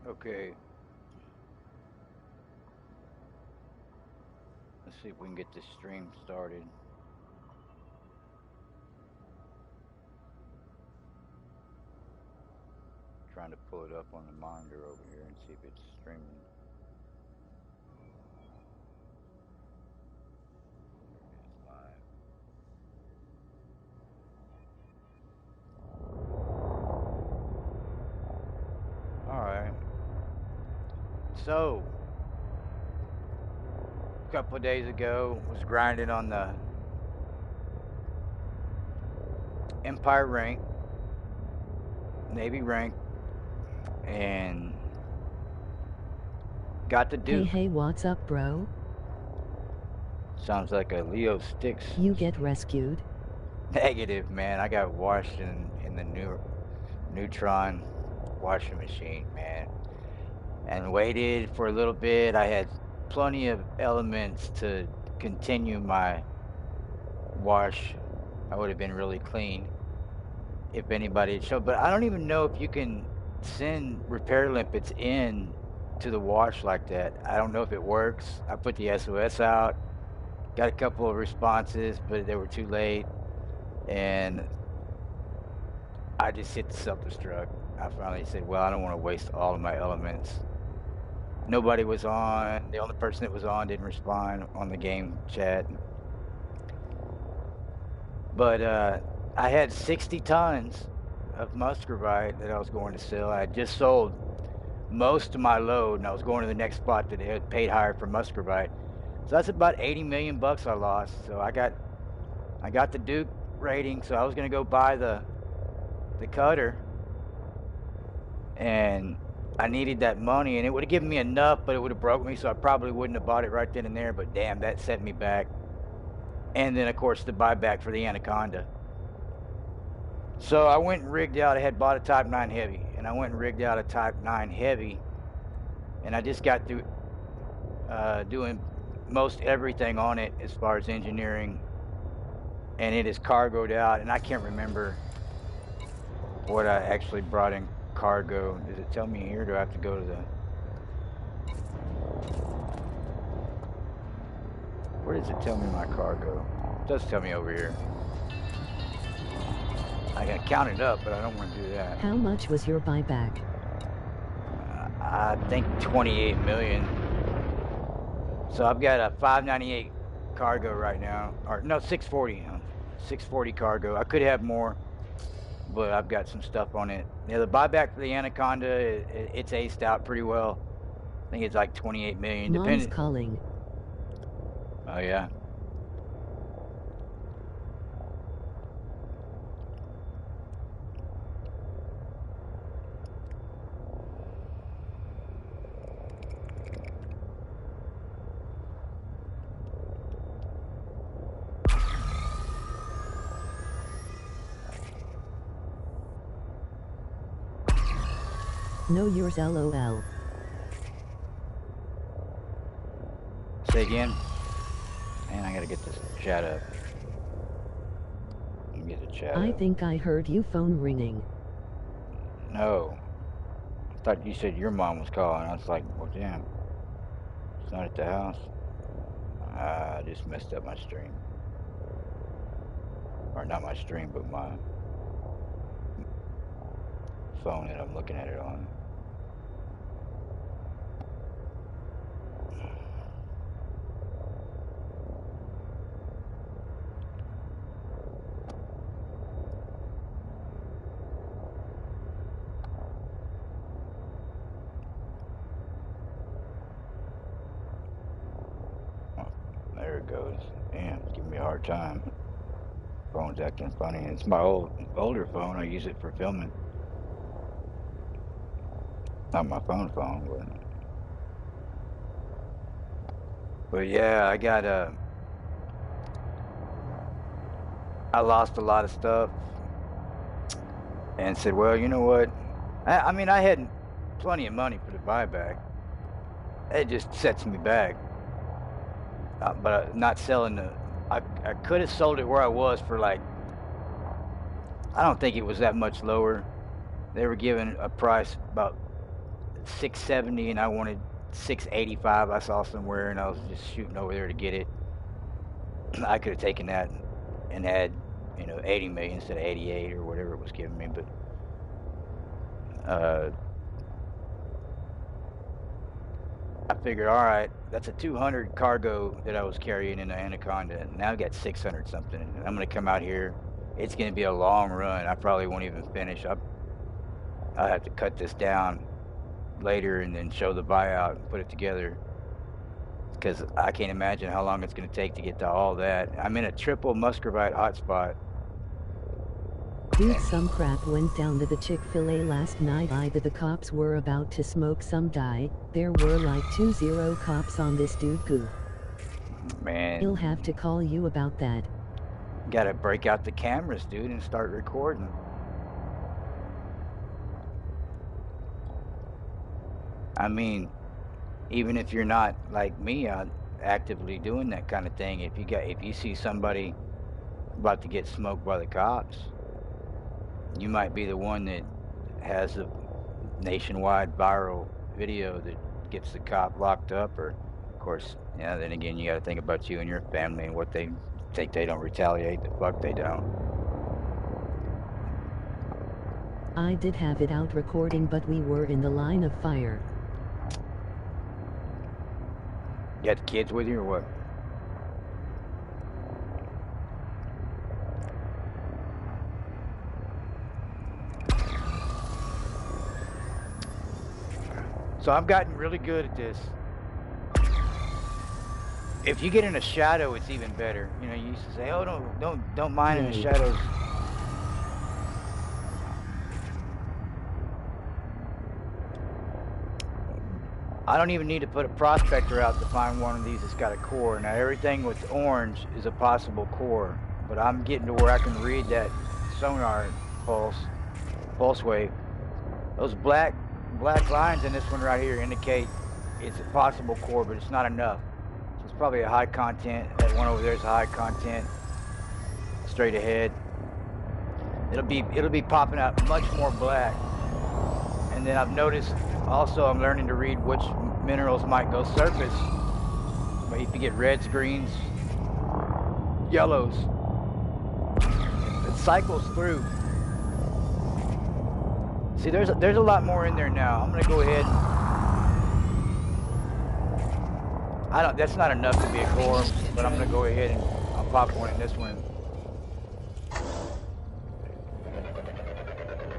Okay. Let's see if we can get this stream started. Trying to pull it up on the monitor over here and see if it's streaming. It's live. All right. So, a couple of days ago, was grinding on the Empire rank, Navy rank, and got the Duke. Hey, what's up, bro? Sounds like a Leo Sticks. You get rescued? Negative, man. I got washed in the neutron washing machine, man. And waited for a little bit. I had plenty of elements to continue my wash. I would have been really clean if anybody had showed. But I don't even know if you can send repair limpets in to the wash like that. I don't know if it works. I put the SOS out, got a couple of responses, but they were too late, and I just hit the self-destruct. I finally said, well, I don't want to waste all of my elements. Nobody was on. The only person that was on didn't respond on the game chat. But I had 60 tons of Musgravite that I was going to sell. I had just sold most of my load, and I was going to the next spot that had paid higher for Musgravite. So that's about 80 million bucks I lost. So I got the Duke rating, so I was going to go buy the cutter, and I needed that money, and it would have given me enough, but it would have broke me, so I probably wouldn't have bought it right then and there. But damn, that set me back. And then, of course, the buyback for the Anaconda. So I went and rigged out. I had bought a Type 9 Heavy, and I went and rigged out a Type 9 Heavy, and I just got through doing most everything on it as far as engineering, and it is cargoed out, and I can't remember what I actually brought in cargo. Does it tell me here? Do I have to go to the... Where does it tell me my cargo? It does tell me over here. I gotta count it up, but I don't want to do that. How much was your buyback? I think 28 million. So I've got a 598 cargo right now, or no, 640. 640 cargo. I could have more, but I've got some stuff on it. Yeah, the buyback for the Anaconda, it's aced out pretty well. I think it's like 28 million. Mom's calling. Oh yeah. No, yours, LOL. Say again? Man, I gotta get this chat up. Get the chat I up. think I heard you phone ringing. No. I thought you said your mom was calling. I was like, well, damn. It's not at the house. I just messed up my stream. Or not my stream, but my phone that I'm looking at it on. There it goes. Damn, it's giving me a hard time. Phone's acting funny. It's my older phone. I use it for filming. Not my phone, but yeah, I lost a lot of stuff, and said, well, you know what? I mean, I had plenty of money for the buyback. It just sets me back. But not selling the... I could have sold it where I was for like... I don't think it was that much lower. They were giving a price about 670 and I wanted 685 I saw somewhere, and I was just shooting over there to get it. I could have taken that and had, 80 million instead of 88 or whatever it was giving me, but I figured, all right, that's a 200 cargo that I was carrying in the Anaconda, and now I've got 600 something, and I'm going to come out here. It's going to be a long run. I probably won't even finish. I'll have to cut this down later and then show the buyout and put it together, because I can't imagine how long it's going to take to get to all that. I'm in a triple Musgravite hotspot. Dude, some crap went down to the Chick-fil-A last night. Either the cops were about to smoke some guy. There were like 20 cops on this dude goo. Man, He'll have to call you about that. Gotta break out the cameras, dude, and start recording. I mean, even if you're not like me out actively doing that kind of thing, if you see somebody about to get smoked by the cops, you might be the one that has a nationwide viral video that gets the cop locked up. Or, of course, then again, you got to think about you and your family and what they think. They don't retaliate. The fuck they don't. I did have it out recording, but we were in the line of fire. You got the kids with you or what? So I've gotten really good at this. If you get in a shadow, it's even better. You used to say, "Oh, don't mind in the shadows." I don't even need to put a prospector out to find one of these that's got a core. Now everything with orange is a possible core, but I'm getting to where I can read that sonar pulse wave. Those black lines in this one right here indicate it's a possible core, but it's not enough. So it's probably a high content. That one over there is a high content. Straight ahead. It'll be popping out much more black. And then I've noticed also I'm learning to read which minerals might go surface. But if you get reds, greens, yellows, it cycles through. See, there's a lot more in there now. I'm gonna go ahead. That's not enough to be a core, but I'm gonna go ahead and I'll pop one in this one.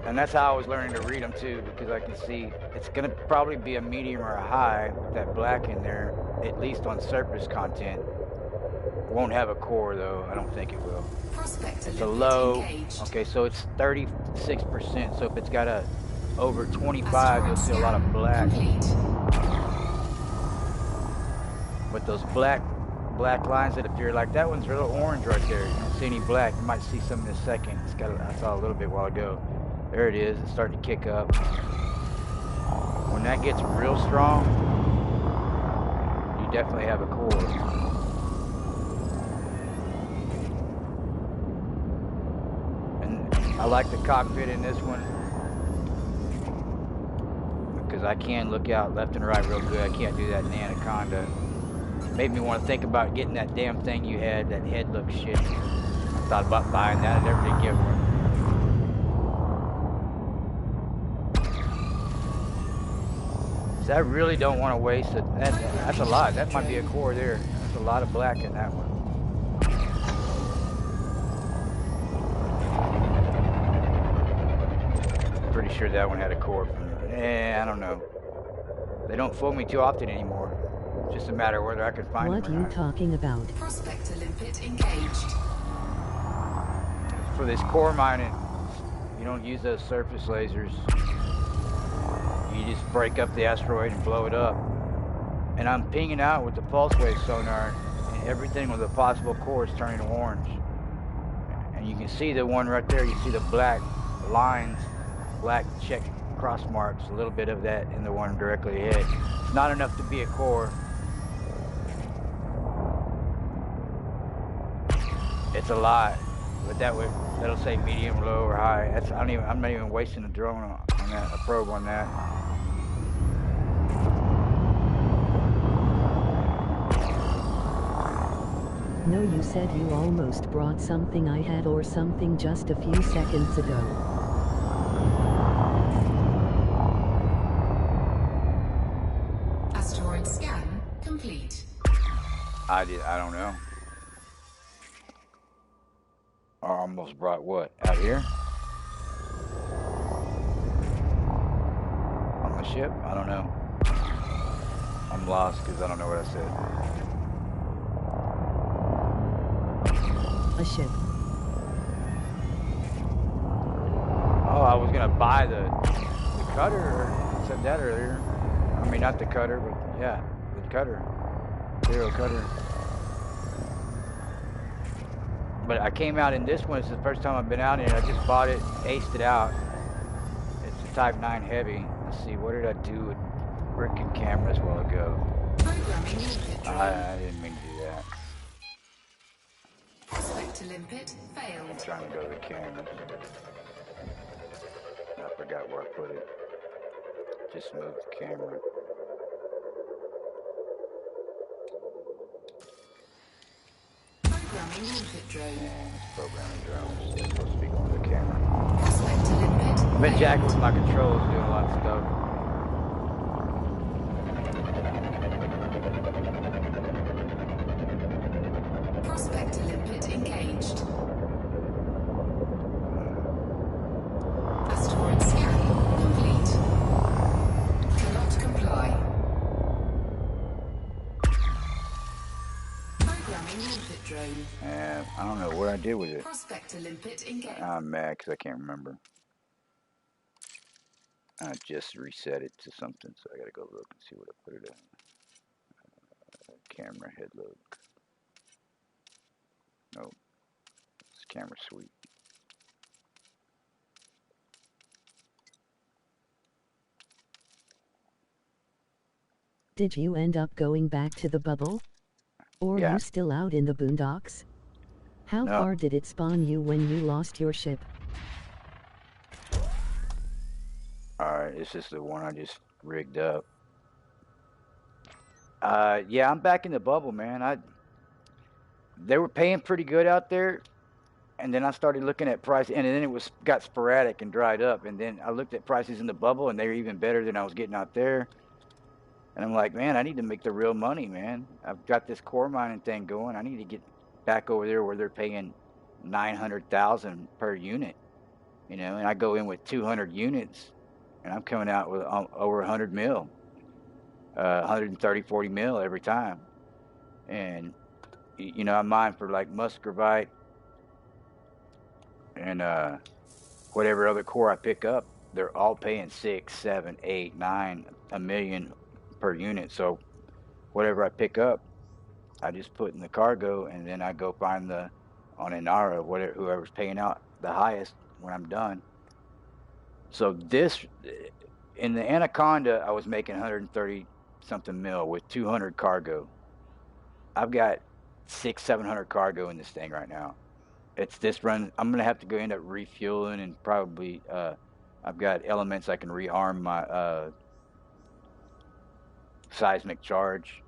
And that's how I was learning to read them too, because I can see it's gonna probably be a medium or a high with that black in there, at least on surface content. Won't have a core though, I don't think it will. It's a low. Okay, so it's 36%. So if it's got a over 25, you'll see a lot of black. But those black lines that appear, like that one's real orange right there. You don't see any black. You might see some in a second. I saw a little bit a while ago. There it is. It's starting to kick up. When that gets real strong, you definitely have a core. I like the cockpit in this one because I can look out left and right real good. I can't do that in the Anaconda. Made me want to think about getting that damn thing you had, that head look shit. I thought about buying that. I never did get one. So I really don't want to waste it. That's a lot. That might be a core there. There's a lot of black in that one. Pretty sure that one had a core from I don't know. They don't fool me too often anymore. It's just a matter of whether I can find them or not. What are you talking about? Prospector limpet engaged. For this core mining, you don't use those surface lasers. You just break up the asteroid and blow it up. And I'm pinging out with the pulse wave sonar, and everything with a possible core is turning orange. And you can see the one right there. You see the black lines, black check cross marks, a little bit of that in the one directly ahead. It's not enough to be a core. It's a lot, but that'll say medium, low, or high. I'm not even wasting a drone on that, a probe on that. No, you said you almost brought something I had or something just a few seconds ago. Asteroid scan complete. I don't know. I almost brought what? Out here? On the ship? I don't know. I'm lost because I don't know what I said. A ship. Oh, I was gonna buy the cutter. Or said that earlier. I mean, not the cutter, but yeah, the cutter. Zero cutter. But I came out in this one. It's the first time I've been out in it. I just bought it, aced it out. It's a Type 9 heavy. Let's see, what did I do with freaking cameras a while ago? I didn't mean to do that. Prospect to limpet failed. I'm trying to go to the cameras. I forgot where I put it. Just moved the camera. Programming limpet drone. And it's programming drones. It's supposed to be going to the camera. Prospect to limpet. I've been jacking with my controls, doing a lot of stuff. Prospect to limpet engaged. Asteroid scan complete. Cannot comply. Programming limpet drone. And I don't know what I did with it. Prospect to limpet engaged. I'm mad because I can't remember. I just reset it to something, so I gotta go look and see what I put it in. Camera head load. Nope. It's camera sweep. Did you end up going back to the bubble? Or Yeah. you still out in the boondocks? How No. far did it spawn you when you lost your ship? Alright, this is the one I just rigged up. Yeah, I'm back in the bubble, man. They were paying pretty good out there, and then I started looking at price, and then it got sporadic and dried up, and then I looked at prices in the bubble, and they were even better than I was getting out there. And I'm like, man, I need to make the real money, man. I've got this core mining thing going. I need to get back over there where they're paying 900,000 per unit, you know. And I go in with 200 units, and I'm coming out with over 100 mil, 130, 40 mil every time. And you know, I mine for like Musgravite and whatever other core I pick up. They're all paying 6, 7, 8, 9, a million per unit. So whatever I pick up, I just put in the cargo, and then I go find on Inara, whoever's paying out the highest when I'm done. So in the Anaconda, I was making 130 something mil with 200 cargo. I've got 600-700 cargo in this thing right now. It's this run. I'm gonna have to go end up refueling, and probably I've got elements I can rearm my seismic charge.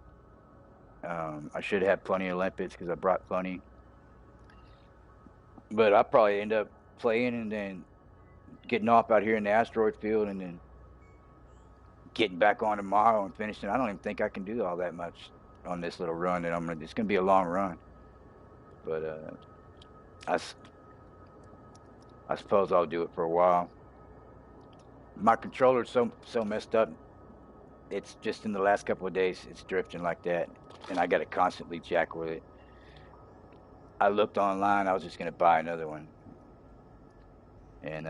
I should have plenty of limpets because I brought plenty. But I'll probably end up playing and then getting off out here in the asteroid field, and then getting back on tomorrow and finishing. I don't even think I can do all that much on this little run that it's gonna be a long run. But I suppose I'll do it for a while. My controller's so messed up. It's just in the last couple of days, it's drifting like that, and I got to constantly jack with it. I looked online. I was just gonna buy another one, and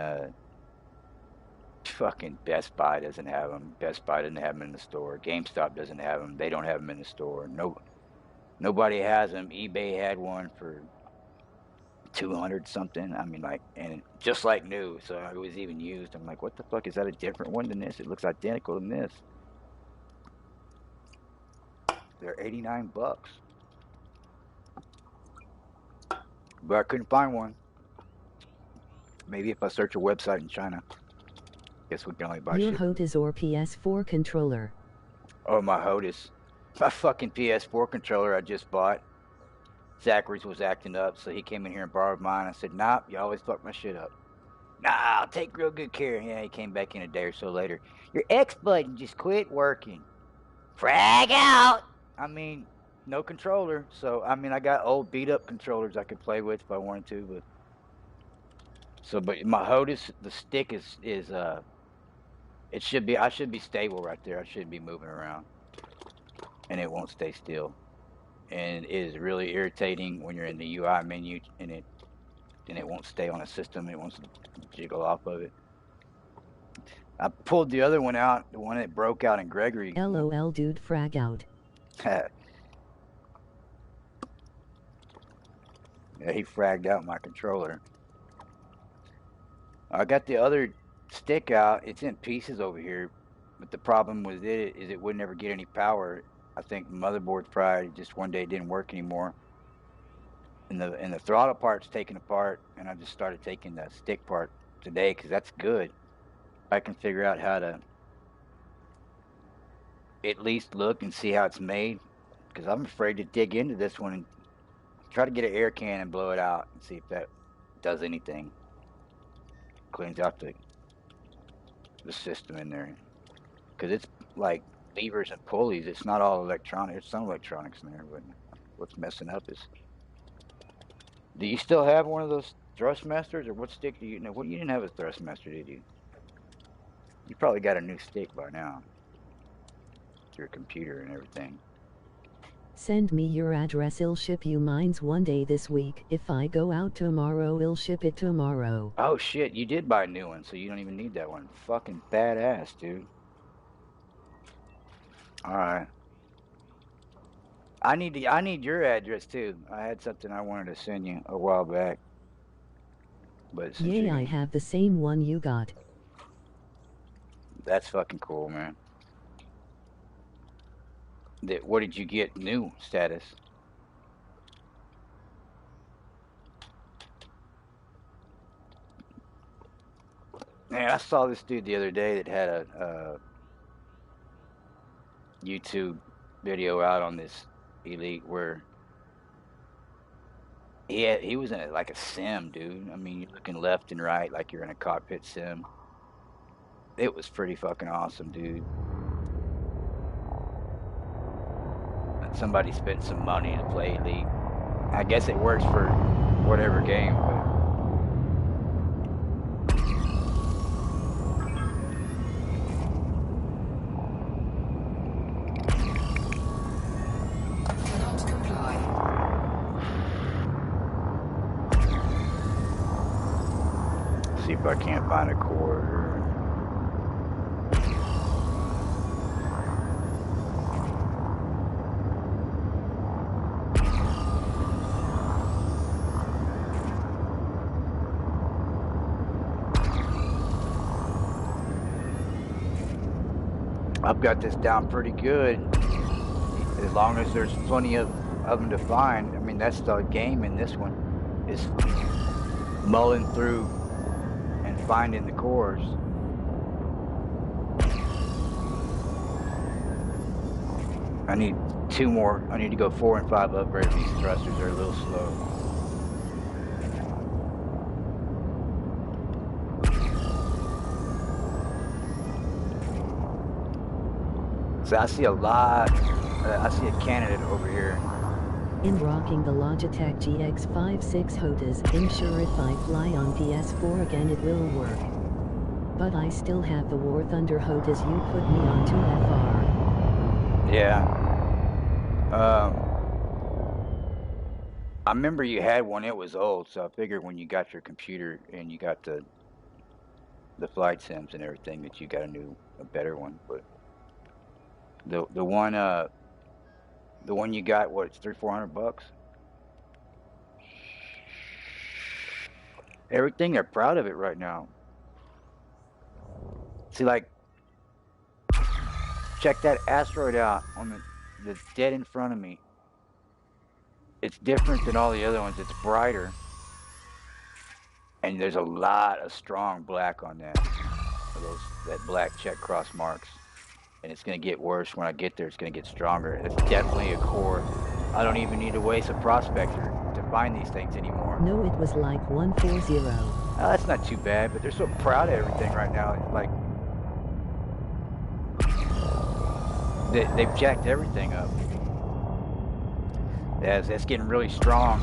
fucking Best Buy doesn't have them. Best Buy doesn't have them in the store. GameStop doesn't have them. They don't have them in the store. Nobody has them. eBay had one for 200 something. I mean, like, and just like new. So it was even used. I'm like, what the fuck, is that a different one than this? It looks identical to this. They're $89. But I couldn't find one. Maybe if I search a website in China. Guess we can only buy Your shit. HOTAS or PS4 controller. Oh, my HOTAS. My fucking PS4 controller I just bought. Zachary's was acting up, so he came in here and borrowed mine. I said, "Nah, you always fuck my shit up." "Nah, I'll take real good care." Yeah, he came back in a day or so later. "Your X button just quit working." Frag out. I mean, no controller. So I mean, I got old beat up controllers I could play with if I wanted to, but but my HOTAS, the stick is it should be, I should be stable right there. I shouldn't be moving around, and it won't stay still. And it is really irritating when you're in the UI menu and it won't stay on a system. It wants to jiggle off of it. I pulled the other one out, the one that broke out in Gregory. LOL dude frag out. Yeah, he fragged out my controller. I got the other stick out. It's in pieces over here, but the problem with it is it would never get any power. I think the motherboard probably just one day didn't work anymore. And the throttle part's taken apart, and I just started taking the stick part today because that's good. I can figure out how to at least look and see how it's made, because I'm afraid to dig into this one and try to get an air can and blow it out and see if that does anything. Cleans out the system in there, because it's like levers and pulleys. It's not all electronic. There's some electronics in there, but what's messing up is. Do you still have one of those Thrustmasters, or what stick do you know? What, you didn't have a Thrustmaster, did you? You probably got a new stick by now. Your computer and everything. Send me your address, I'll ship you mines one day this week. If I go out tomorrow, I'll ship it tomorrow. Oh shit, you did buy a new one, so you don't even need that one. Fucking badass, dude. Alright. I need your address too. I had something I wanted to send you a while back. But Yay, I have the same one you got. That's fucking cool, man. What did you get new status? Man, I saw this dude the other day that had a YouTube video out on this Elite where he was in like a sim, dude. I mean, you're looking left and right like you're in a cockpit sim. It was pretty fucking awesome, dude. Somebody spent some money to play Elite. I guess it works for whatever game, but Cannot comply. see if I can't find a core. I've got this down pretty good, as long as there's plenty of them to find. I mean, that's the game in this one, is mulling through and finding the cores. I need 2 more. I need to go 4 and 5 upgrade. These thrusters are a little slow. So I see a lot. I see a candidate over here. In rocking the Logitech GX56 HOTAS, I'm sure if I fly on PS4 again it will work. But I still have the War Thunder HOTAS you put me on to FR. Yeah. I remember you had one. It was old, so I figured when you got your computer and you got the flight sims and everything that you got a better one. But the one you got, what, it's $300-400? Everything, they're proud of it right now. See, like, check that asteroid out on the dead in front of me. It's different than all the other ones. It's brighter, and there's a lot of strong black on that black check cross marks. And it's going to get worse when I get there. It's going to get stronger. It's definitely a core. I don't even need to waste a prospector to find these things anymore. No, it was like 140. Oh, that's not too bad, but they're so proud of everything right now. It's like they've jacked everything up. That's getting really strong.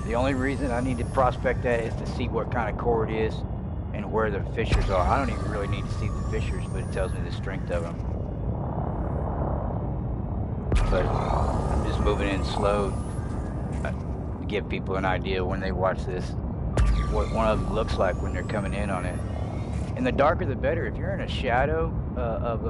The only reason I need to prospect that is to see what kind of core it is and where the fissures are. I don't even really need to see the fissures, but it tells me the strength of them. But I'm just moving in slow to give people an idea when they watch this what one of them looks like when they're coming in on it. And the darker the better. If you're in a shadow of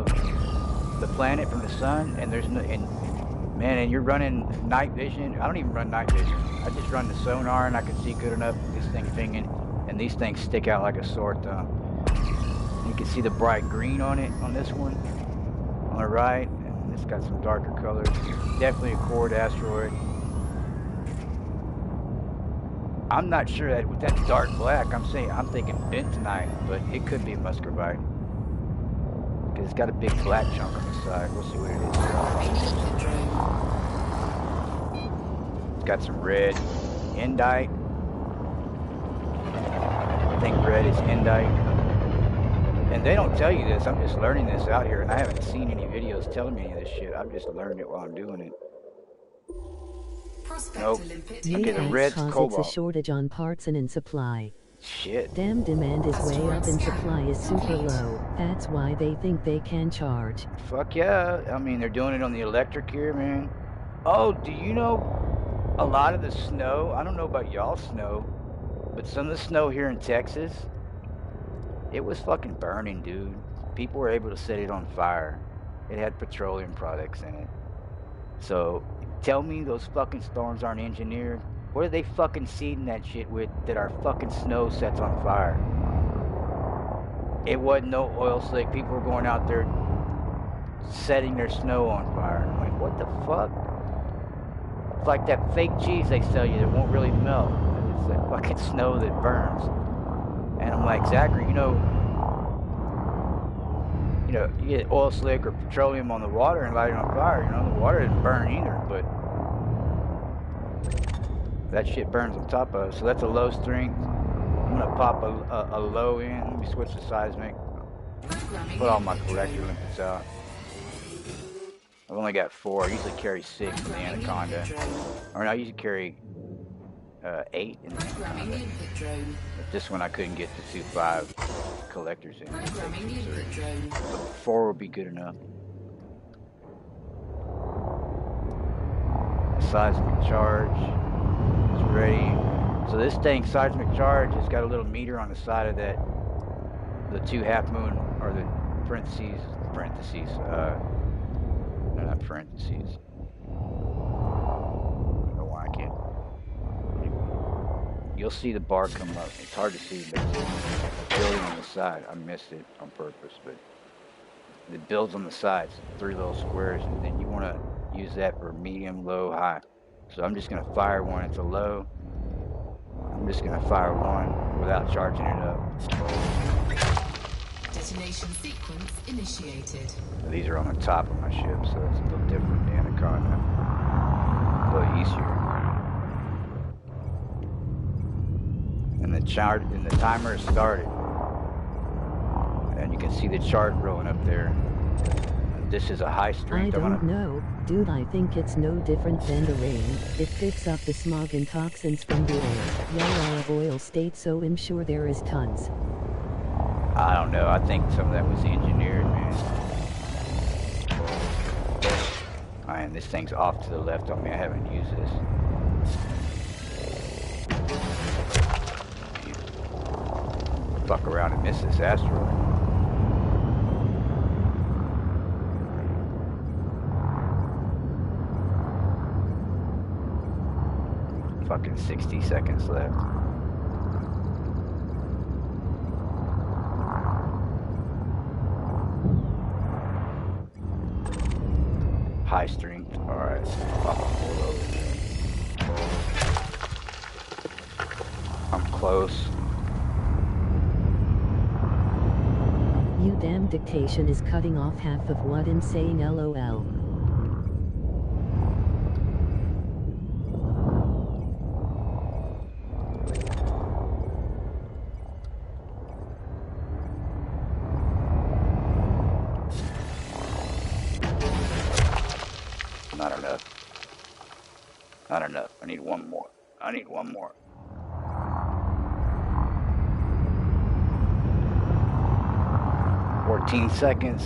the planet from the sun, and there's no, and you're running night vision. I don't even run night vision. I just run the sonar, and I can see good enough with this thing pinging, and these things stick out like a sore thumb. You can see the bright green on it on this one on the right, and it's got some darker colors. Definitely a cored asteroid. I'm not sure that with that dark black, I'm thinking bentonite, but it could be musgravite. Because it's got a big black chunk on the side. We'll see what it is. It's got some red endite. I think red is endite. And they don't tell you this. I'm just learning this out here, and I haven't seen any videos telling me any of this shit. I've just learned it while I'm doing it. Nope. Okay, the red's cobalt. It's a shortage on parts and in supply. Shit. Damn, demand is way up and supply is super low. That's why they think they can charge. Fuck yeah. I mean, they're doing it on the electric here, man. Oh, do you know a lot of the snow? I don't know about y'all's snow, but some of the snow here in Texas, it was fucking burning, dude. People were able to set it on fire. It had petroleum products in it. So, tell me those fucking storms aren't engineered. What are they fucking seeding that shit with that our fucking snow sets on fire? It wasn't no oil slick. People were going out there setting their snow on fire. I'm like, what the fuck? It's like that fake cheese they sell you that won't really melt. It's that fucking snow that burns. And I'm like, Zachary, you know, you get oil slick or petroleum on the water and light it on fire. You know, the water doesn't burn either, but that shit burns on top of it. So that's a low strength. I'm gonna pop a low in. Let me switch to seismic. Put all my collector limpets out. I've only got 4. I usually carry 6 in the Anaconda. Or I usually carry 8 in the Anaconda. But this one I couldn't get the 2.5 collectors in. So 4 would be good enough. Seismic charge is ready. So this thing, seismic charge, has got a little meter on the side of that, the 2 half moon, or the parentheses, no, not parentheses. I don't know why I can't. You'll see the bar come up. It's hard to see, but it's building on the side. I missed it on purpose, but it builds on the sides, 3 little squares, and then you want to use that for medium, low, high. So I'm just going to fire one. It's a low. I'm just going to fire one without charging it up. Detonation sequence initiated. So these are on the top of my ship, so it's a little different than Anaconda. A little easier. And the timer has started. And you can see the chart rolling up there. This is a high strength. I don't know, dude. I think it's no different than the rain. It picks up the smog and toxins from the air. Y'all are of oil state, so I'm sure there is tons. I don't know. I think some of that was engineered, man. Alright, this thing's off to the left on me. I haven't used this. Fuck around and miss this asteroid. Fucking 60 seconds left. High strength. Alright. I'm close. You damn, dictation is cutting off half of what I'm saying, lol. Not enough. Not enough. I need one more. I need one more. "14 seconds.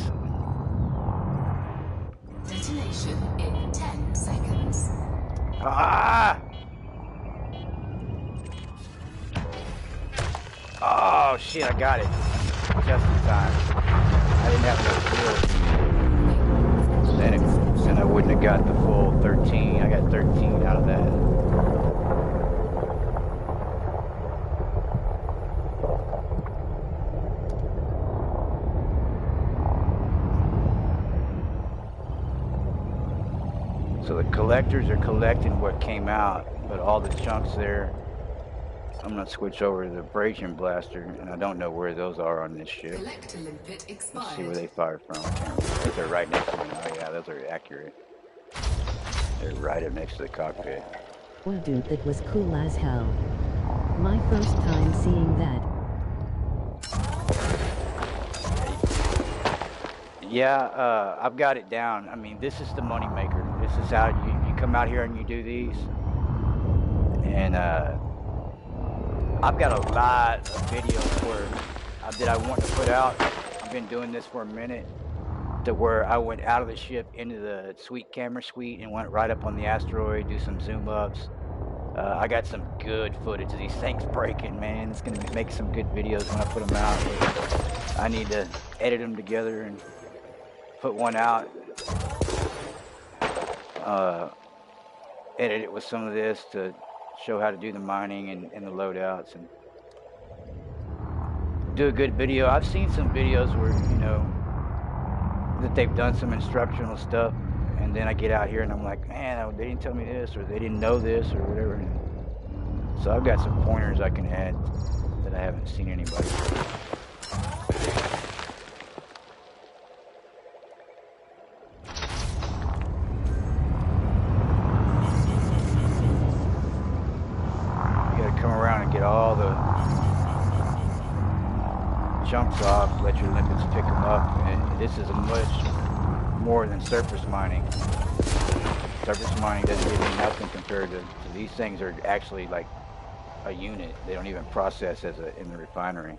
Detonation in 10 seconds. Ah! Oh shit! I got it just in time. I didn't have enough fuel. Then I wouldn't have got the full 13. I got 13 out of that. So the collectors are collecting what came out, but all the chunks there. I'm gonna switch over to the abrasion blaster, and I don't know where those are on this ship. Collector limpet expired. Let's see where they fired from. I think they're right next to me. Oh yeah, those are accurate. They're right up next to the cockpit. Well, dude, that was cool as hell. My first time seeing that. Yeah, I've got it down. I mean, this is the money maker. This is how you come out here and you do these. And I've got a lot of videos where that I want to put out. I've been doing this for a minute, to where I went out of the ship into the camera suite and went right up on the asteroid, do some zoom ups. I got some good footage of these things breaking, man. It's gonna make some good videos when I put them out. But I need to edit them together and put one out. Edit it with some of this to show how to do the mining and the loadouts, and do a good video. I've seen some videos where, you know, that they've done some instructional stuff, and then I get out here and I'm like, man, they didn't tell me this, or they didn't know this, or whatever. And so I've got some pointers I can add that I haven't seen anybody. Come around and get all the chunks off, let your limpets pick them up, and this is a much more than surface mining. Surface mining doesn't give you nothing compared to these things. Are actually like a unit. They don't even process in the refinery.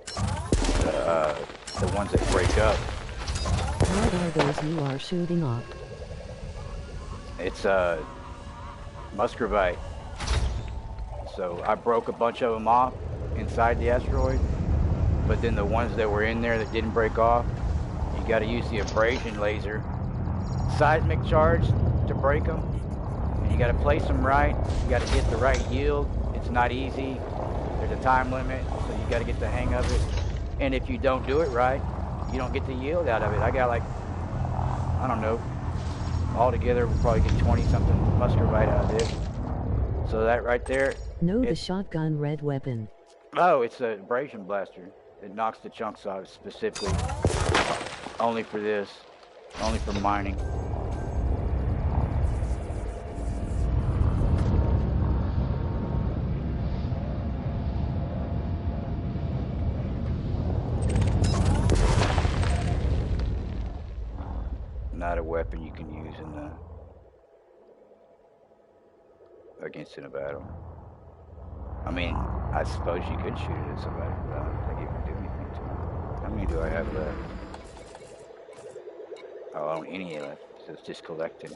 The ones that break up. What are those you are shooting off? It's Musgravite. So I broke a bunch of them off inside the asteroid, but then the ones that were in there that didn't break off, you got to use the abrasion laser, seismic charge to break them, and you got to place them right. You got to get the right yield. It's not easy. There's a time limit, so you got to get the hang of it. And if you don't do it right, you don't get the yield out of it. I got like, I don't know, altogether we'll probably get 20 something Musgravite out of this. So that right there. No, the shotgun red weapon. Oh, it's an abrasion blaster. It knocks the chunks off specifically. Only for this. Only for mining. Not a weapon you can use in the in a battle. I mean, I suppose you could shoot it at somebody, but I don't think it would do anything to them. How many do I have left? Oh, I don't any left, so it's just collecting.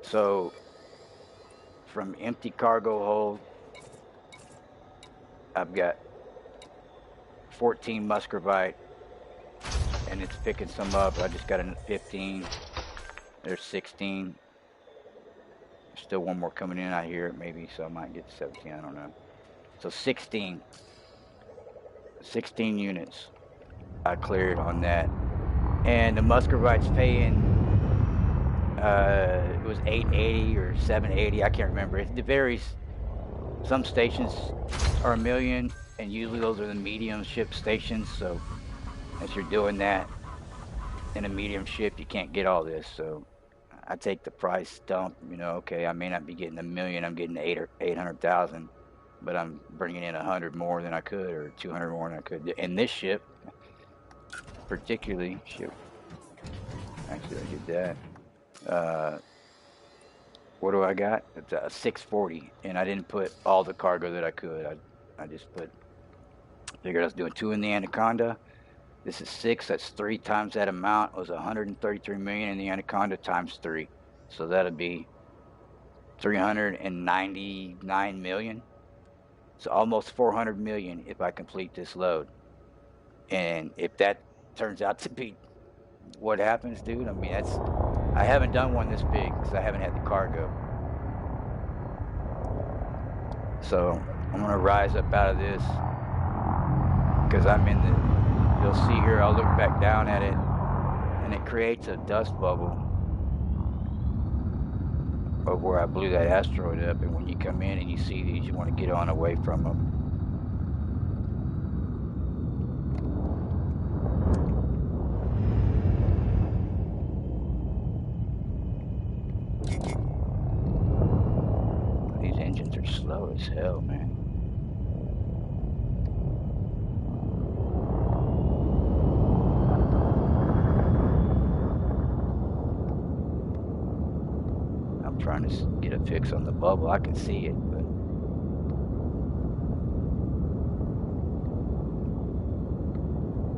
So, from empty cargo hold, I've got 14 Musgravite, and it's picking some up. I just got a 15. There's 16. There's still one more coming in out here, maybe, so I might get to 17, I don't know. So 16 units I cleared on that. And the Musgravite's paying, it was 880 or 780, I can't remember. It varies. Some stations are $1 million, and usually those are the medium ship stations, so if you're doing that in a medium ship, you can't get all this, so I take the price dump, you know, okay, I may not be getting $1 million, I'm getting 800,000, but I'm bringing in 100 more than I could, or 200 more than I could. In this ship, particularly, ship, actually I did that. What do I got? It's a 640, and I didn't put all the cargo that I could. I just figured I was doing 2 in the Anaconda. This is 6. That's 3 times that amount. It was 133 million in the Anaconda times 3. So that'll be 399 million. So almost 400 million if I complete this load. And if that turns out to be what happens, dude, I mean, I haven't done one this big because I haven't had the cargo. So I'm going to rise up out of this because I'm in you'll see here, I'll look back down at it and it creates a dust bubble of where I blew that asteroid up. And when you come in and you see these, you want to get on away from them. These engines are slow as hell, man. I'm trying to get a fix on the bubble. I can see it, but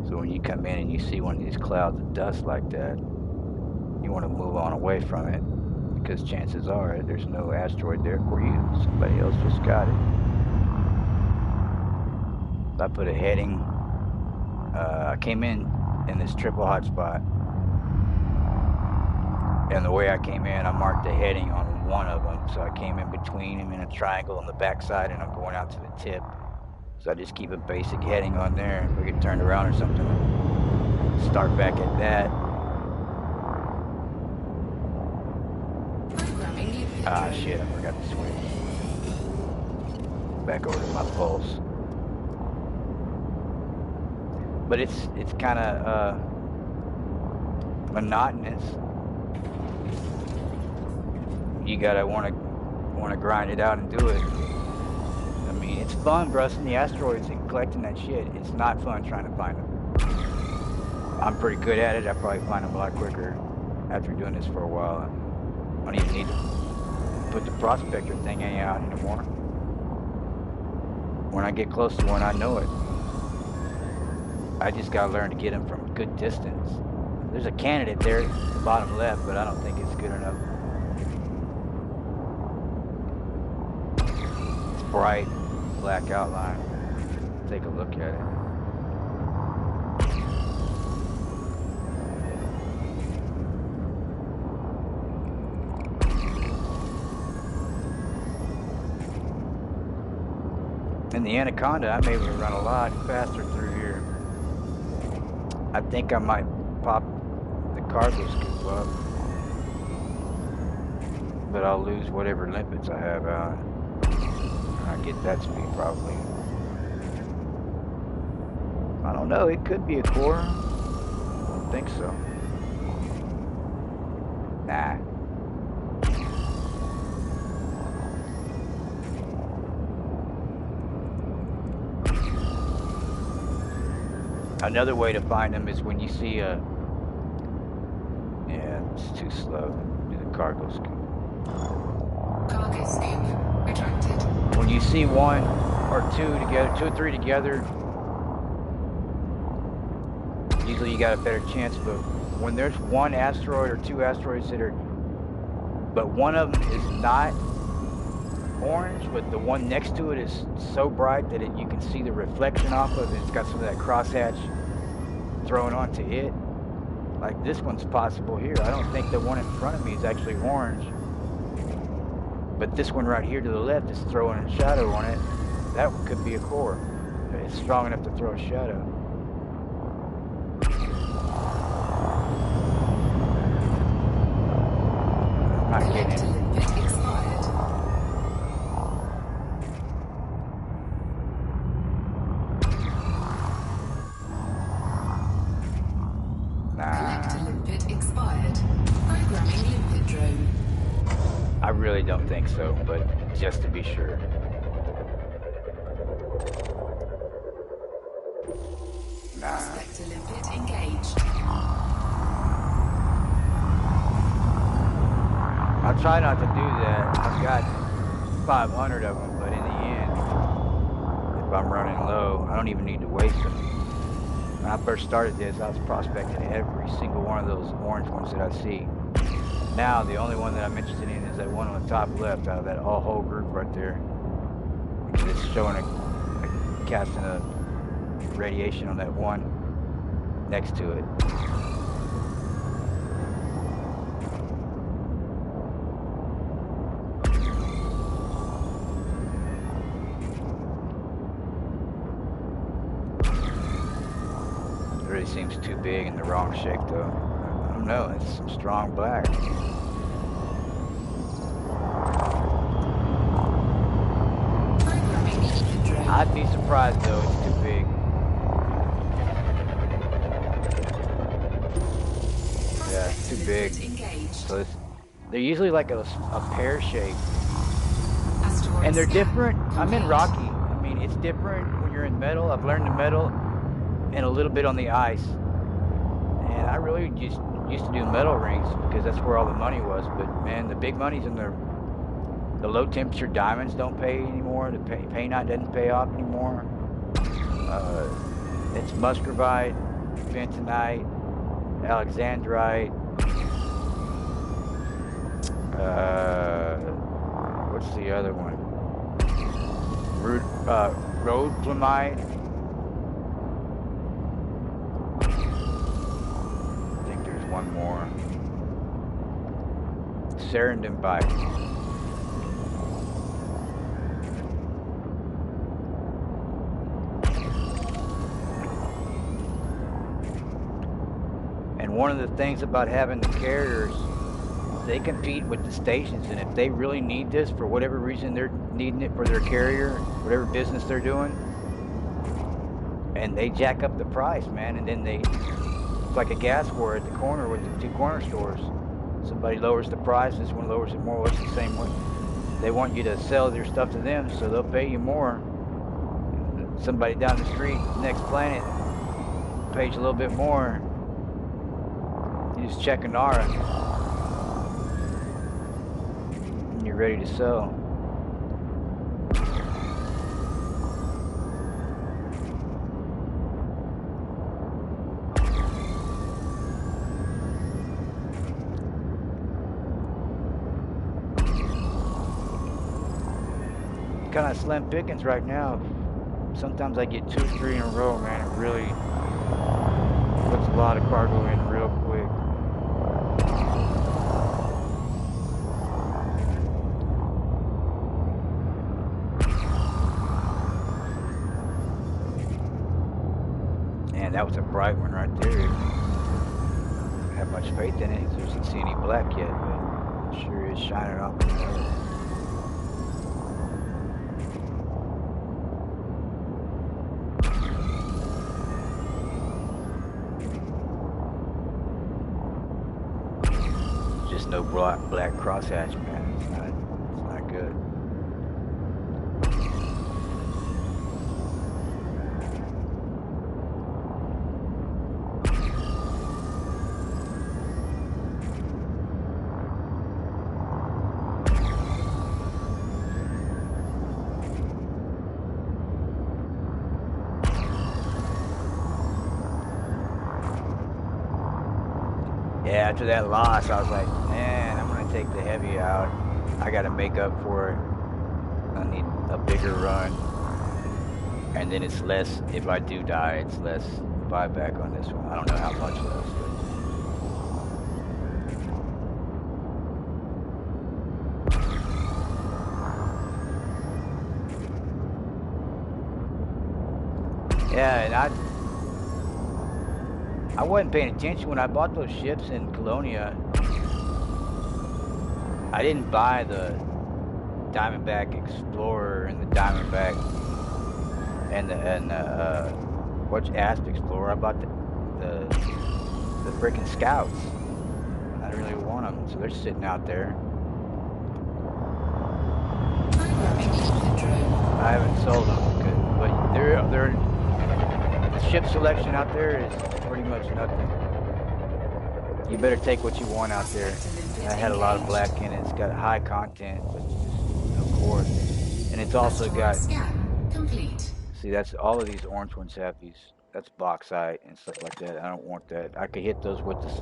so when you come in and you see one of these clouds of dust like that, you want to move on away from it because chances are there's no asteroid there for you. Somebody else just got it. So I put a heading. I came in this triple hotspot, and the way I came in, I marked a heading on one of them. So I came in between them in a triangle on the backside, and I'm going out to the tip. So I just keep a basic heading on there. If we get turned around or something, start back at that. Ah, shit, I forgot to switch. Back over to my pulse. But it's kind of monotonous. You gotta want to grind it out and do it. I mean, it's fun busting the asteroids and collecting that shit. It's not fun trying to find them. I'm pretty good at it. I probably find them a lot quicker after doing this for a while. I don't even need to put the prospector thing out anymore. When I get close to one, I know it. I just gotta learn to get them from good distance. There's a candidate there at the bottom left, but I don't think it's good enough. It's bright, black outline. Take a look at it. In the Anaconda, I'm able to run a lot faster through here. I think I might pop the cargo scoop up, but I'll lose whatever limpets I have out. I get that speed probably. I don't know, it could be a core. I don't think so. Nah. Another way to find them is when you see a... Yeah, it's too slow. Do the cargo scoop. Cargo scoop retracted. When you see one or two together, 2 or 3 together, usually you got a better chance. But when there's one asteroid or 2 asteroids that are... But one of them is not orange, but the one next to it is so bright that you can see the reflection off of it. It's got some of that crosshatch thrown onto it. Like this one's possible here. I don't think the one in front of me is actually orange, but this one right here to the left is throwing a shadow on it. That one could be a core. It's strong enough to throw a shadow. I'm not getting it. I really don't think so, but just to be sure. Nah. Prospector limpet engaged. I I'll try not to do that. I've got 500 of them, but in the end, if I'm running low, I don't even need to waste them. When I first started this, I was prospecting every single one of those orange ones that I see. Now, the only one that I'm interested in is that one on the top left out of that whole group right there. Because it's showing a casting a radiation on that one next to it. It really seems too big in the wrong shape though. I don't know, it's some strong black. I'd be surprised though, it's too big. Yeah, it's too big. So they're usually like a pear shape. And they're different. I'm in Rocky. I mean, it's different when you're in metal. I've learned the metal and a little bit on the ice. And I really just used to do metal rings because that's where all the money was. But man, the big money's in the low temperature diamonds don't pay anymore. The painite doesn't pay off anymore. It's musgravite, bentonite, alexandrite. What's the other one? Rhodoplamite. I think there's one more. Serendipite. And one of the things about having the carriers, they compete with the stations, and if they really need this for whatever reason, they're needing it for their carrier, whatever business they're doing, and they jack up the price, man. And then it's like a gas war at the corner with the two corner stores. Somebody lowers the price, this one lowers it more. It's the same way. They want you to sell their stuff to them, so they'll pay you more. Somebody down the street, next planet, pays you a little bit more. You just check an aura. You're ready to sell. Kind of slim pickings right now. Sometimes I get 2 or 3 in a row, man. It really puts a lot of cargo in real quick. That was a bright one right there. I don't have much faith in it. I don't see any black yet, but it sure is shining off. Just no black crosshatch, man. It's not good. Yeah, after that loss, I was like, man, I'm gonna take the heavy out. I gotta make up for it. I need a bigger run. And then it's less, if I do die, it's less buyback on this one. I don't know how much less. But yeah, and I wasn't paying attention when I bought those ships in Colonia. I didn't buy the Diamondback Explorer and the Diamondback and the what's Asp Explorer. I bought the freaking Scouts. I didn't really want them, so they're sitting out there. I haven't sold them, but they're the ship selection out there is pretty much nothing. You better take what you want out there. I had a lot of black in it. It's got high content, but of course. And it's also Asteroid got, scan complete. see, that's all of these orange ones have these, that's bauxite and stuff like that. I don't want that. I could hit those with this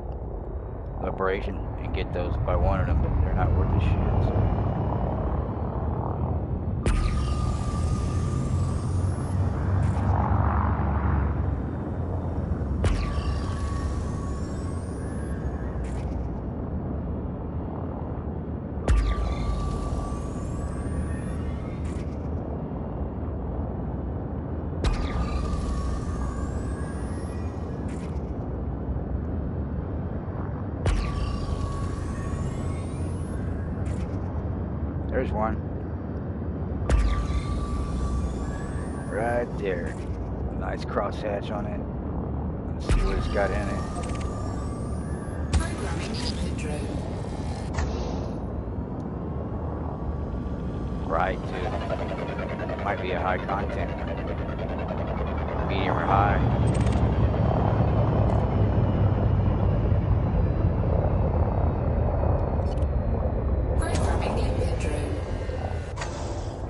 abrasion and get those if I wanted them, but they're not worth the shit. So. There's one. Right there. Nice crosshatch on it. Let's see what it's got in it. Programming input drone. Right, dude. Might be a high content. Medium or high. Programming input drone.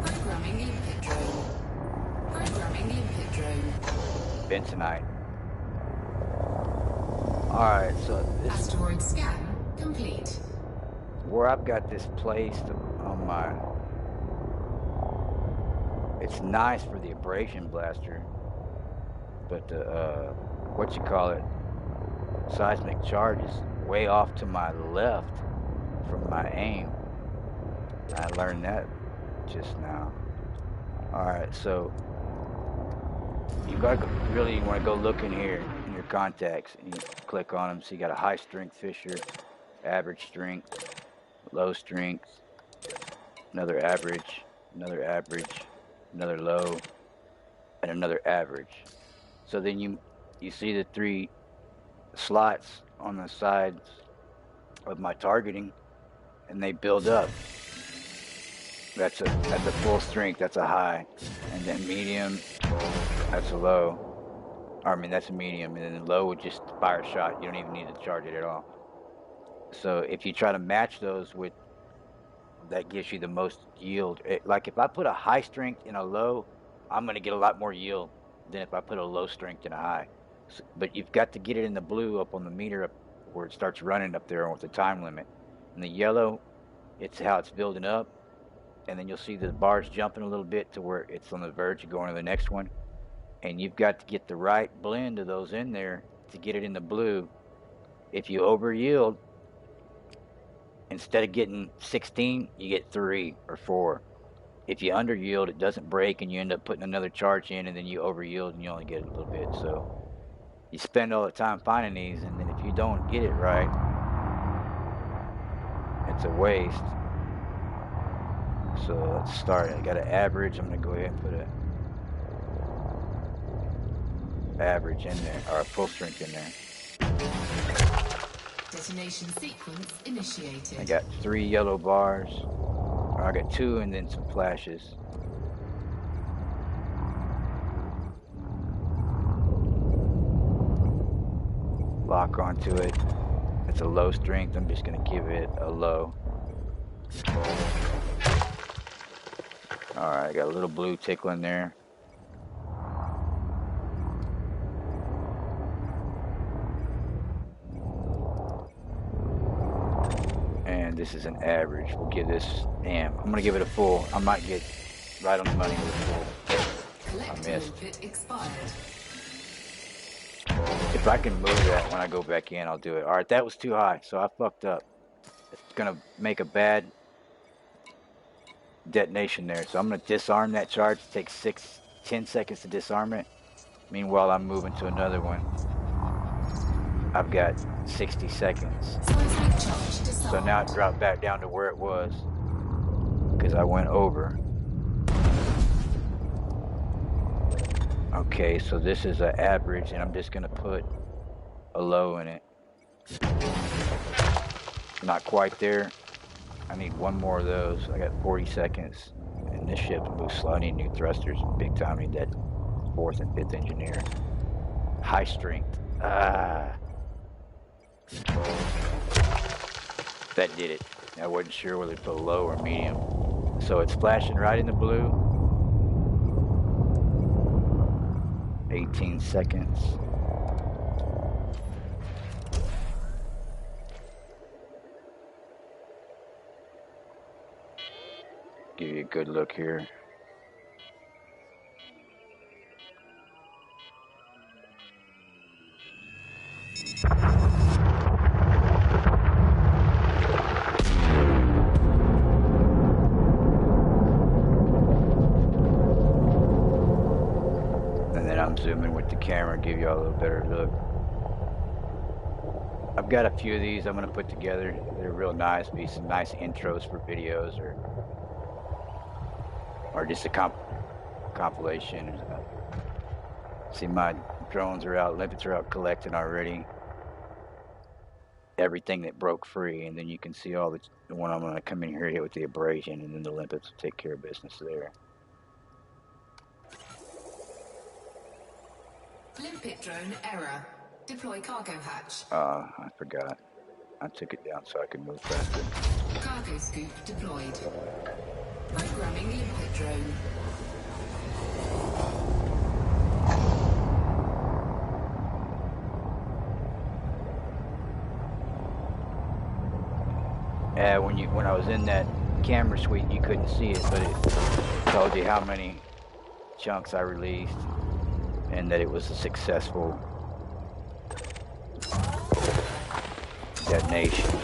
Programming input drone. Programming input drone. Bentonite. Alright, so this Asteroid scan complete. where I've got this placed on my, it's nice for the abrasion blaster, but the what you call it, seismic charge is way off to my left from my aim. I learned that just now. Alright, so you gotta really want to go look in here in your contacts and you click on them. So you got a high strength fisher, average strength, low strength, another average, another low, and another average. So then you see the three slots on the sides of my targeting, and they build up. That's a full strength, that's a high, and then medium, that's a low. Or, I mean, that's a medium, and then the low would just fire a shot. You don't even need to charge it at all. So if you try to match those with, that gives you the most yield. Like if I put a high strength in a low, I'm gonna get a lot more yield than if I put a low strength in a high. So, but you've got to get it in the blue up on the meter up where it starts running up there with the time limit. And the yellow, it's how it's building up. And then you'll see the bars jumping a little bit to where it's on the verge of going to the next one. And you've got to get the right blend of those in there to get it in the blue. If you over yield, instead of getting 16, you get 3 or 4. If you under yield, it doesn't break and you end up putting another charge in, and then you over yield and you only get a little bit. So you spend all the time finding these, and then if you don't get it right, it's a waste. So let's start. I got an average. I'm going to go ahead and put a average in there, or a full strength in there. Detonation sequence initiated. I got 3 yellow bars. Or I got 2 and then some flashes. Lock onto it. It's a low strength. I'm just going to give it a low. Alright, I got a little blue tickling there. And this is an average. We'll give this, damn, I'm going to give it a full. I might get right on the money with a full. I missed. Expired. If I can move that when I go back in, I'll do it. Alright, that was too high, so I fucked up. It's going to make a bad detonation there. So I'm going to disarm that charge. It takes 10 seconds to disarm it. Meanwhile, I'm moving to another one. I've got 60 seconds. So now it dropped back down to where it was because I went over. Okay, so this is an average, and I'm just going to put a low in it. Not quite there. I need one more of those. I got 40 seconds, and this ship moves slow. I need new thrusters, big time. I need that 4th and 5th engineer. High strength. That did it. I wasn't sure whether to put low or medium. So it's flashing right in the blue. 18 seconds. Give you a good look here. And then I'm zooming with the camera, give you all a little better look. I've got a few of these I'm going to put together. They're real nice, be some nice intros for videos or just a compilation. See, my drones are out, limpets are out collecting already. Everything that broke free, and then you can see all the one I'm going to come in here hit with the abrasion, and then the limpets will take care of business there. Limpet drone error. Deploy cargo hatch. I forgot. I took it down so I could move faster. Cargo scoop deployed. Programming limpet drone. When I was in that camera suite, you couldn't see it, but it told you how many chunks I released and that it was a successful detonation.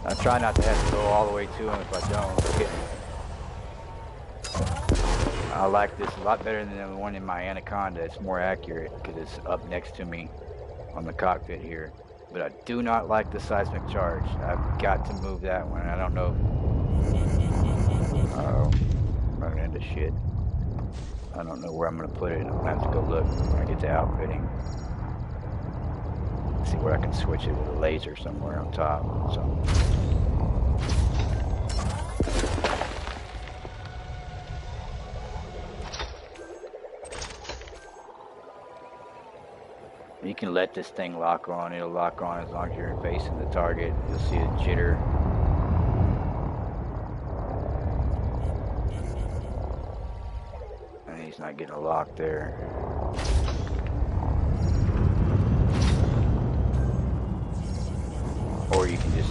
I try not to have to go all the way to them if I don't. I like this a lot better than the one in my Anaconda. It's more accurate because it's up next to me on the cockpit here. But I do not like the seismic charge. I've got to move that one. I don't know. Uh-oh. I'm running into shit. I don't know where I'm going to put it. I'm going to have to go look when I get to outfitting. See where I can switch it with a laser somewhere on top. So. You can let this thing lock on. It'll lock on as long as you're facing the target. You'll see a jitter. And he's not getting a lock there. Or you can just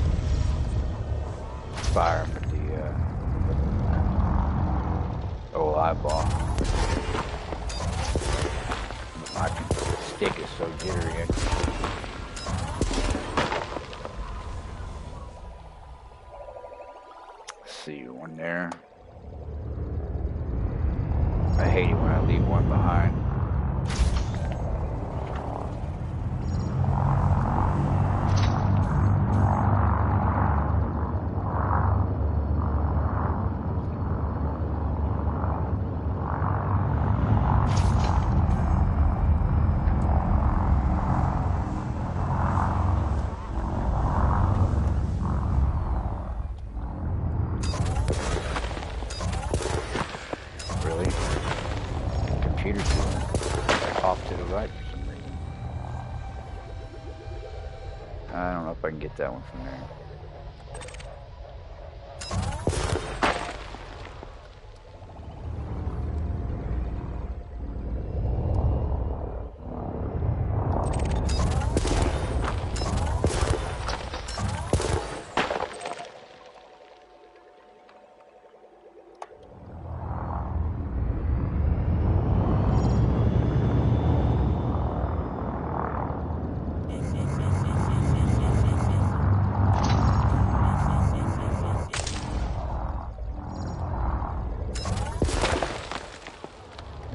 fire him with the old eyeball. My stick is so jittery. Let's see, one there. I hate it when I leave one behind. I can get that one from there.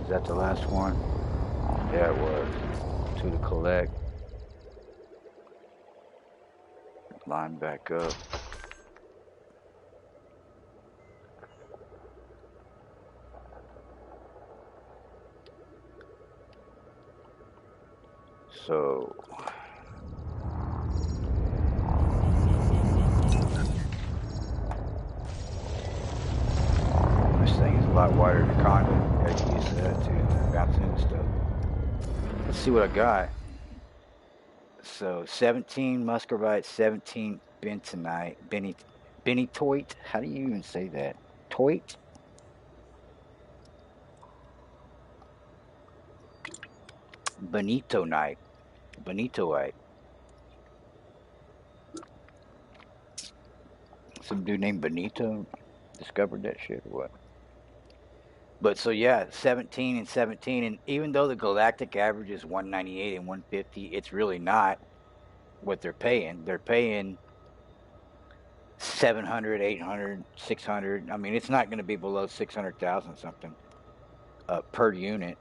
Is that the last one? Yeah, it was. 2 to collect. Line back up. So a lot wider than Conda. Gotta get used to that too. Bouncing into stuff. Let's see what I got. So 17 Musgravite, 17 bentonite, benitoite. How do you even say that? Toit? Benitoite. Benitoite. Some dude named Benito discovered that shit or what? But so yeah, 17 and 17, and even though the galactic average is 198 and 150, it's really not what they're paying. They're paying 700, 800, 600. I mean, it's not going to be below 600,000 something per unit.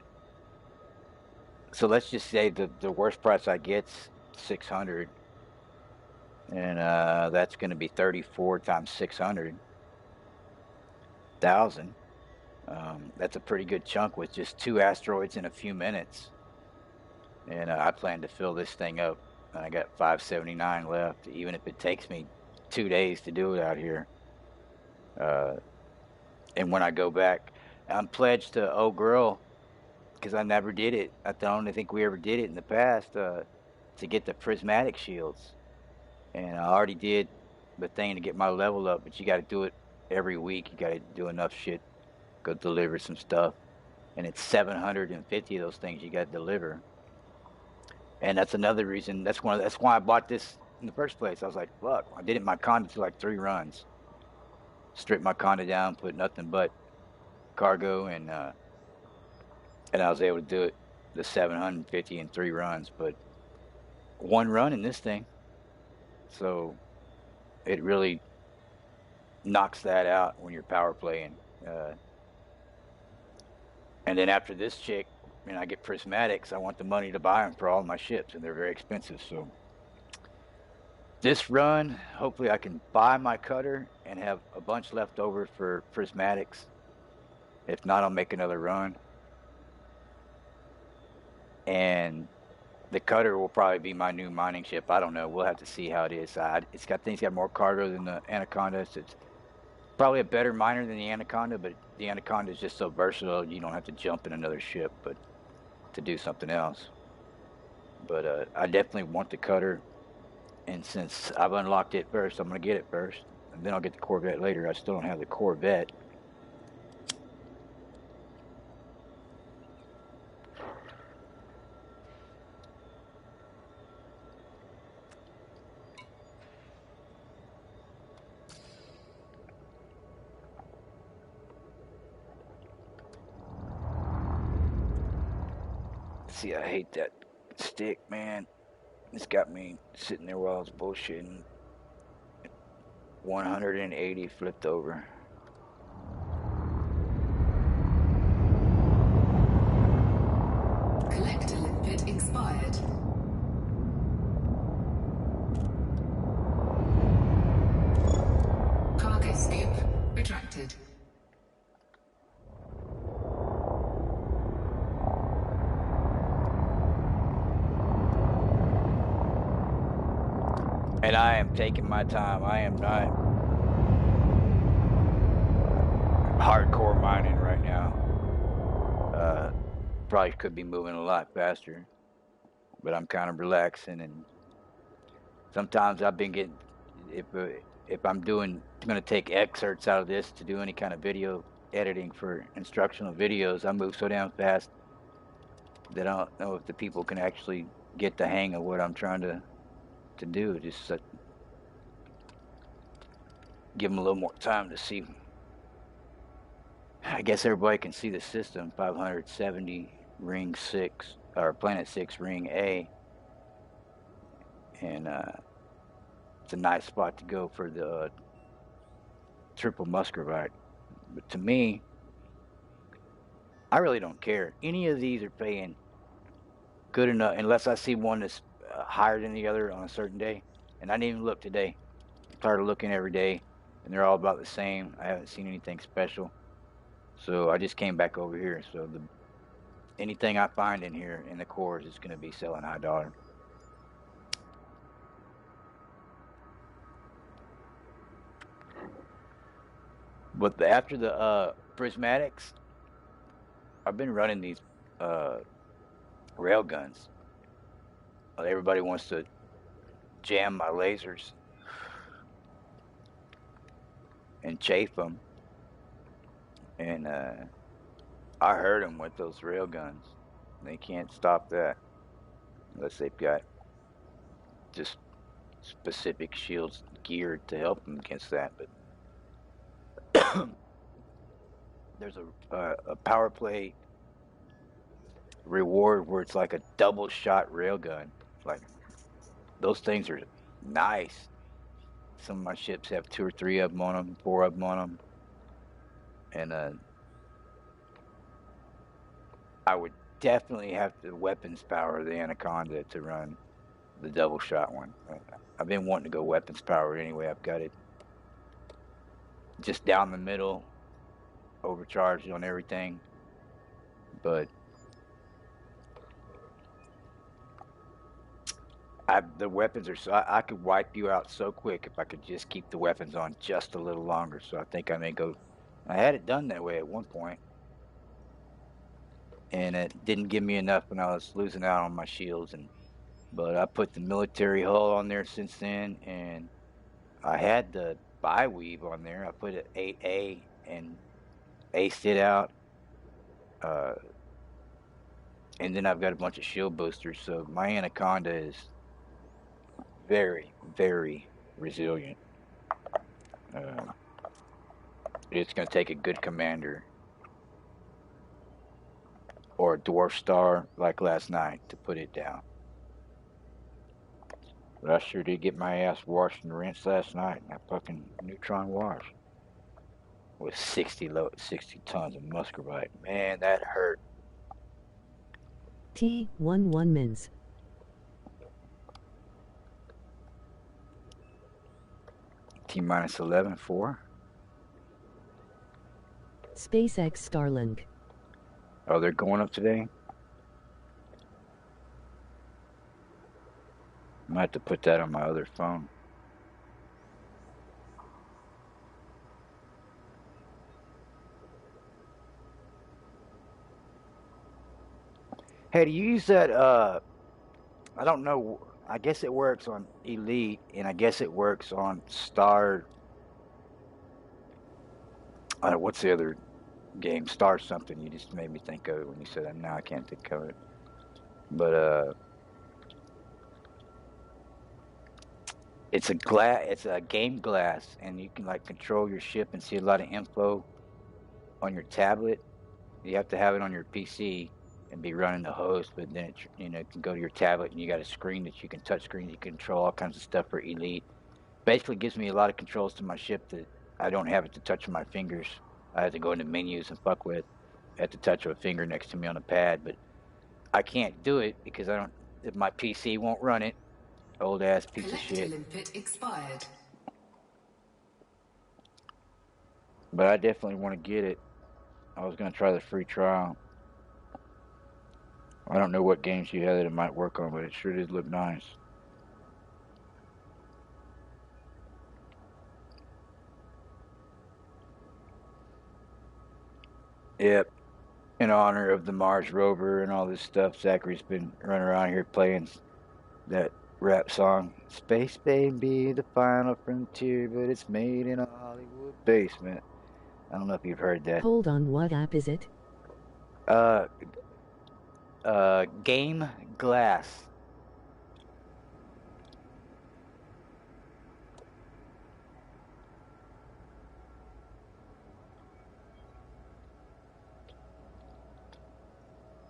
So let's just say the worst price I get's 600, and that's going to be 34 times 600,000. That's a pretty good chunk with just 2 asteroids in a few minutes. And I plan to fill this thing up. And I got 579 left, even if it takes me 2 days to do it out here. And when I go back, I'm pledged to old girl because I never did it. I don't think we ever did it in the past to get the prismatic shields. And I already did the thing to get my level up, but you got to do it every week. You got to do enough shit, go deliver some stuff. And it's 750 of those things you got to deliver. And that's another reason. That's why I bought this in the first place. I was like, fuck, I did it in my Conda to like 3 runs. Stripped my Conda down, put nothing but cargo, and I was able to do it the 750 in 3 runs, but 1 run in this thing. So it really knocks that out when you're power playing. And then after this chick, I get prismatics. I want the money to buy them for all my ships, and they're very expensive. So this run, hopefully I can buy my cutter and have a bunch left over for prismatics. If not, I'll make another run. And the cutter will probably be my new mining ship. I don't know. We'll have to see how it is. It's got more cargo than the Anaconda. So it's probably a better miner than the Anaconda, but the Anaconda is just so versatile. You don't have to jump in another ship, but to do something else. But I definitely want the cutter, and since I've unlocked it first, I'm gonna get it first, and then I'll get the Corvette later. I still don't have the Corvette. See, I hate that stick, man. It's got me sitting there while I was bullshitting. 180 flipped over. Collector limpet expired. Cargo scoop retracted. And I am taking my time. I am not hardcore mining right now. Probably could be moving a lot faster, but I'm kind of relaxing. And sometimes I've been getting, if I'm going to take excerpts out of this to do any kind of video editing for instructional videos, I move so damn fast that I don't know if the people can actually get the hang of what I'm trying to do. Just give them a little more time to see. I guess everybody can see the system. 570 ring 6 or planet 6 ring A, and it's a nice spot to go for the triple Musgravite. But to me, I really don't care. Any of these are paying good enough, unless I see one that's higher than the other on a certain day. And I didn't even look today. I'm tired of looking every day, and they're all about the same. I haven't seen anything special, so I just came back over here. So anything I find in here in the cores is going to be selling high dollar. But after the prismatics, I've been running these uh, rail guns. Everybody wants to jam my lasers and chafe them, and I hurt them with those rail guns. They can't stop that unless they've got just specific shields geared to help them against that. But there's a power play reward where it's like a double shot railgun. Like those things are nice. Some of my ships have 2 or 3 of them on them, 4 of them on them, and I would definitely have the weapons power of the Anaconda to run the double shot one. I've been wanting to go weapons power anyway. I've got it just down the middle, overcharged on everything, but the weapons are so I could wipe you out so quick if I could just keep the weapons on just a little longer. So I think I may go. I had it done that way at one point, and it didn't give me enough when I was losing out on my shields. But I put the military hull on there since then, and I had the bi-weave on there. I put it 8A and aced it out. Uh, and then I've got a bunch of shield boosters. So my Anaconda is very, very resilient. It's going to take a good commander or a dwarf star like last night to put it down. But I sure did get my ass washed and rinsed last night in that fucking neutron wash with 60 tons of Musgravite. Man, that hurt. T11 mins. T-minus 11, 4. SpaceX Starlink. Oh, they're going up today? I might have to put that on my other phone. Hey, do you use that, I don't know, I guess it works on Elite, and I guess it works on Star, what's the other game? Star something, you just made me think of it when you said that. Now I can't think of it. But, it's a game glass, and you can like control your ship and see a lot of info on your tablet. You have to have it on your PC and be running the host, but then it can go to your tablet and you got a screen that you can touch screen. You can control all kinds of stuff for Elite. Basically, gives me a lot of controls to my ship that I don't have at the touch of my fingers. I have to go into menus and fuck with at the touch of a finger next to me on a pad, but I can't do it because if my PC won't run it. Old ass piece of shit. Limpet expired. But I definitely want to get it. I was going to try the free trial. I don't know what games you had that it might work on, but it sure did look nice. Yep. In honor of the Mars rover and all this stuff, Zachary's been running around here playing that rap song, Space Baby, the final frontier, but it's made in a Hollywood basement. I don't know if you've heard that. Hold on, what app is it? Game Glass.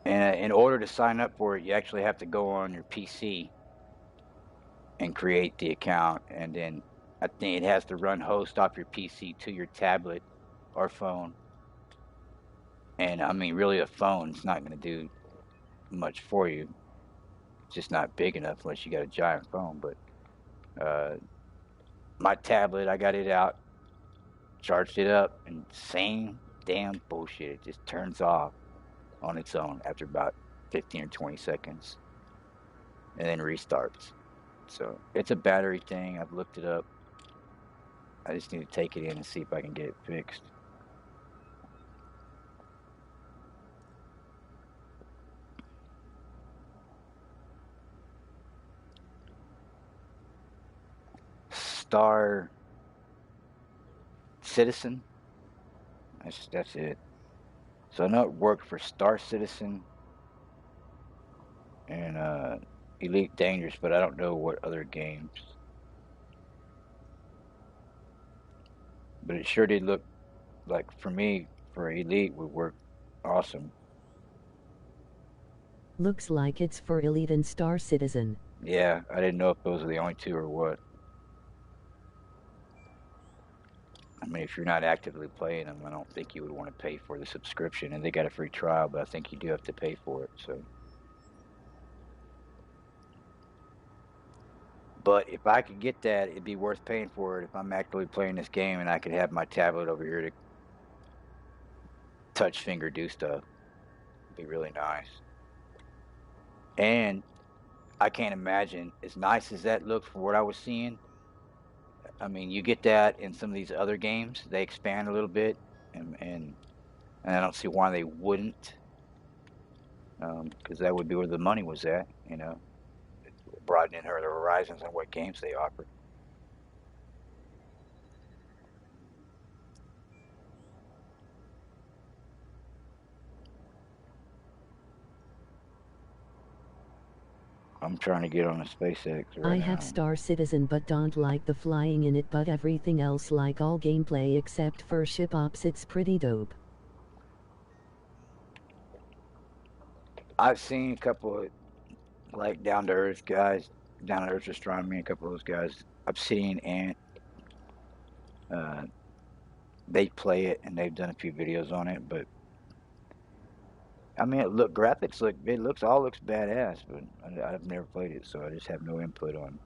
And in order to sign up for it, you actually have to go on your PC and create the account, and then I think it has to run host off your PC to your tablet or phone. And I mean, really, a phone's not going to do much for you. It's just not big enough unless you got a giant phone. But my tablet, I got it out, charged it up, and same damn bullshit. It just turns off on its own after about 15 or 20 seconds and then restarts. So it's a battery thing. I've looked it up. I just need to take it in and see if I can get it fixed. Star Citizen. That's it. So I know it worked for Star Citizen and Elite Dangerous, but I don't know what other games. But it sure did look like, for me, for Elite would work awesome. Looks like it's for Elite and Star Citizen. Yeah, I didn't know if those are the only two or what. I mean, if you're not actively playing them, I don't think you would want to pay for the subscription. And they got a free trial, but I think you do have to pay for it. So, but if I could get that, it'd be worth paying for it if I'm actively playing this game and I could have my tablet over here to touch finger do stuff. It'd be really nice. And I can't imagine, as nice as that looked for what I was seeing. I mean, you get that in some of these other games. They expand a little bit, and I don't see why they wouldn't, because that would be where the money was at, broadening her the horizons on what games they offer. I'm trying to get on a SpaceX right I now. have Star Citizen but don't like the flying in it, but everything else like all gameplay except for ship ops, it's pretty dope. I've seen a couple of like down to earth guys, down to earth astronomy, a couple of those guys. I've seen Ant. They play it and they've done a few videos on it, but I mean, it all looks badass, but I've never played it, so I just have no input on.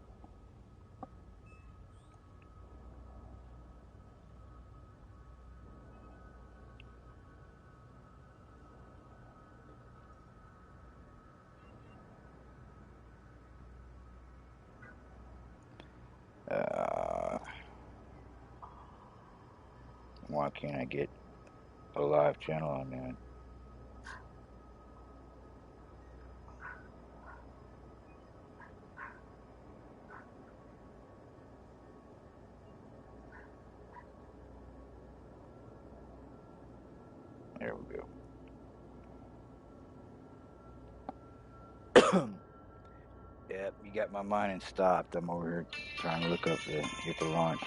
Why can't I get a live channel on that? There we go. Yep, you got my mind stopped. I'm over here trying to look up get the launch.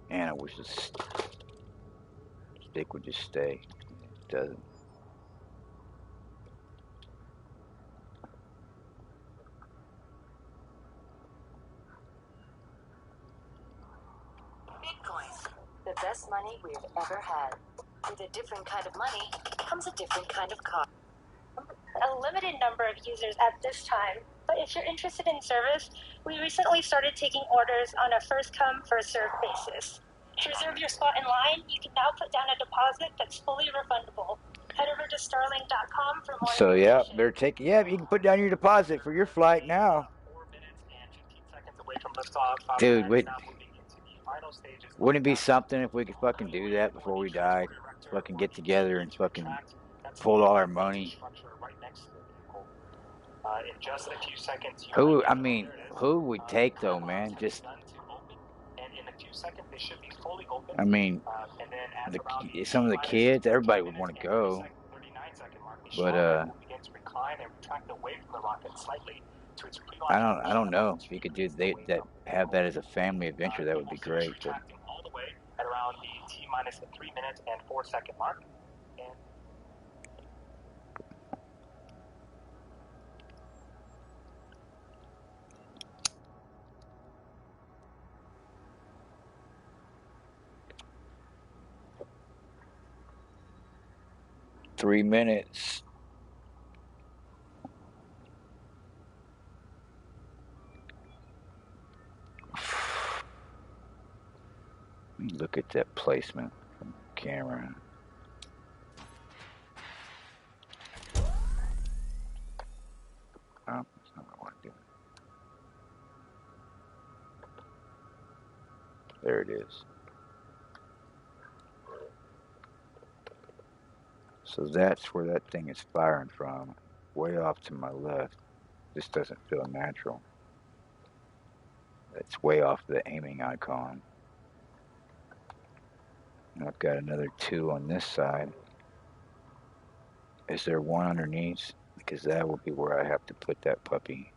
And I wish this stick would just stay. It doesn't. Bitcoin, the best money we've ever had. With a different kind of money comes a different kind of cost. A limited number of users at this time, but if you're interested in service, we recently started taking orders on a first-come, first-served basis. To reserve your spot in line, you can now put down a deposit that's fully refundable. Head over to Starlink.com for more So information. they're taking. Yeah, you can put down your deposit for your flight now. 4 minutes and 15 seconds away from liftoff. Dude, wait. Now moving into the final stages. Wouldn't it be something if we could fucking do that before we died? Fucking get together and fucking pull all our money. In just a few seconds. Who would take though, man? Just. And in a few seconds, they should be fully open. I mean, some of the kids, everybody would want to go. But I don't know if you could do have that as a family adventure. That would be great. But all the way at around the T-minus 3 minute and 4 second mark. And 3 minutes. Let me look at that placement from the camera. Oh, that's not what I want to do. There it is. So that's where that thing is firing from, way off to my left. This doesn't feel natural. It's way off the aiming icon. And I've got another 2 on this side. Is there one underneath? Because that will be where I have to put that puppy.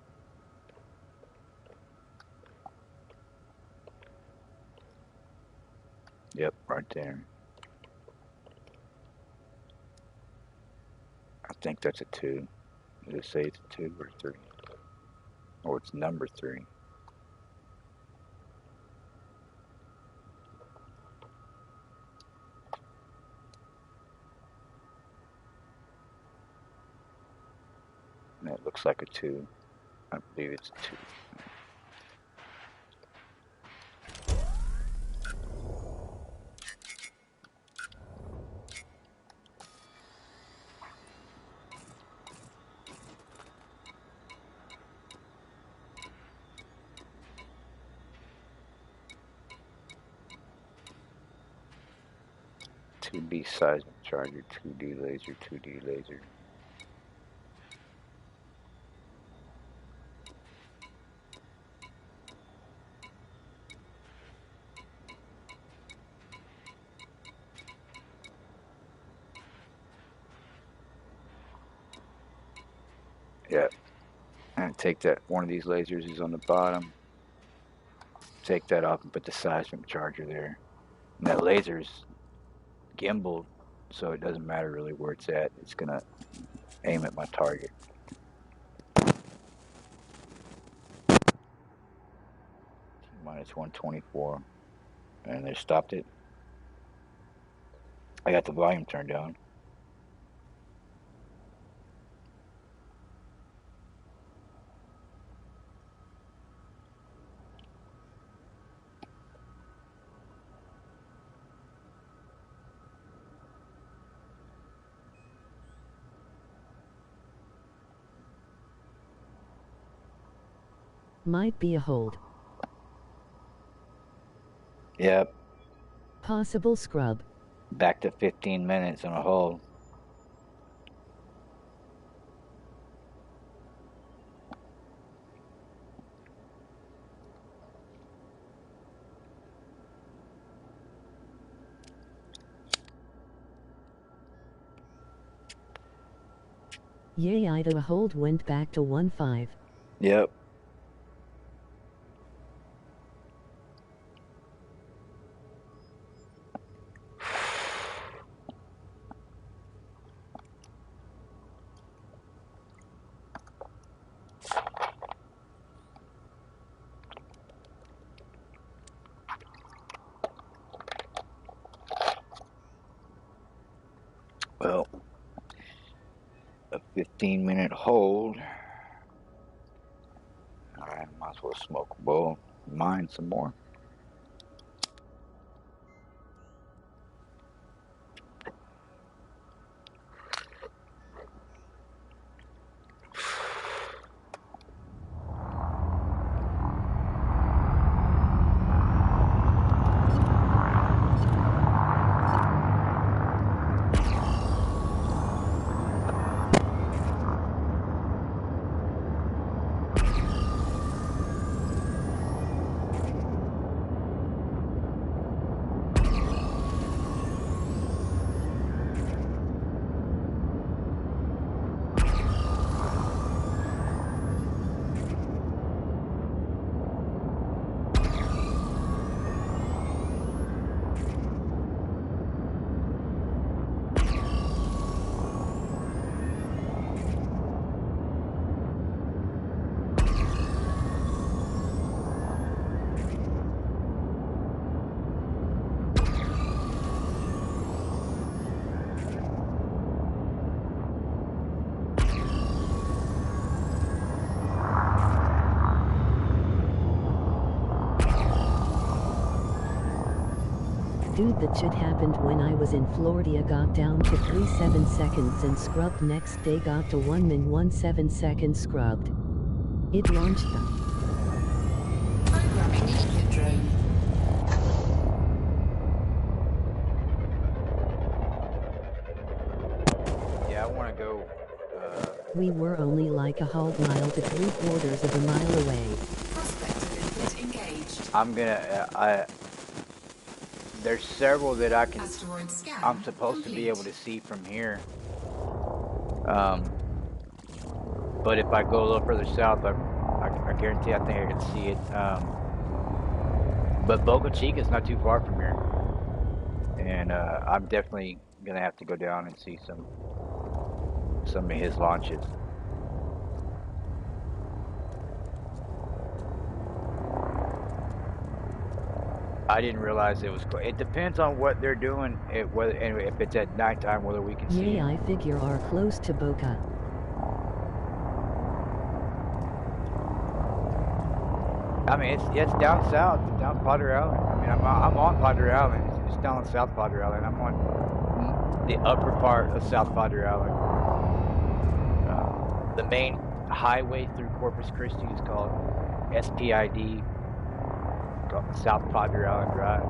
Yep, right there. I think that's a 2. Does it say it's a 2 or 3? Oh, it's number 3. And it looks like a 2. I believe it's a 2. B seismic charger, 2D laser, 2D laser. Yep. And take that, one of these lasers is on the bottom. Take that off and put the seismic charger there. And that laser's gimbaled, so it doesn't matter really where it's at. It's gonna aim at my target. Minus 124. And they stopped it. I got the volume turned down. Might be a hold. Yep. Possible scrub. Back to 15 minutes on a hold. Yay, Ida, a hold went back to 1-5. Yep. Well, a 15-minute hold. Alright, might as well smoke a bowl, mine some more. Dude, that shit happened when I was in Florida. Got down to 3.7 seconds and scrubbed. Next day got to 1 min 17 seconds scrubbed. It launched them. Programming the input drone. Yeah, I want to go We were only like a half mile to 3/4 of a mile away. Prospector input engaged. I'm gonna, there's several that Asteroid scan I'm supposed to be able to see from here. But if I go a little further south, I guarantee I think I can see it. But Boca Chica is not too far from here. And I'm definitely gonna have to go down and see some of his launches. I didn't realize it was. It depends on what they're doing. Whether if it's at nighttime, whether we can see. Yeah, I figure are close to Boca. I mean, it's down south, down Padre Island. I mean, I'm on Padre Island. It's down South Padre Island. I'm on the upper part of South Padre Island. The main highway through Corpus Christi is called SPID, called South Padre Island Drive.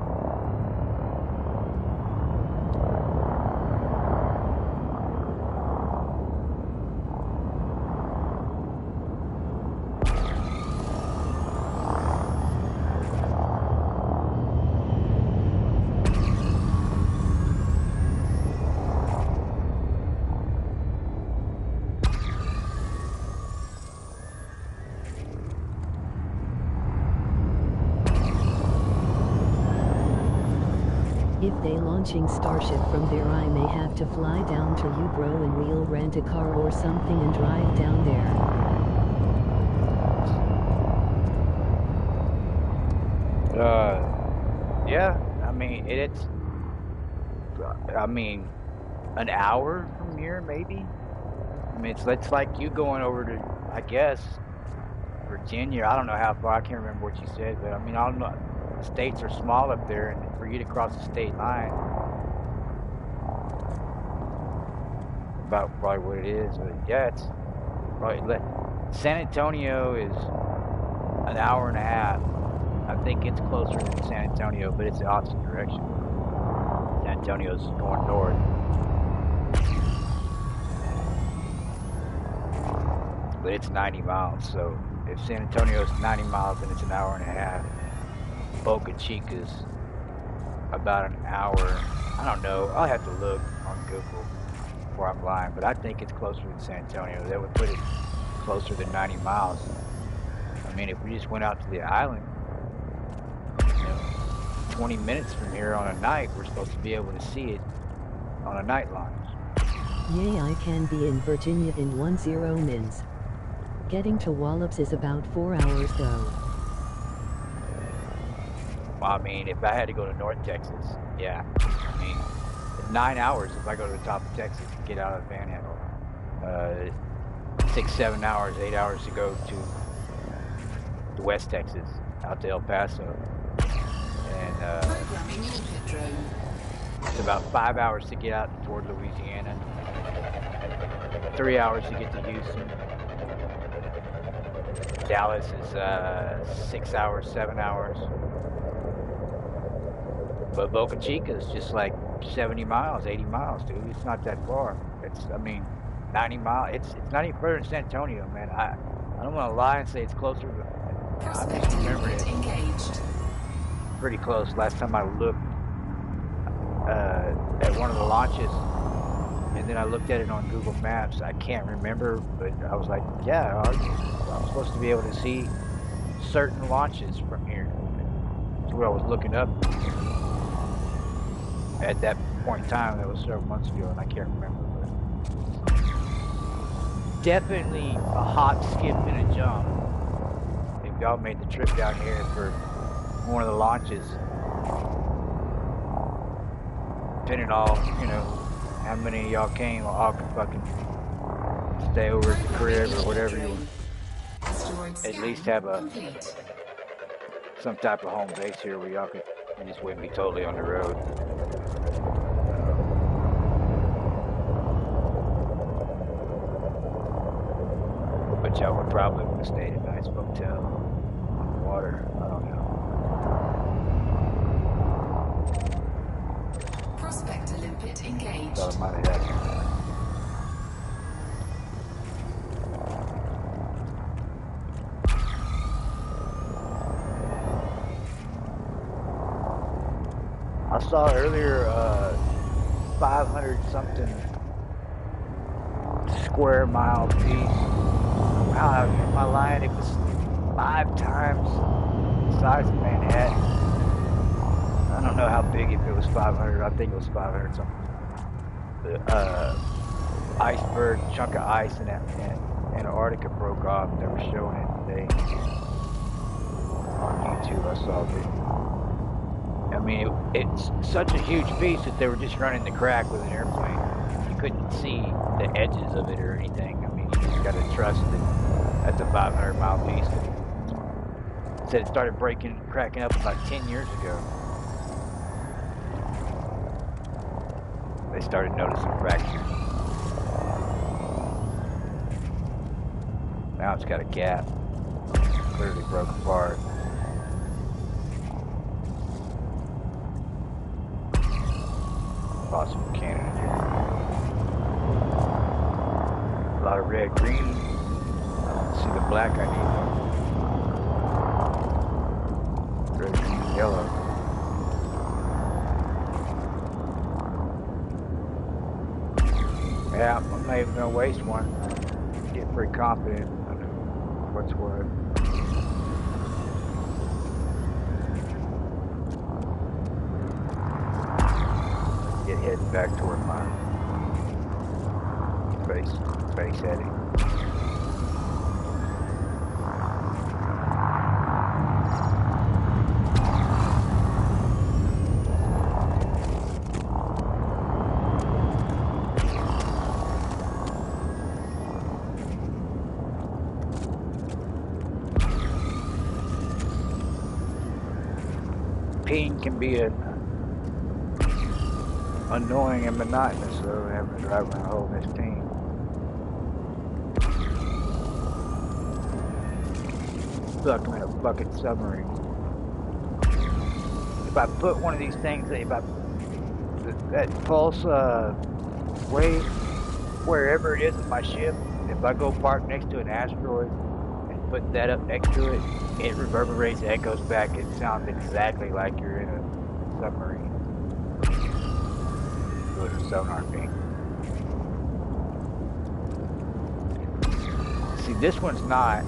If they launching Starship from there, I may have to fly down to you, bro, and we'll rent a car or something and drive down there. Yeah, I mean, an hour from here, maybe. I mean, it's like you going over to, I guess, Virginia. I don't know how far. I can't remember what you said, but I mean, I don't know. The states are small up there, and for you to cross the state line, about probably what it is. But yeah, it's probably San Antonio is an hour and a half. I think it's closer than San Antonio, but it's the opposite direction. San Antonio's going north. But it's 90 miles, so if San Antonio's 90 miles, then it's an hour and a half. Boca Chica's about an hour. I don't know. I'll have to look on Google before I'm lying, but I think it's closer than San Antonio. That would put it closer than 90 miles. I mean, if we just went out to the island, 20 minutes from here on a night, we're supposed to be able to see it on a night launch. Yay, I can be in Virginia in 10 mins. Getting to Wallops is about 4 hours though. I mean, if I had to go to North Texas, yeah. I mean, 9 hours if I go to the top of Texas to get out of the Panhandle. 6, 7 hours, 8 hours to go to West Texas, out to El Paso. And it's about 5 hours to get out toward Louisiana. 3 hours to get to Houston. Dallas is 6 hours, 7 hours. But Boca Chica is just like 70 miles, 80 miles, dude. It's not that far. It's, I mean, 90 miles. It's not even further than San Antonio, man. I don't want to lie and say it's closer. I just remember it. Pretty close. Last time I looked at one of the launches, and then I looked at it on Google Maps. I can't remember, but I was like, yeah, I'm supposed to be able to see certain launches from here. That's what I was looking up at that point in time. That was several months ago, and I can't remember. But definitely a hop, skip, and a jump. If y'all made the trip down here for one of the launches, depending on, how many of y'all came, or all could fucking stay over at the crib or whatever you at least have some type of home base here where y'all could just wouldn't be totally on the road. But y'all would probably want to stay at a nice hotel on the water. I don't know. Prospector limpet engaged. Thought I might have had I saw earlier 500 something square mile piece. Wow, am I lying? It was 5 times the size of Manhattan. I don't know how big, if it was 500. I think it was 500 something. Iceberg, chunk of ice in Antarctica broke off. They were showing it today on YouTube. I saw it. I mean, it's such a huge piece that they were just running the crack with an airplane. You couldn't see the edges of it or anything. I mean, you just got to trust that that's a 500-mile piece. It said it started cracking up about 10 years ago. They started noticing fractures. Now it's got a gap. Clearly broke apart. Possible candidate here. A lot of red, green. I don't see the black I need though. Red, green, yellow. Yeah, I'm not even gonna waste one. Get pretty confident on what's what. Get heading back toward my base heading. Ping can be annoying and monotonous, so having to drive around holding this team. Stuck in a fucking submarine. If I put one of these things, that pulse wave, wherever it is in my ship, if I go park next to an asteroid and put that up next to it, it reverberates, echoes back. It sounds exactly like you're in a submarine. With a sonar beam. See, this one's not,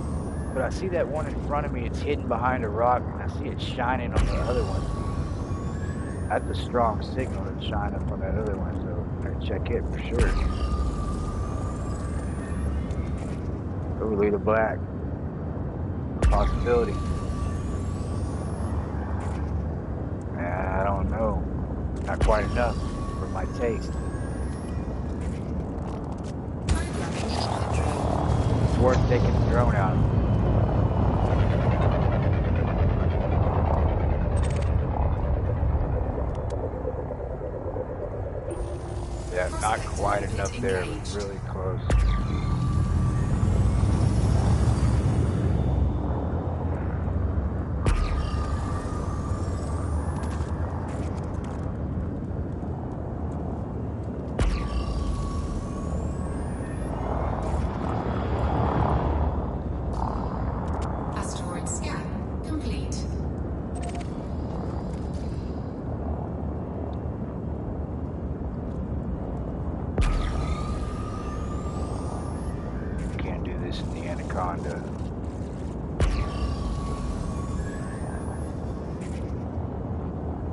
but I see that one in front of me. It's hidden behind a rock, and I see it shining on the other one. That's a strong signal to shine up on that other one, so I can check it for sure. Ooh, the black. Possibility. I don't know. Not quite enough for my taste. It's worth taking the drone out. Yeah, not quite enough there, but really close.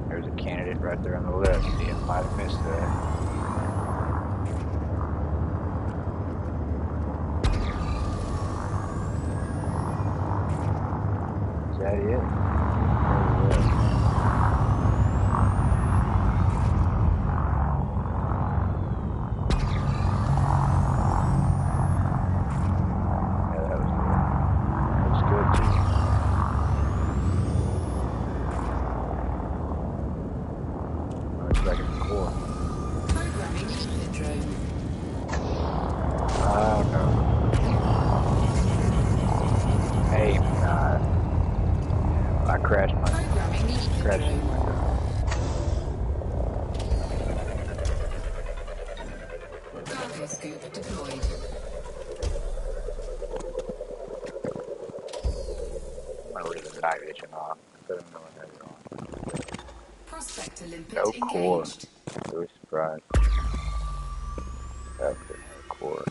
There's a candidate right there on the left. See, I might have missed that. Is that it? Prospect Prospector limpet No core. engaged. Really surprised. Okay, no core.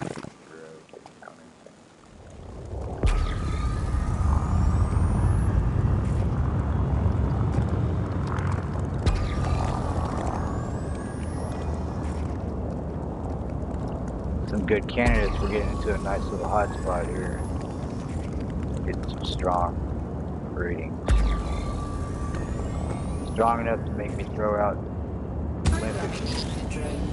Some good candidates. We're getting into a nice little hot spot here. Getting some strong ratings. Strong enough to make me throw out limpets, Limpet drone.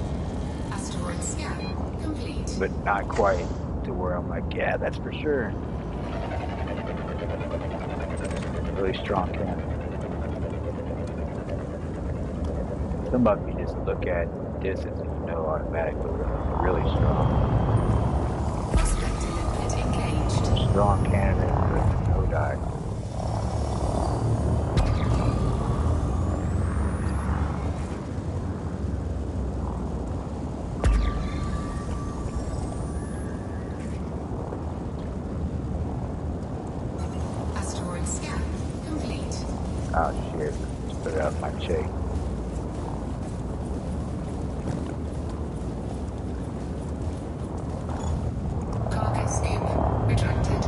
Asteroid scan complete. but not quite to where I'm like, yeah, that's for sure. Really strong candidate. Some of them you just look at distance and you know automatically they're really strong. Prospector limpet engaged. Strong candidate for no die. Asteroid scan complete. Oh shit, just put it out my cheek. Cargo scoop retracted.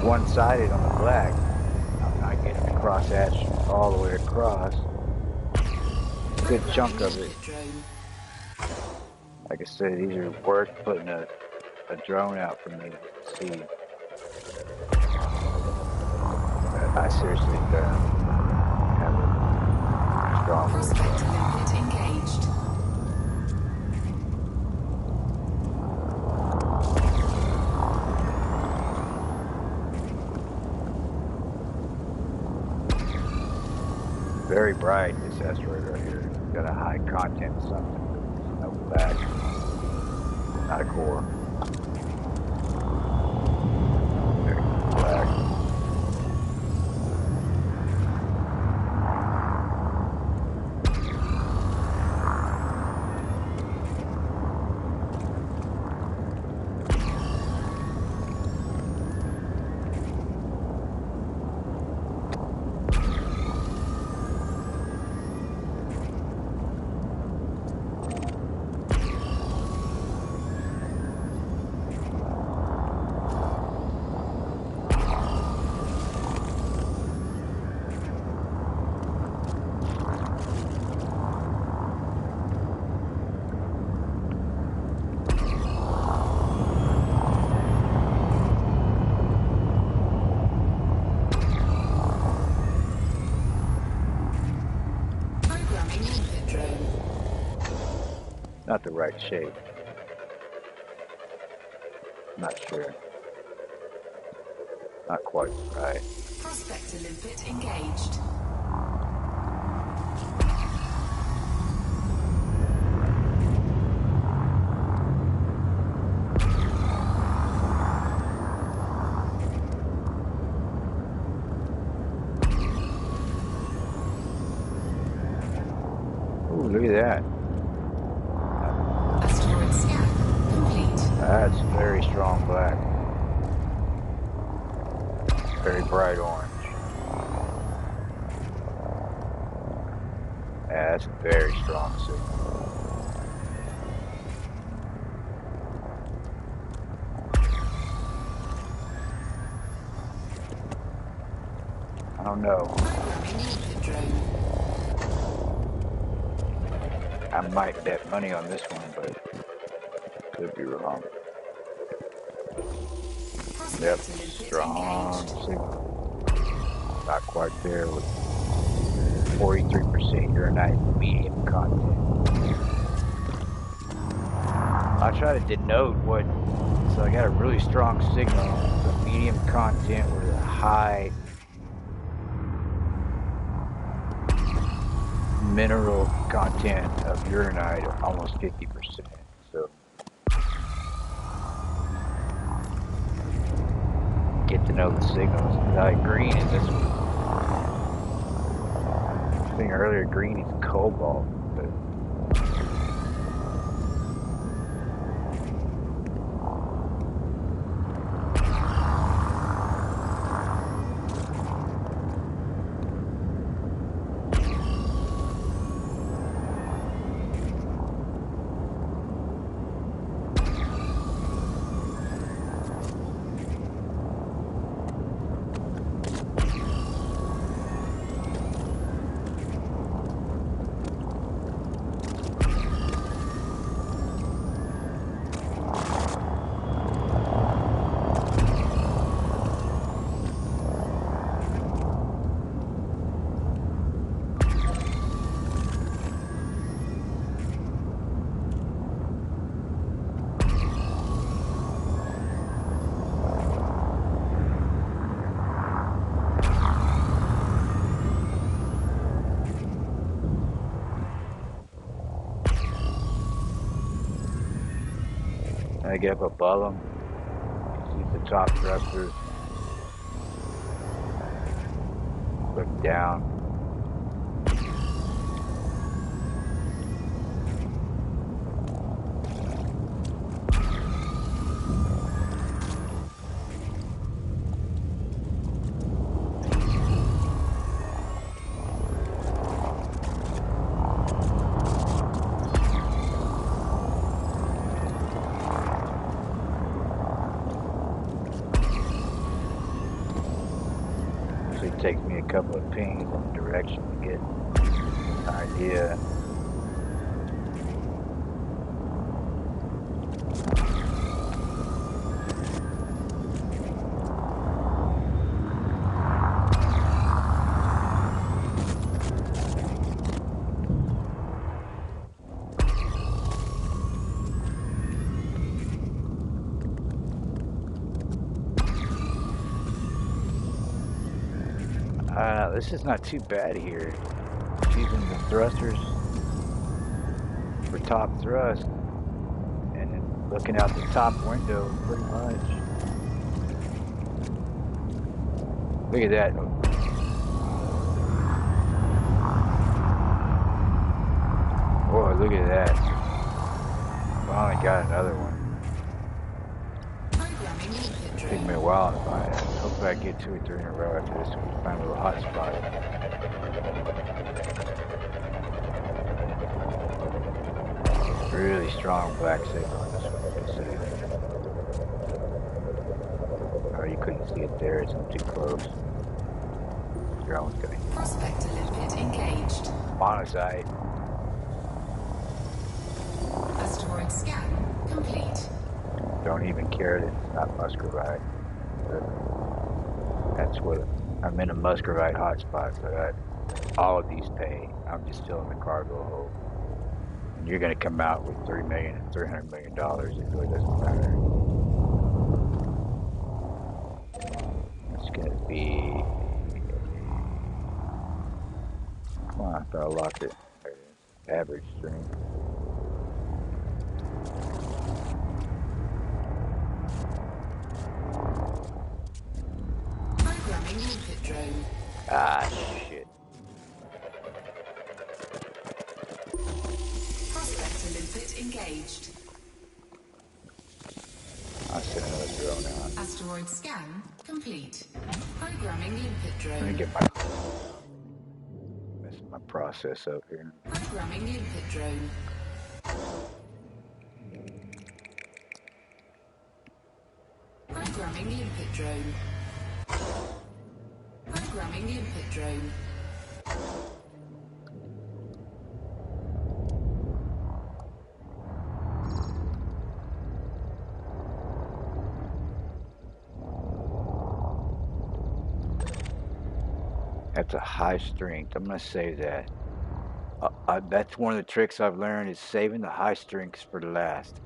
One-sided on the black. I'm not getting the cross hatch all the way across. Good chunk of it. Like I said, these are worth putting a drone out for me to see. I seriously have a strong Prospector limpet engaged. very bright, this asteroid right here. Got a high content something. No black. Not a core. Very black. Not the right shape. Not sure. Not quite right. Prospector limpet engaged. Ooh, look at that. Asteroid scan complete. That's very strong black. Very bright orange. Yeah, that's a very strong signal. I don't know. I might bet money on this one, but could be wrong. Yep, strong signal. Not quite there with 43% uranite medium content. I try to denote what, so I got a really strong signal, the medium content with a high mineral content of uranite, almost 50%. So get to know the signals. Like green is this one. I was saying earlier, green is cobalt, but I get up above them. You see the top thrusters. Look down. It takes me a couple of pings in the direction to get an idea. This is not too bad here. Using the thrusters for top thrust and then looking out the top window pretty much. Look at that. Boy, look at that. Finally got another one. Took me a while to find it. Hopefully I get 2 or 3 in a row after this one. Find a little hot spot. Really strong black signal on this one. Oh, you couldn't see it there. It's too close. Drone's going. Prospector limpet engaged. Monocyte. Asteroid scan complete. Don't even care that it's not Musgravite. That's what I'm in a Musgravite hotspot, so all of these pay. I'm just still in the cargo hold. And you're going to come out with $3 million and $300 million. It really doesn't matter. It's going to be. Come on, I thought I locked it. There it is. Average stream. Ah, shit. Prospector limpet engaged. I'll send another drone out. Asteroid scan complete. Programming limpet Let me drone. get my process up here. Programming limpet drone. Programming limpet drone. Programming limpet drone. That's a high strength. I'm gonna save that. That's one of the tricks I've learned is saving the high strengths for the last.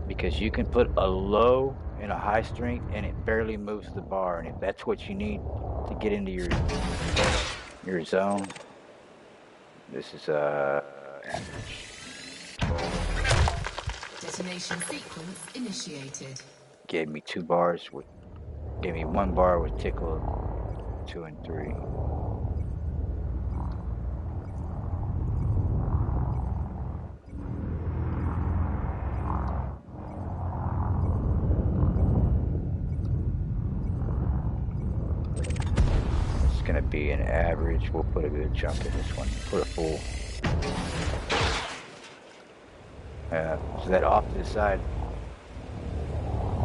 Because you can put a low and a high strength and it barely moves the bar. And if that's what you need to get into your zone, this is average. Detonation sequence initiated. Gave me 1 bar with tickle 2 and 3. It's gonna be an average. We'll put a good chunk in this one. Put a full. So that off to the side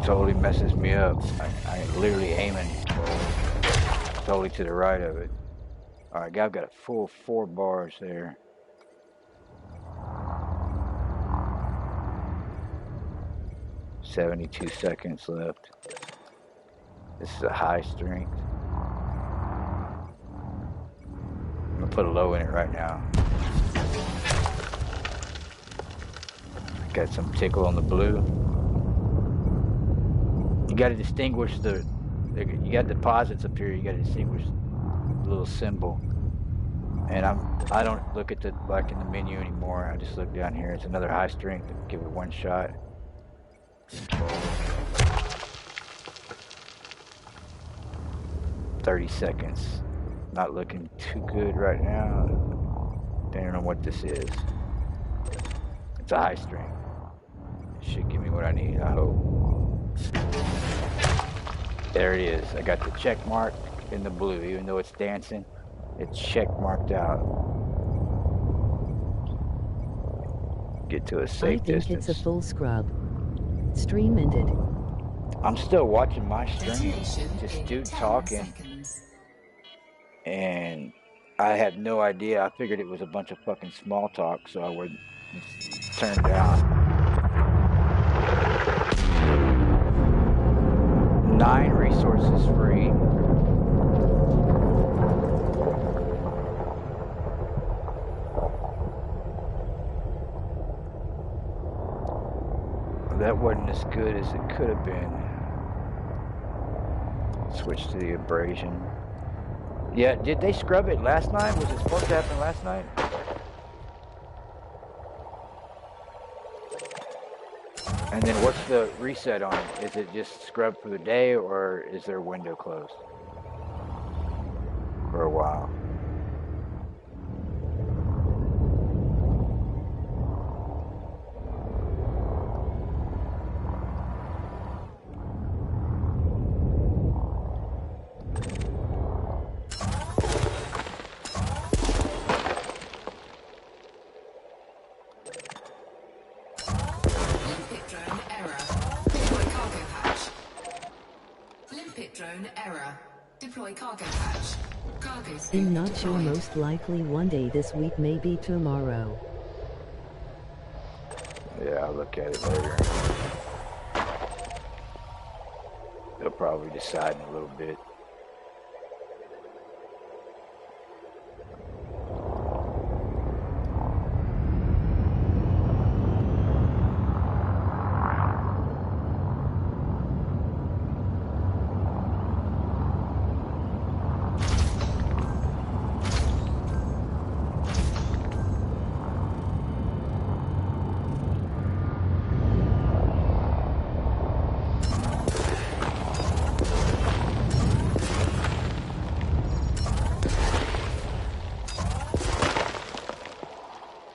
totally messes me up. I'm literally aiming totally to the right of it. Alright, I've got a full 4 bars there. $72 seconds left. This is a high strength. I'm gonna put a low in it right now. Got some tickle on the blue. You got to distinguish you got deposits up here. You got to distinguish the little symbol. And I don't look at the black in the menu anymore. I just look down here. It's another high strength. Give it 1 shot. $30 seconds. Not looking too good right now. Depending on what this is. It's a high strength. It should give me what I need, I hope. There it is. I got the check mark in the blue. Even though it's dancing, it's check marked out. Get to a safe distance. I think it's a full scrub. Stream ended. I'm still watching my stream. Detonation Just in dude 10 talking. seconds. And I had no idea. I figured it was a bunch of fucking small talk, so I would turn down. 9 resources free. That wasn't as good as it could have been. Switch to the abrasion. Yeah, did they scrub it last night? Was it supposed to happen last night? And then what's the reset on it? Is it just scrubbed for the day, or is their window closed for a while? Limpet drone error. Deploy cargo patch. Limpet drone error. Deploy cargo patch. Cargo scoop I'm not sure, deployed. most likely one day this week, maybe tomorrow. Yeah, I'll look at it later. They'll probably decide in a little bit.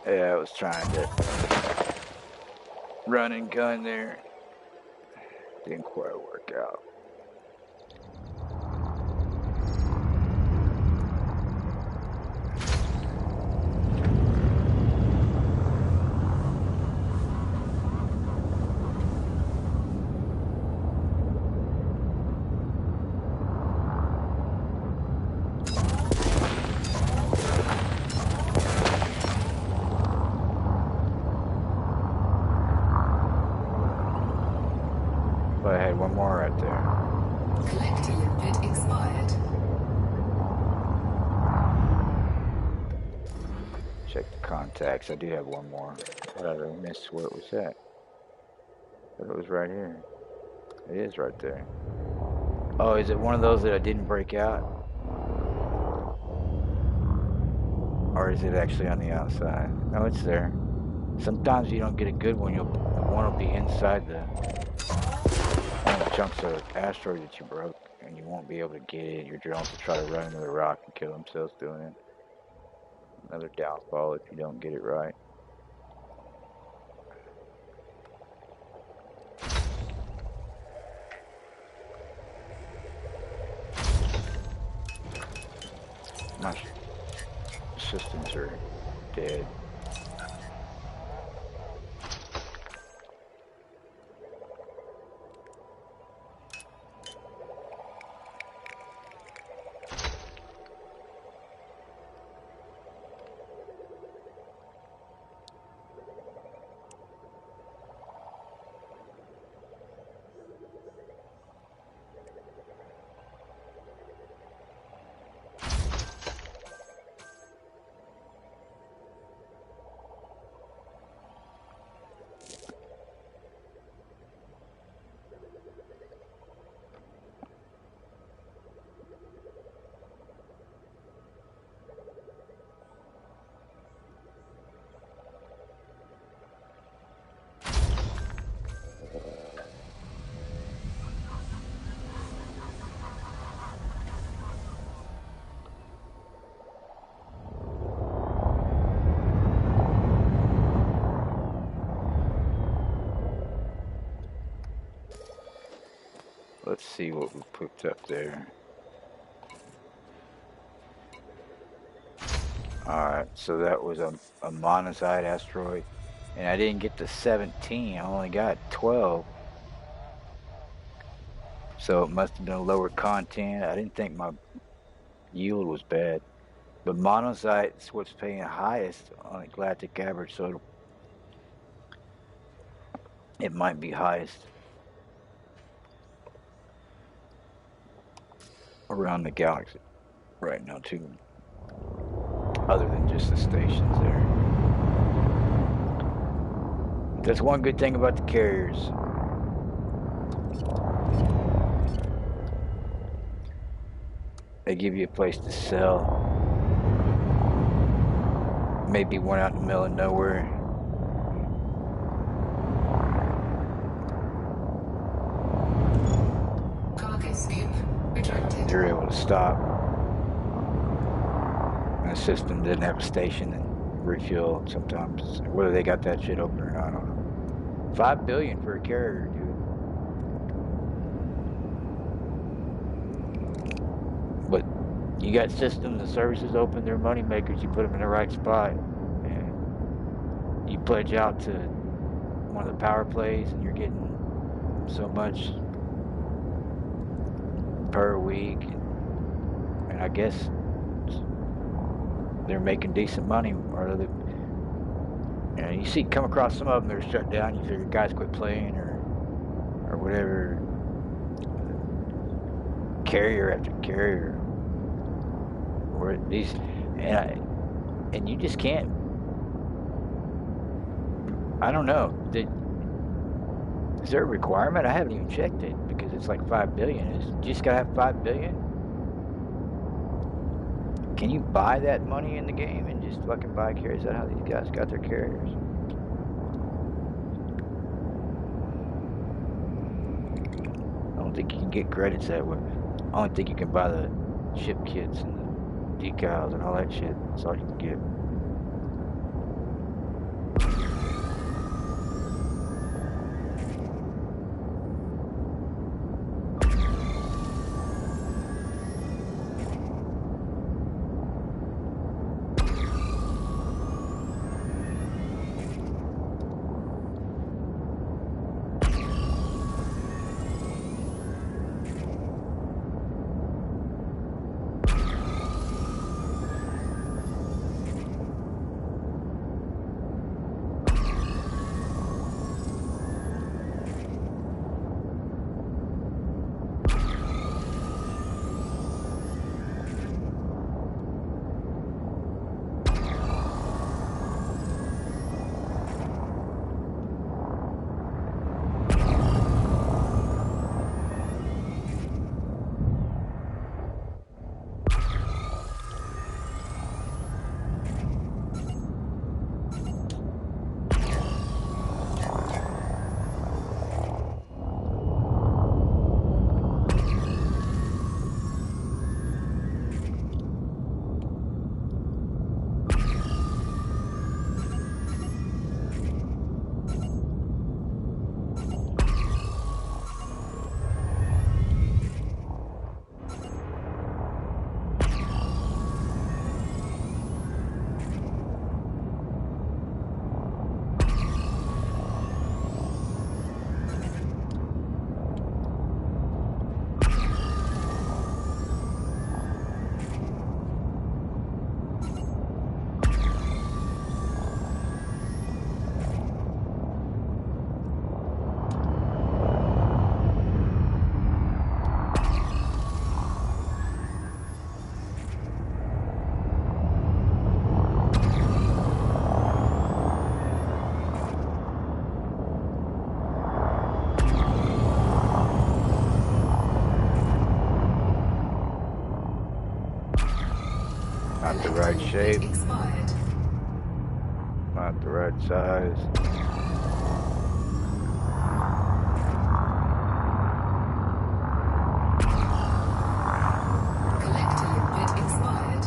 Yeah, I was trying to run and gun there. Didn't quite work out. contacts. I do have one more. But I missed where it was at. But it was right here. It is right there. Oh, is it one of those that I didn't break out? Or is it actually on the outside? No, it's there. Sometimes you don't get a good one. One will be inside one of the chunks of asteroid that you broke, and you won't be able to get it. Your drones will try to run into the rock and kill themselves doing it. Another downfall if you don't get it right. My systems are dead. Let's see what we picked up there. Alright, so that was a monazite asteroid. And I didn't get to 17, I only got 12. So it must have been lower content. I didn't think my yield was bad. But monazite is what's paying highest on a galactic average, so it might be highest around the galaxy right now too, other than just the stations there. That's one good thing about the carriers. They give you a place to sell. Maybe one out in the middle of nowhere. Cargo scoop rejected. You're able to stop. And the system didn't have a station and refuel sometimes. Whether they got that shit open or not, I don't know. $5 billion for a carrier, dude. But you got systems and services open, they're money makers. You put them in the right spot, and you pledge out to one of the power plays, and you're getting so much per week, and I guess they're making decent money. Or you see, come across some of them that are shut down. You figure guys quit playing or whatever. Carrier after carrier, or these, and you just can't. I don't know. Is there a requirement? I haven't even checked it because it's like $5 billion. You just gotta have $5 billion. Can you buy that money in the game and just fucking buy carriers? Is that how these guys got their carriers? I don't think you can get credits that way. I don't think you can buy the ship kits and the decals and all that shit. That's all you can get. Not the right Collector limit shape. expired. Not the right size. Collector limit expired.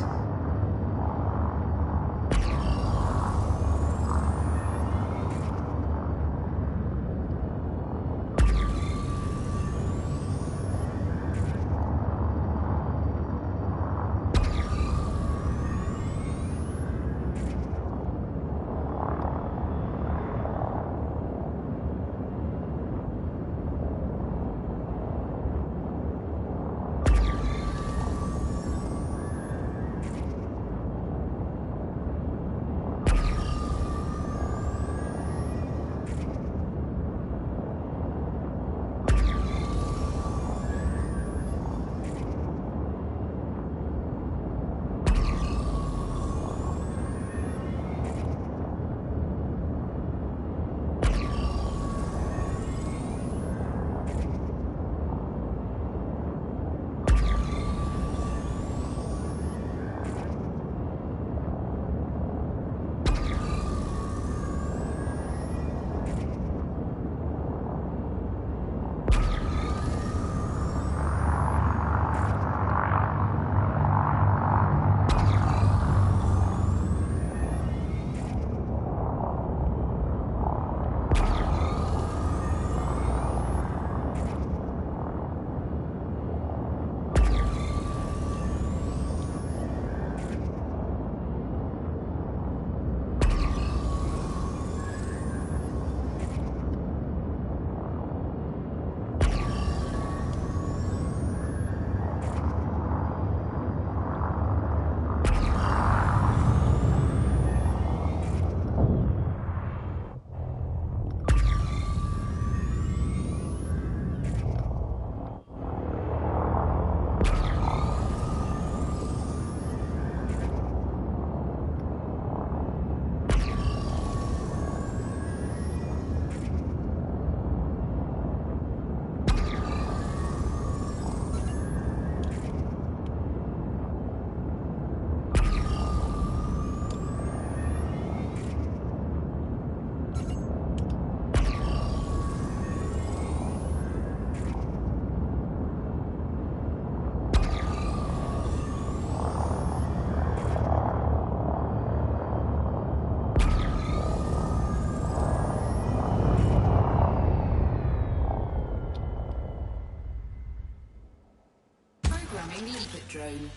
Programming limpet drone.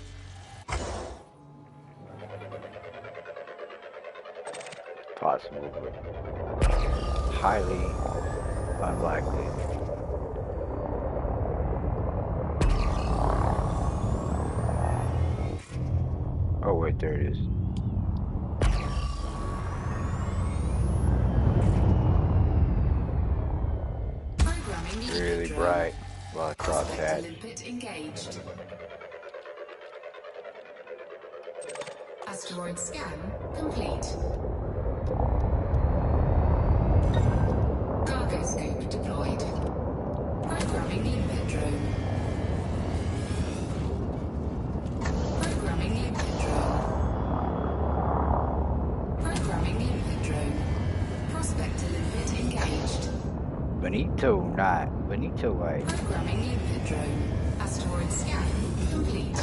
Possible, but highly unlikely. Oh wait, there it is. Programming limpet Really drone. bright. A lot of Prospector crosshatch. limpet engaged. Asteroid scan complete. Cargo scoop deployed. Programming limpet drone. Programming limpet drone. Programming limpet drone. Prospector limpet engaged. Bonito night. Bonito light. Programming limpet drone. Asteroid scan complete.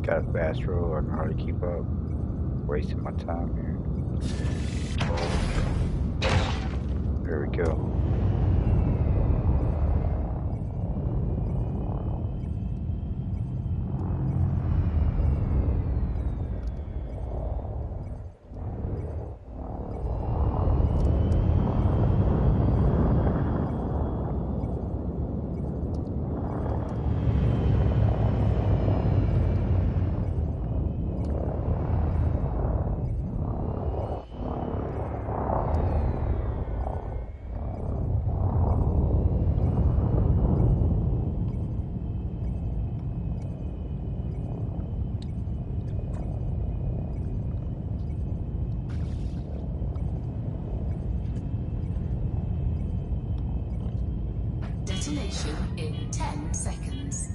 Got a fast roll. I can hardly keep up. Wasting my time here. There we go. Detonation in 10 seconds.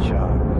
Shots.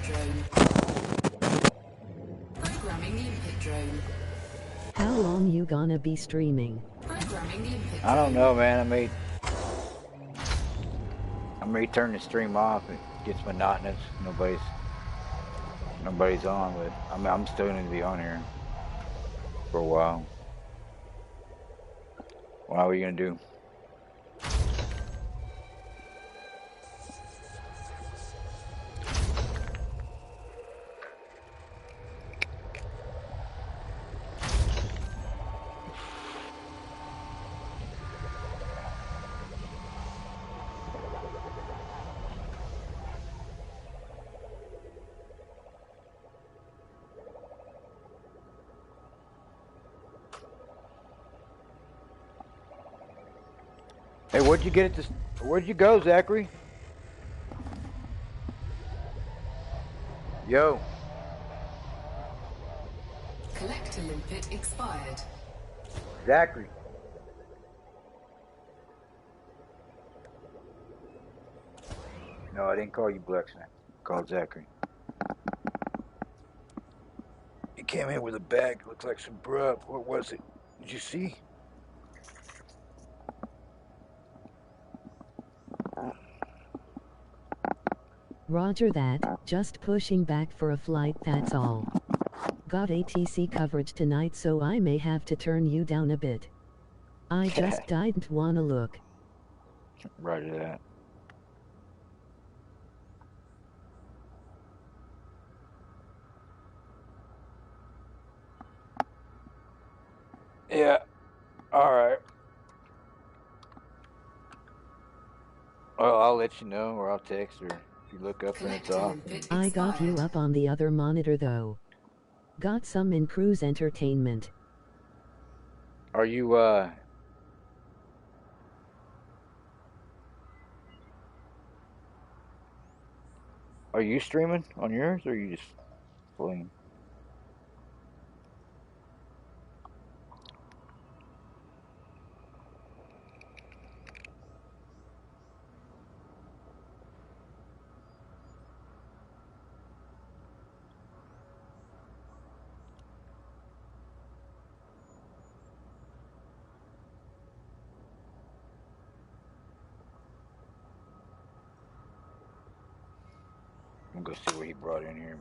drone. Programming limpet drone. How long you gonna be streaming? Programming limpet I don't drone. know, man. I may turn the stream off. It gets monotonous. Nobody's on, but I'm still gonna be on here for a while. What are we gonna do? Hey, where'd you get it? Where'd you go, Zachary? Yo. Collector limpet expired. Zachary. No, I didn't call you Blacksnake. I called Zachary. He came in with a bag. Looks like some grub. What was it? Did you see? Roger that, just pushing back for a flight, that's all. Got ATC coverage tonight, so I may have to turn you down a bit. I just didn't wanna look. Roger that. Yeah. All right. Well, I'll let you know, or I'll text, or if you look up and it's Collector off. limpet I got you expired. up on the other monitor though. Got some in cruise entertainment. Are you streaming on yours, or are you just playing? I'm gonna go see what he brought in here.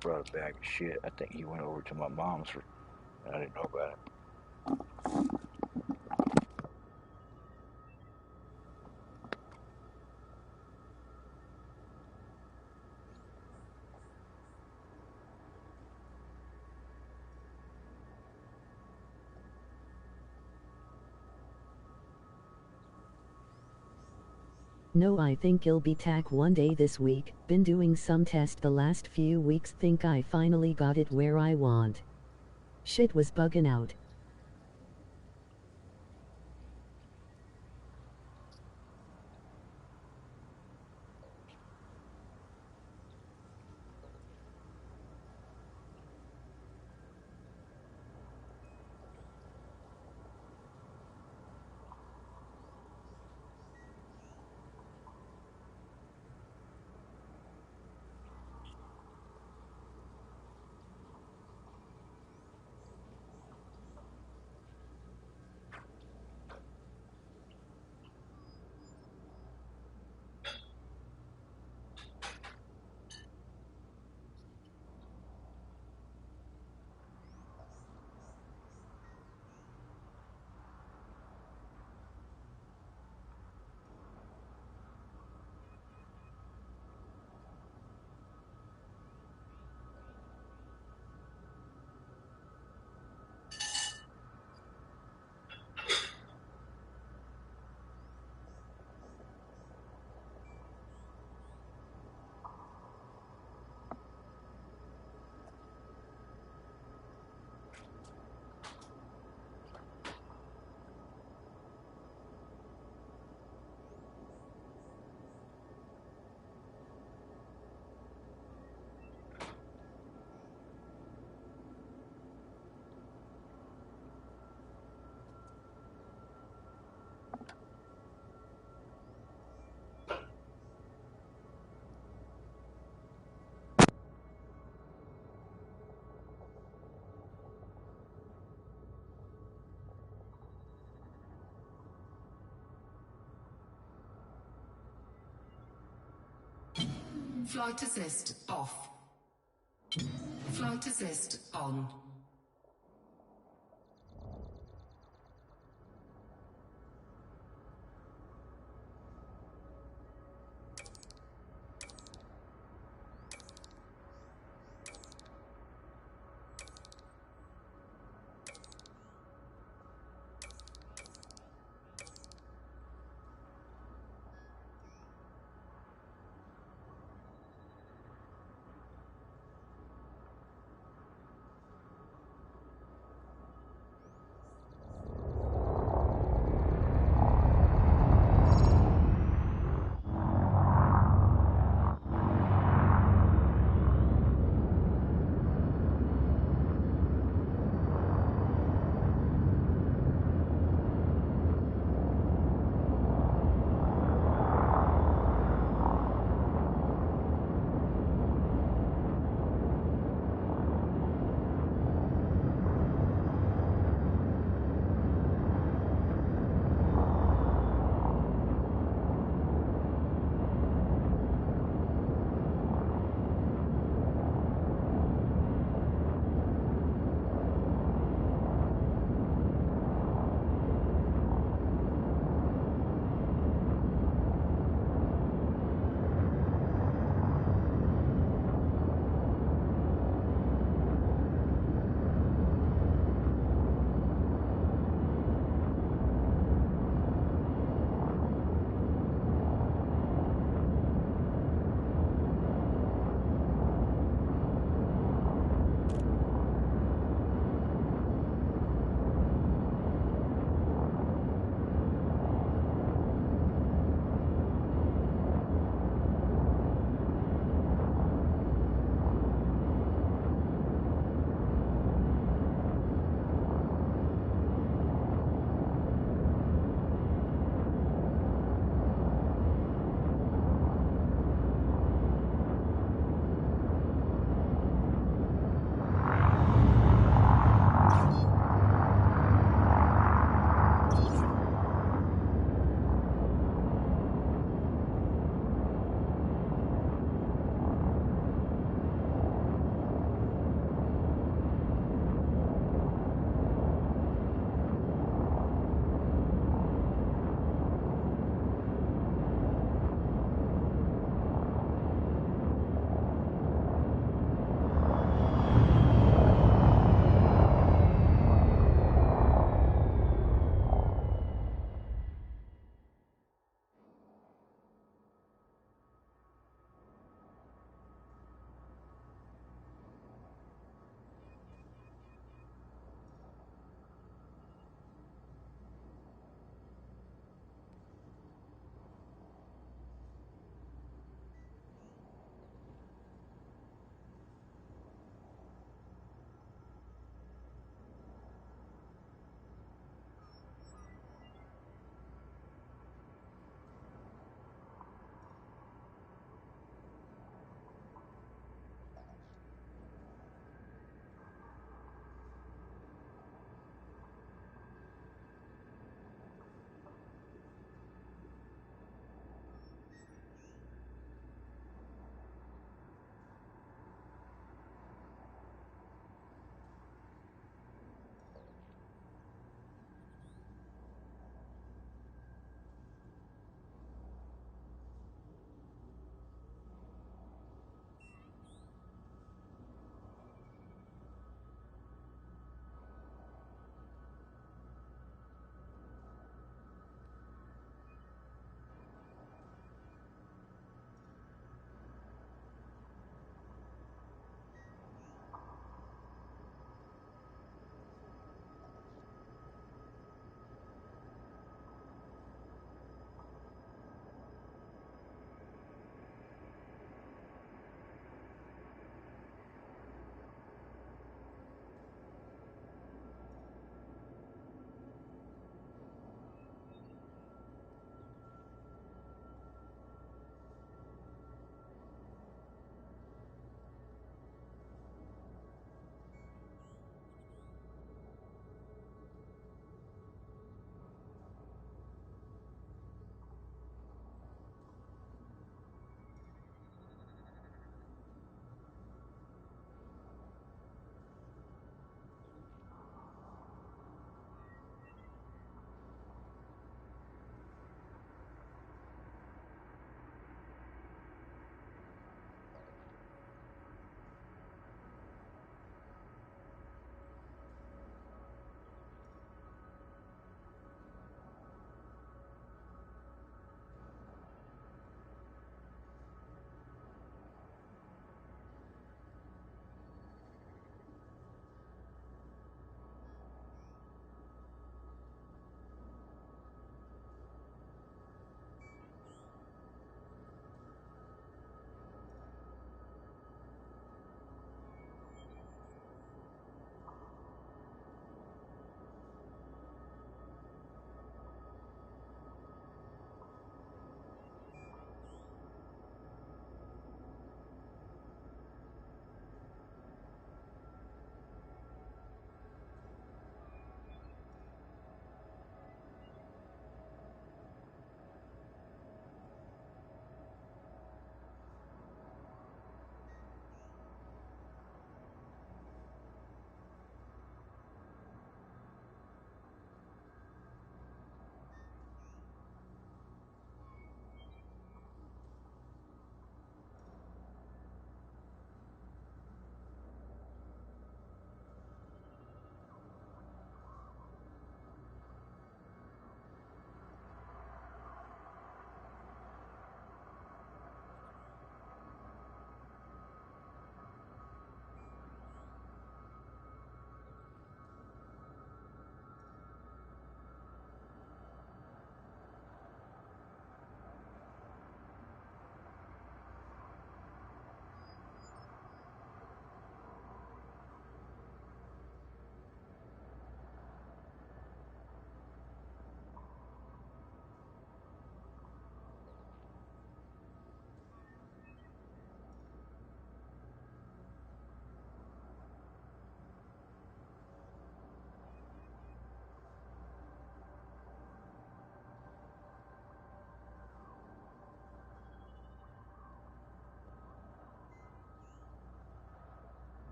Brought a bag of shit. I think he went over to my mom's for. I didn't know about it. No, I think it'll be TAC one day this week. Been doing some test the last few weeks, think I finally got it where I want. Shit was bugging out. Flight assist off. Flight assist on.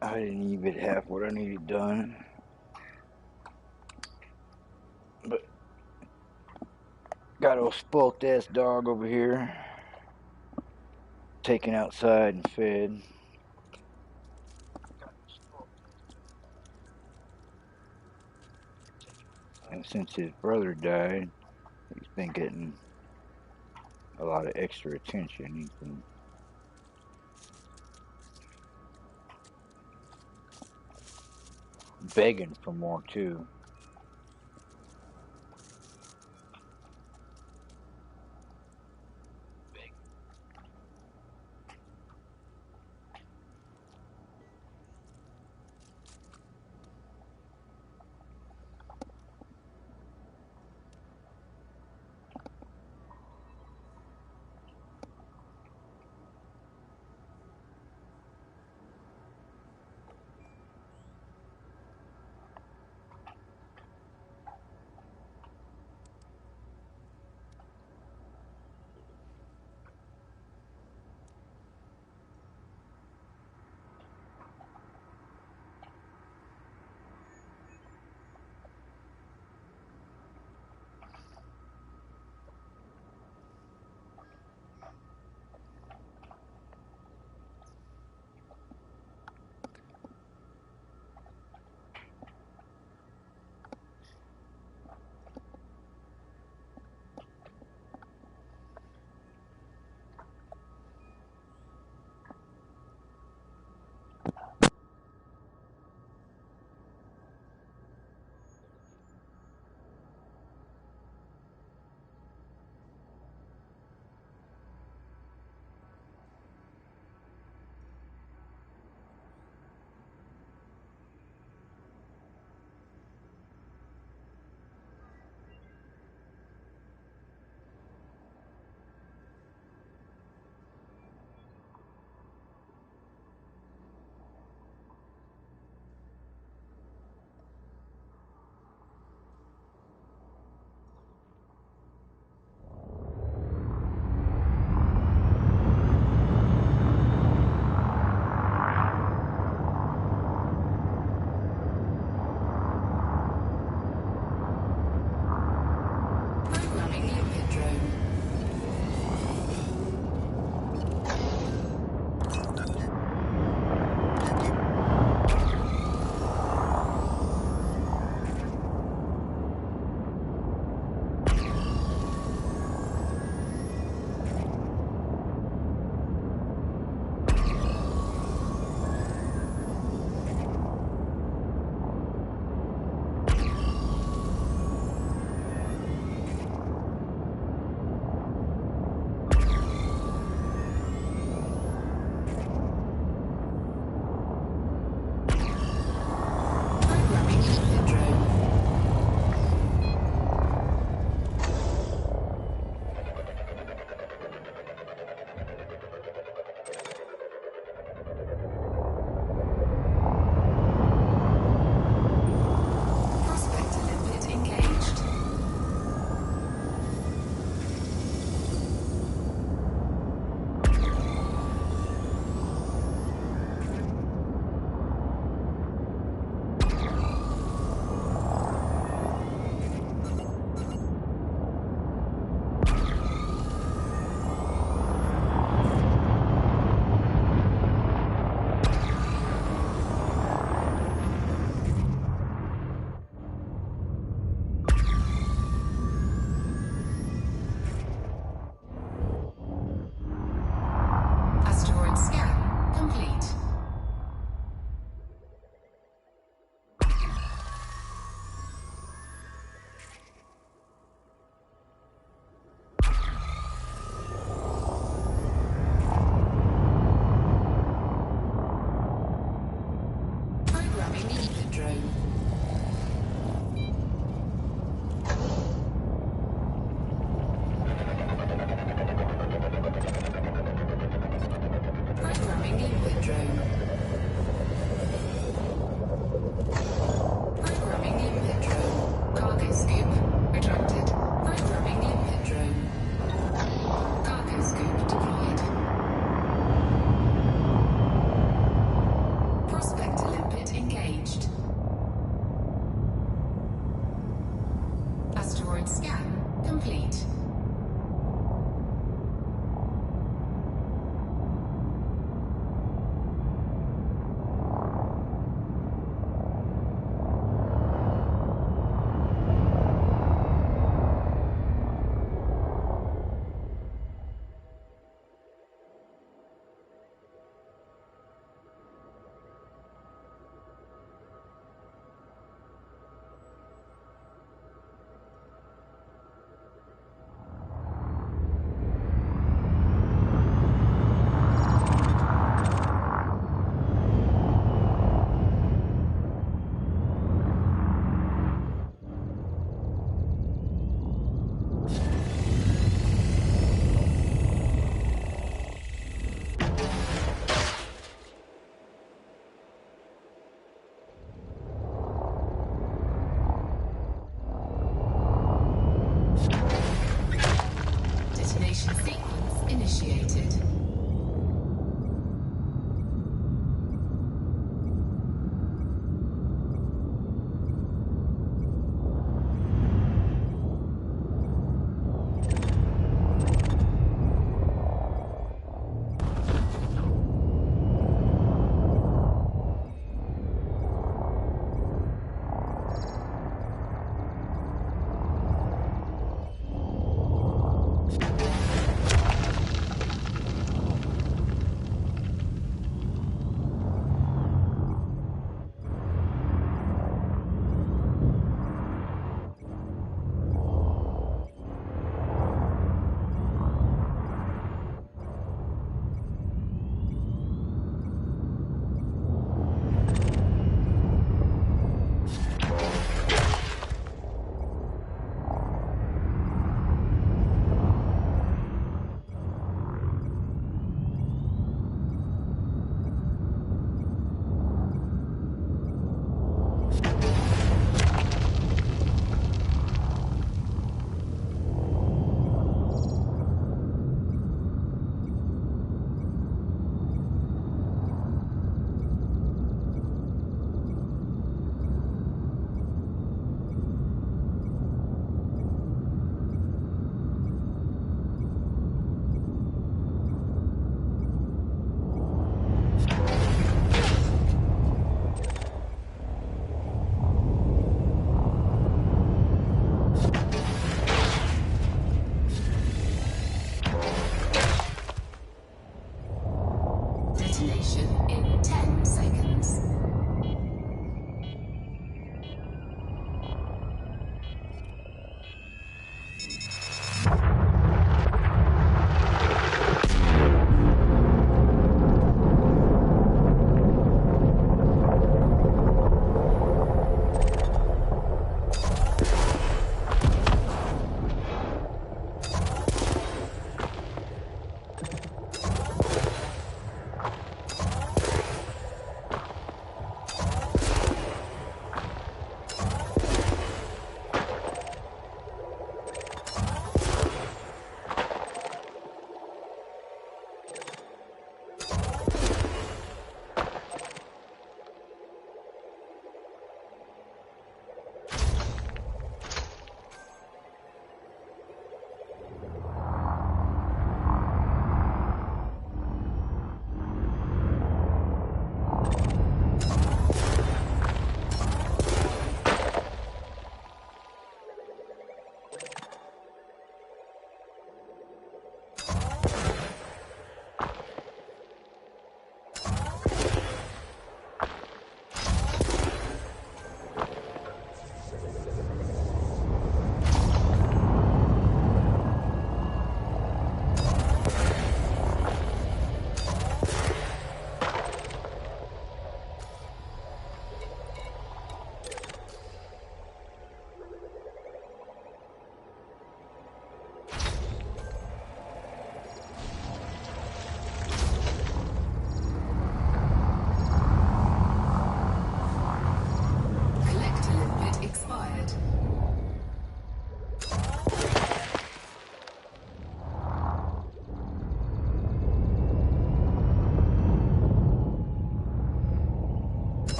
I didn't even have what I needed done. But got a spoilt ass dog over here. Taken outside and fed. And since his brother died, he's been getting a lot of extra attention. He's been begging for more too.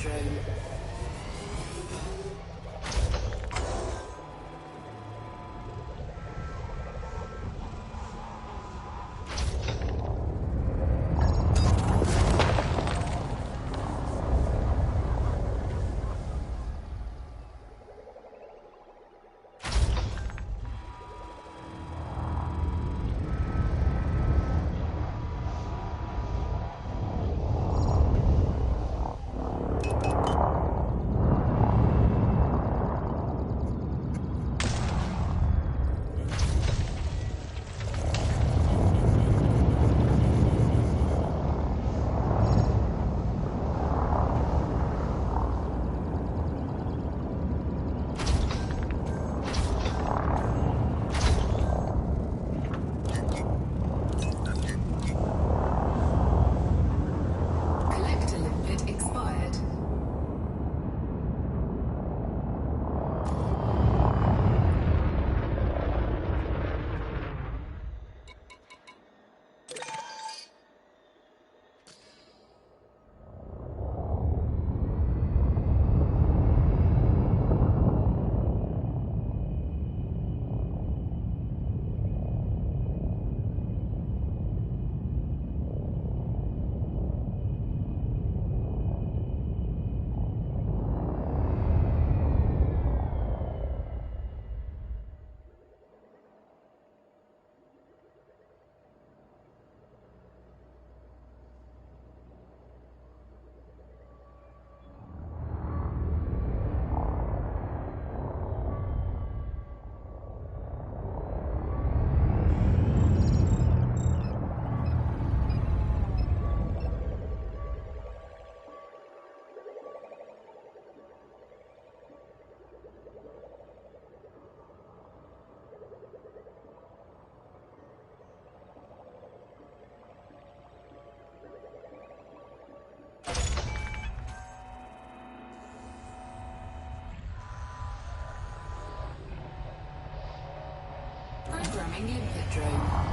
drone. Collector limpet expired. Programming limpet drone.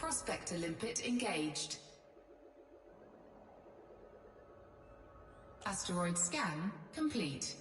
Prospector limpet engaged. Asteroid scan complete.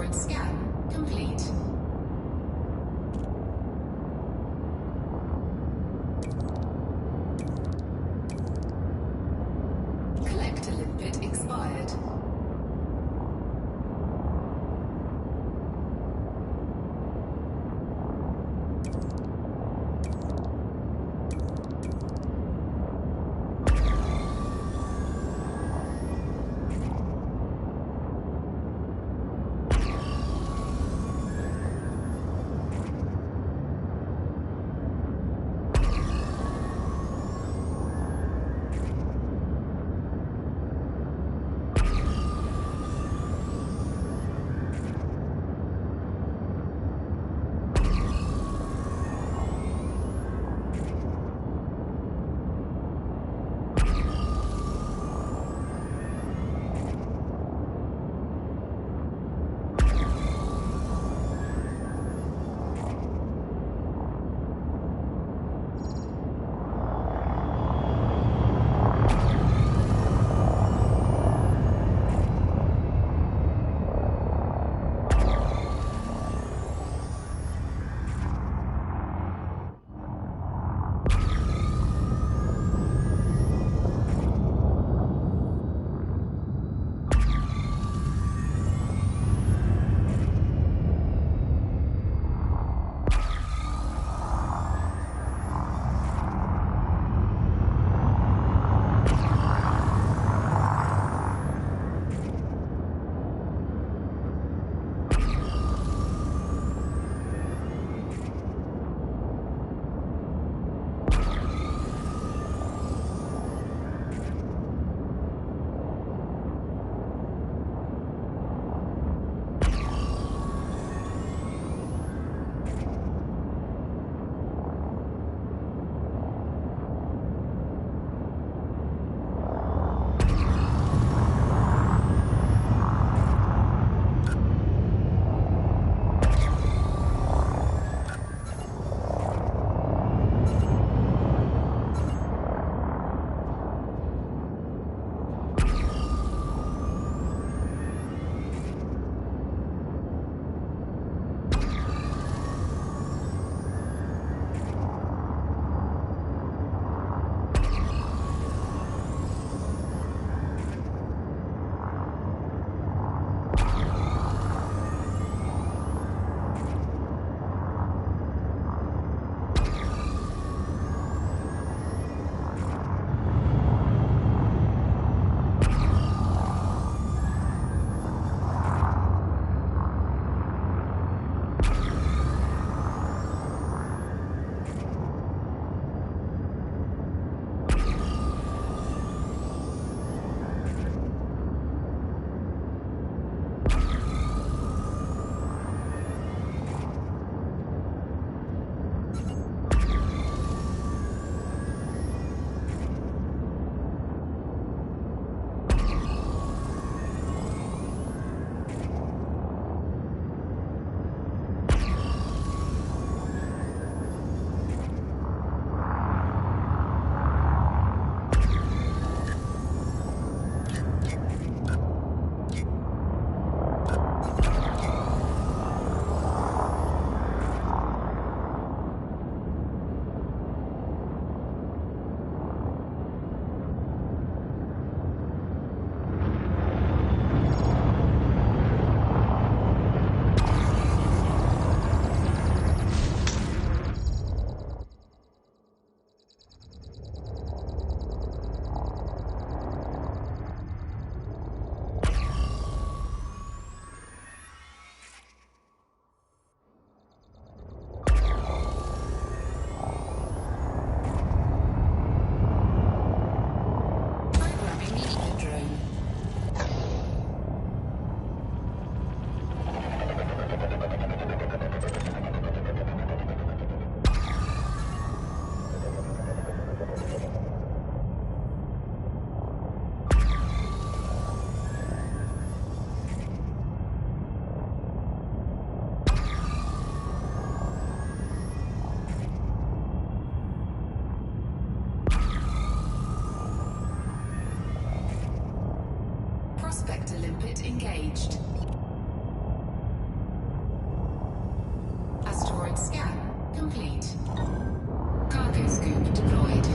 asteroid scan complete. Collector limpet expired. Scan complete. Cargo scoop deployed.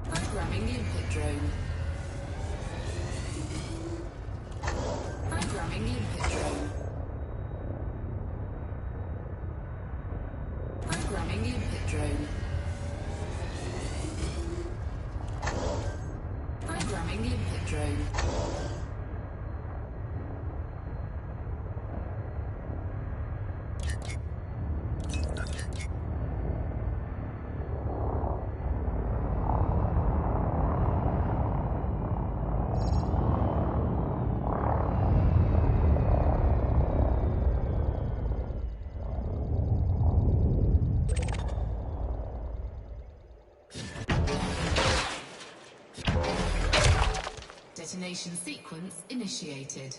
Programming limpet drone. Programming limpet drone. Programming limpet drone. Programming limpet drone. Detonation sequence initiated.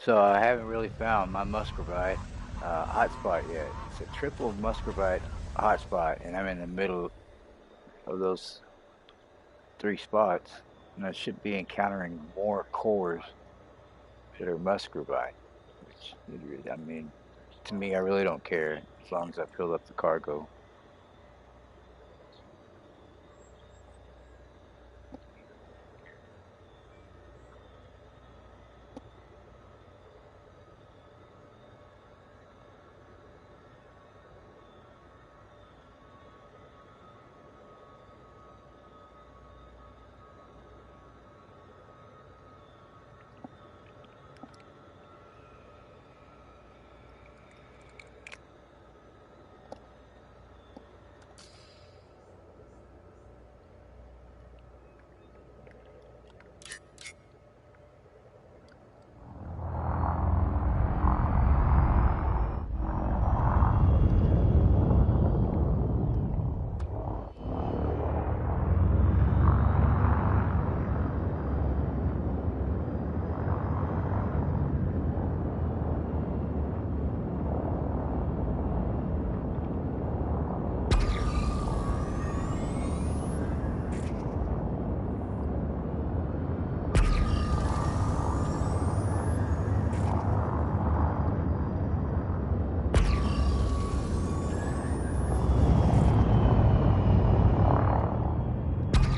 So I haven't really found my Musgravite hotspot yet. It's a triple Musgravite hotspot, and I'm in the middle of those three spots, and I should be encountering more cores that are Musgravite. Which, I mean, to me, I really don't care as long as I fill up the cargo.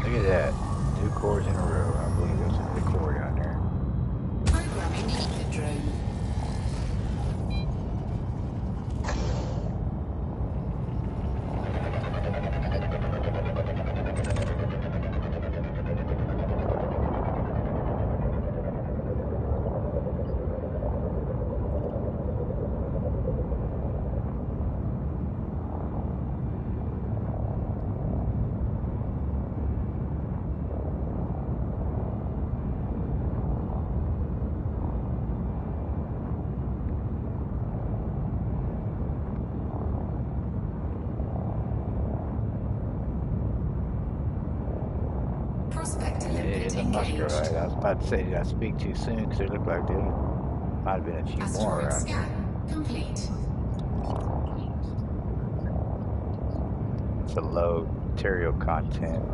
Look at that. Two cores in a row. I believe there's another core down there. Programming limpet drone. Prospector It limpet is a engaged. Musgravite. I was about to say, did I speak too soon? Because it looked like there might have been a few more Asteroid around here. scan complete. It's a low material content.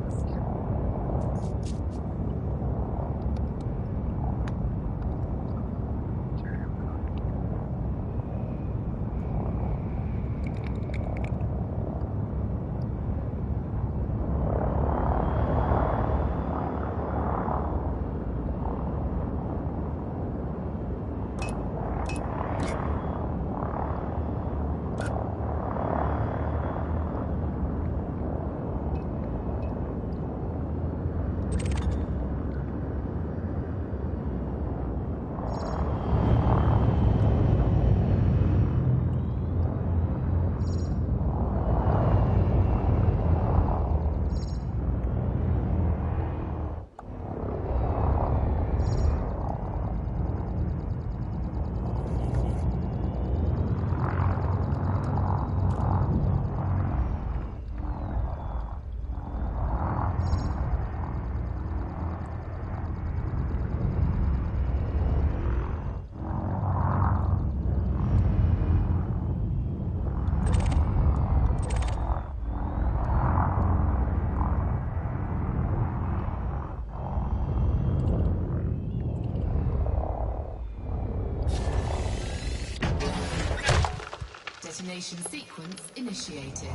Detonation sequence initiated.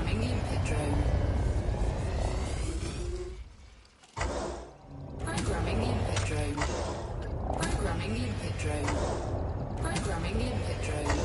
Programming limpet drone. Programming limpet drone. Programming limpet drone. Programming limpet drone.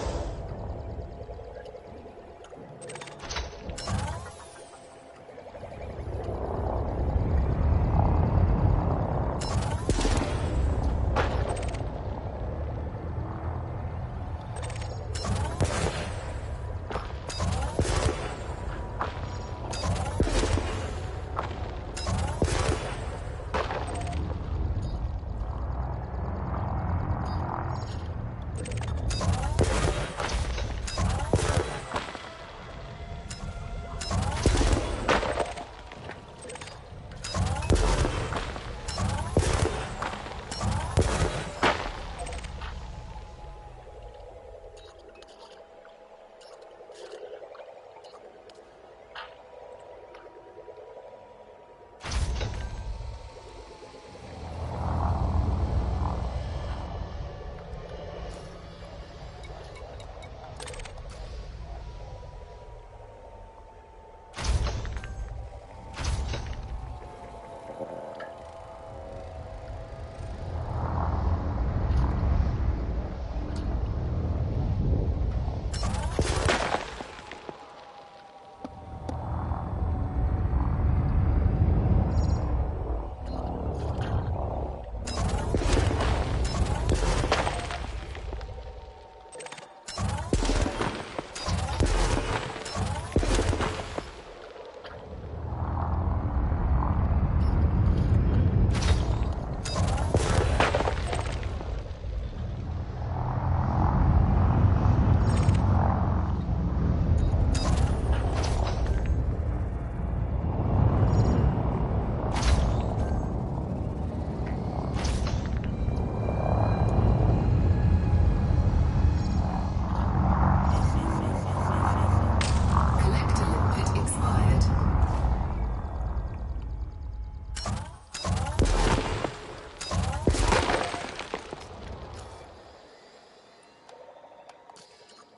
Collector limpet expired.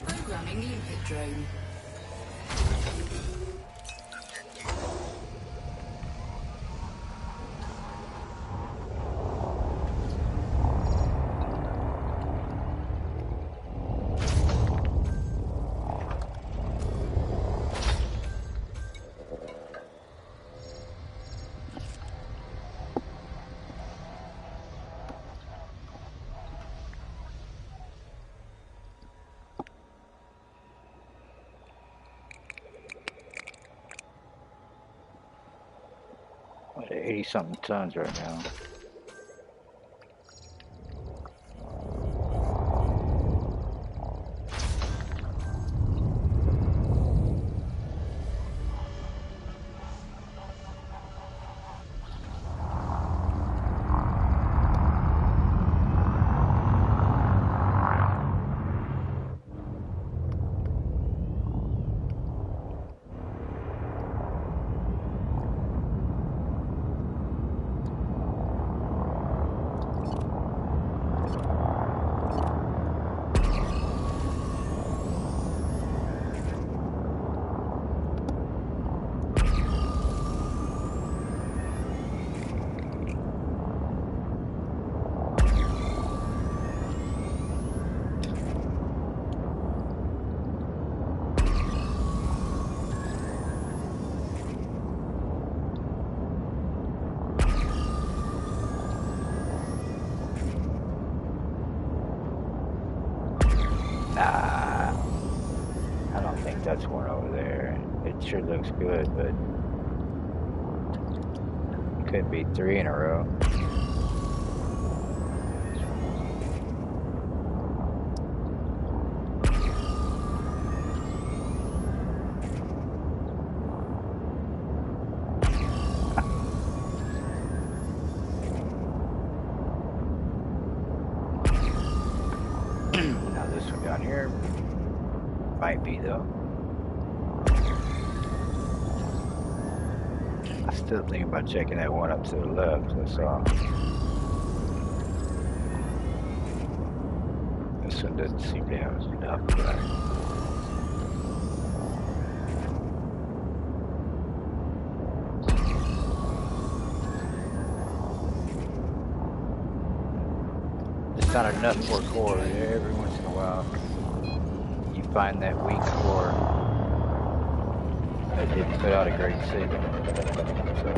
Programming limpet drone. What, 80 something tons right now. Nah, I don't think that's one over there. It sure looks good, but could be 3 in a row. Now this one down here might be though. I still think about checking that one up to the left. That's all. This one doesn't seem to have enough, but not enough for a core. Every once in a while, you find that weak core that didn't put out a great signal. So,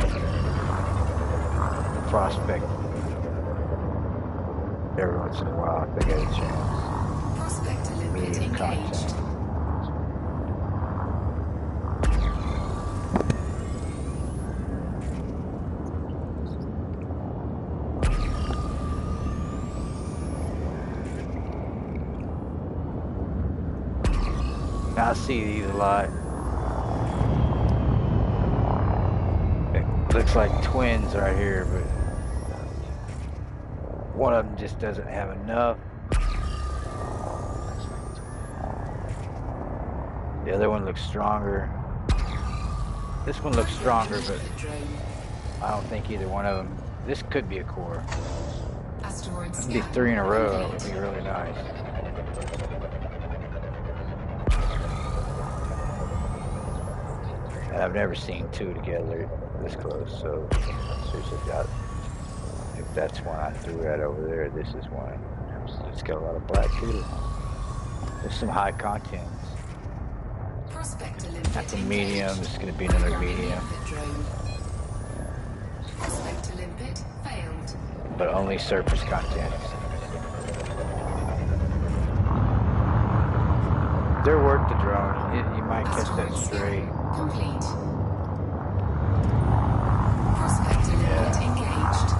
prospect every once in a while if they get a chance. Prospector limpet Medium engaged. content. I see these a lot. It looks like twins right here, but one of them just doesn't have enough. The other one looks stronger. This one looks stronger, but I don't think either one of them. This could be a core. Asteroid It'd be scan 3 in a row. It complete. would be really nice. And I've never seen 2 together this close, so seriously doubt if that's one I threw at over there. This is one. It's got a lot of black too. There's some high contents. Prospector limpet That's a engaged. medium. This is going to be another Programming medium, limpet drone. Prospector limpet failed. but only surface contents. They're worth the drone. You might catch that Asteroid stray. scan complete. Prospector limpet engaged.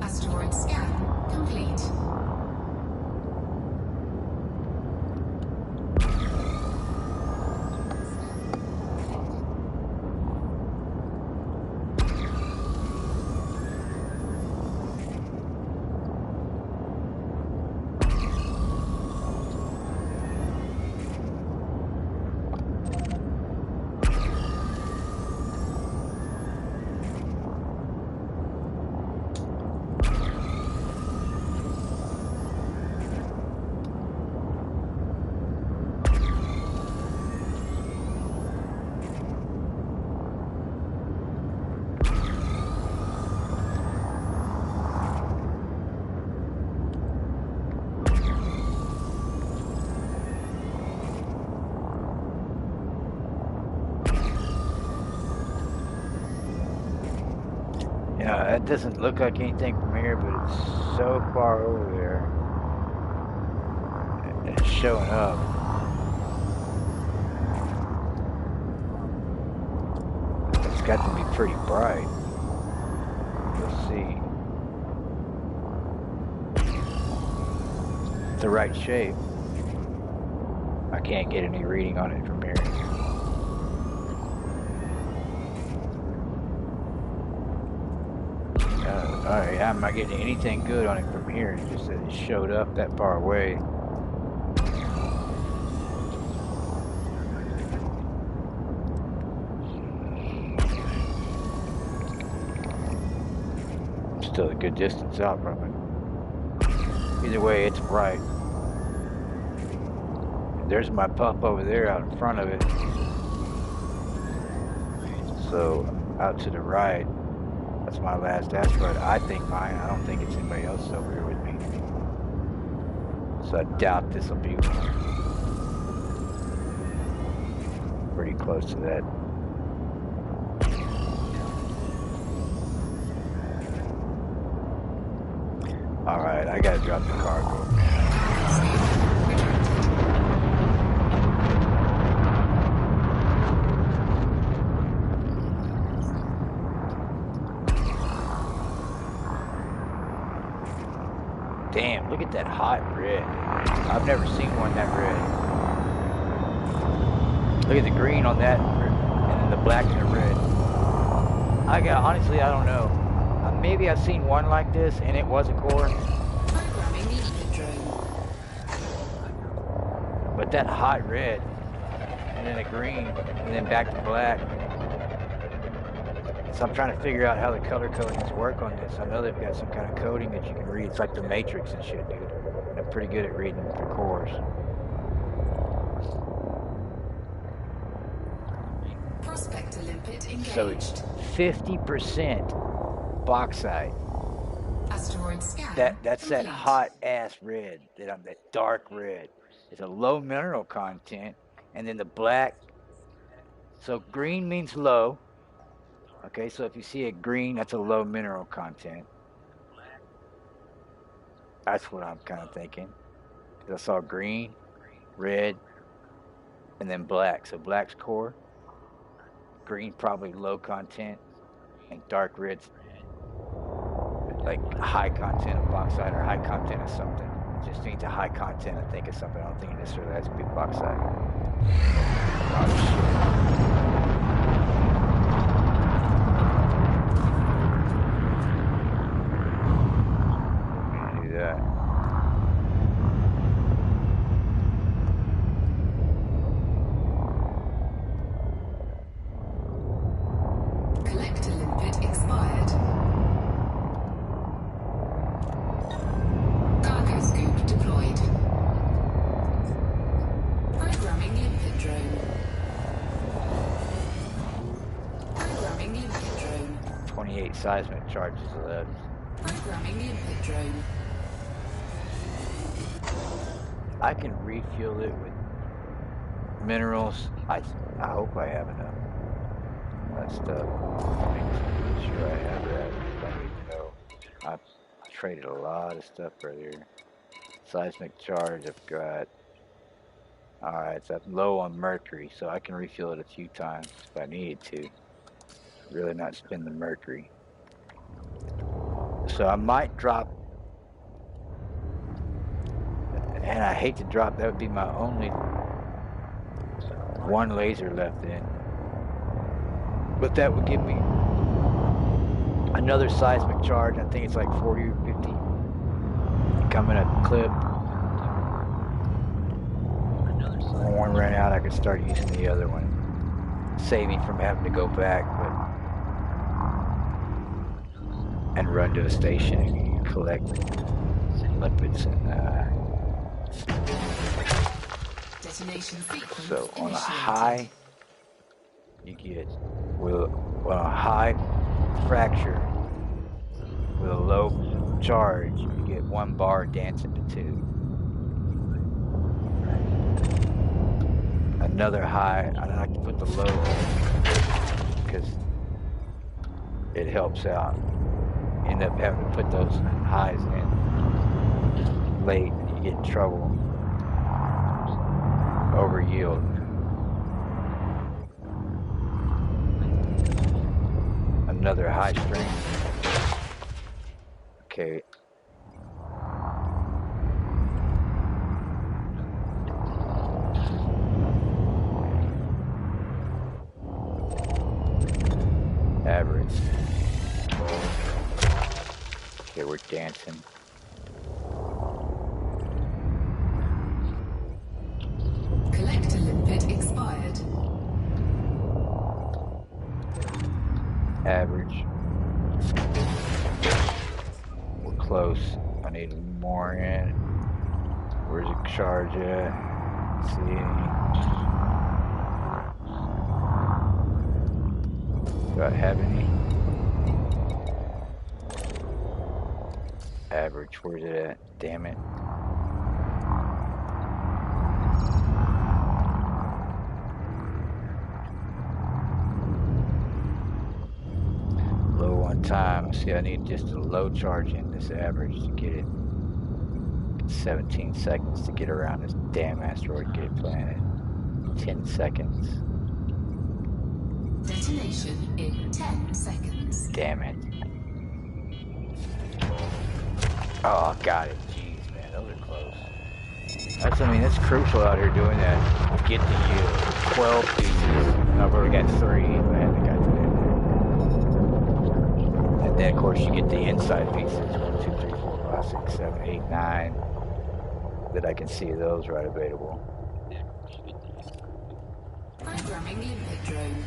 Asteroid scan complete. You know, that doesn't look like anything from here, but it's so far over there. And it's showing up. It's got to be pretty bright. Let's see. The right shape. I can't get any reading on it from here. Alright, I'm not getting anything good on it from here. It's just that it showed up that far away. Still a good distance out from it. Either way, it's bright. There's my pup over there out in front of it. So, out to the right. That's my last asteroid. I think mine. I don't think it's anybody else over here with me. So I doubt this will be one. Pretty close to that. All right, I gotta drop the cargo. Damn, look at that hot red. I've never seen one that red. Look at the green on that, and then the black and the red. Honestly, I don't know. Maybe I've seen one like this, and it was a core. Programming limpet drone. But that hot red, and then a green, and then back to black. So I'm trying to figure out how the color codings work on this. I know they've got some kind of coding that you can read. It's like the Matrix and shit, dude. They're pretty good at reading the cores. Prospector limpet engaged. So it's 50% bauxite. Asteroid scan. That's that complete. hot ass red. That dark red. It's a low mineral content, and then the black. So green means low. Okay, so if you see a green, that's a low mineral content. That's what I'm kind of thinking. I saw green, red, and then black. So black's core, green probably low content, and dark red's like high content of bauxite or high content of something. It just means a high content, I think, of something. I don't think it necessarily has to be bauxite. Oh, shit. That. Collector limpet expired. Cargo scoop deployed. Programming limpet drone. Programming limpet drone. 28 seismic charges left. Programming limpet drone. I can refuel it with minerals. I hope I have enough. That stuff. I'm sure I have that. I need to know. I traded a lot of stuff earlier. Seismic charge I've got. Alright, so I'm low on mercury, so I can refuel it a few times if I needed to. Really not spend the mercury. So I might drop, and I hate to drop, that would be my only one laser left in. But that would give me another seismic charge. I think it's like 40 or 50 coming up clip. When one ran out, I could start using the other one. Save me from having to go back and run to a station and collect lipids and Detonation sequence so on a initiated. high, you get on a high fracture with a low charge, you get 1 bar dancing to 2. Another high, I like to put the low because it helps out. You end up having to put those highs in late and you get in trouble. Over yield. Another high strength. Okay. Average. Okay, we're dancing. Collector limpet expired. Average. We're close. I need more in. Where's the charge at? Let's see. Do I have any? Average, where's it at? Damn it. Low on time. See, I need just a low charge in this average to get it. 17 seconds to get around this damn asteroid, get it planted. 10 seconds. Detonation in 10 seconds. Damn it. Oh, got it. Jeez, man, those are close. That's crucial out here doing that. Get the yield. 12 pieces. I've already got 3. I haven't got to that. And then, of course, you get the inside pieces. 1, 2, 3, 4, 5, 6, 7, 8, 9. That I can see those right available. Programming limpet drone.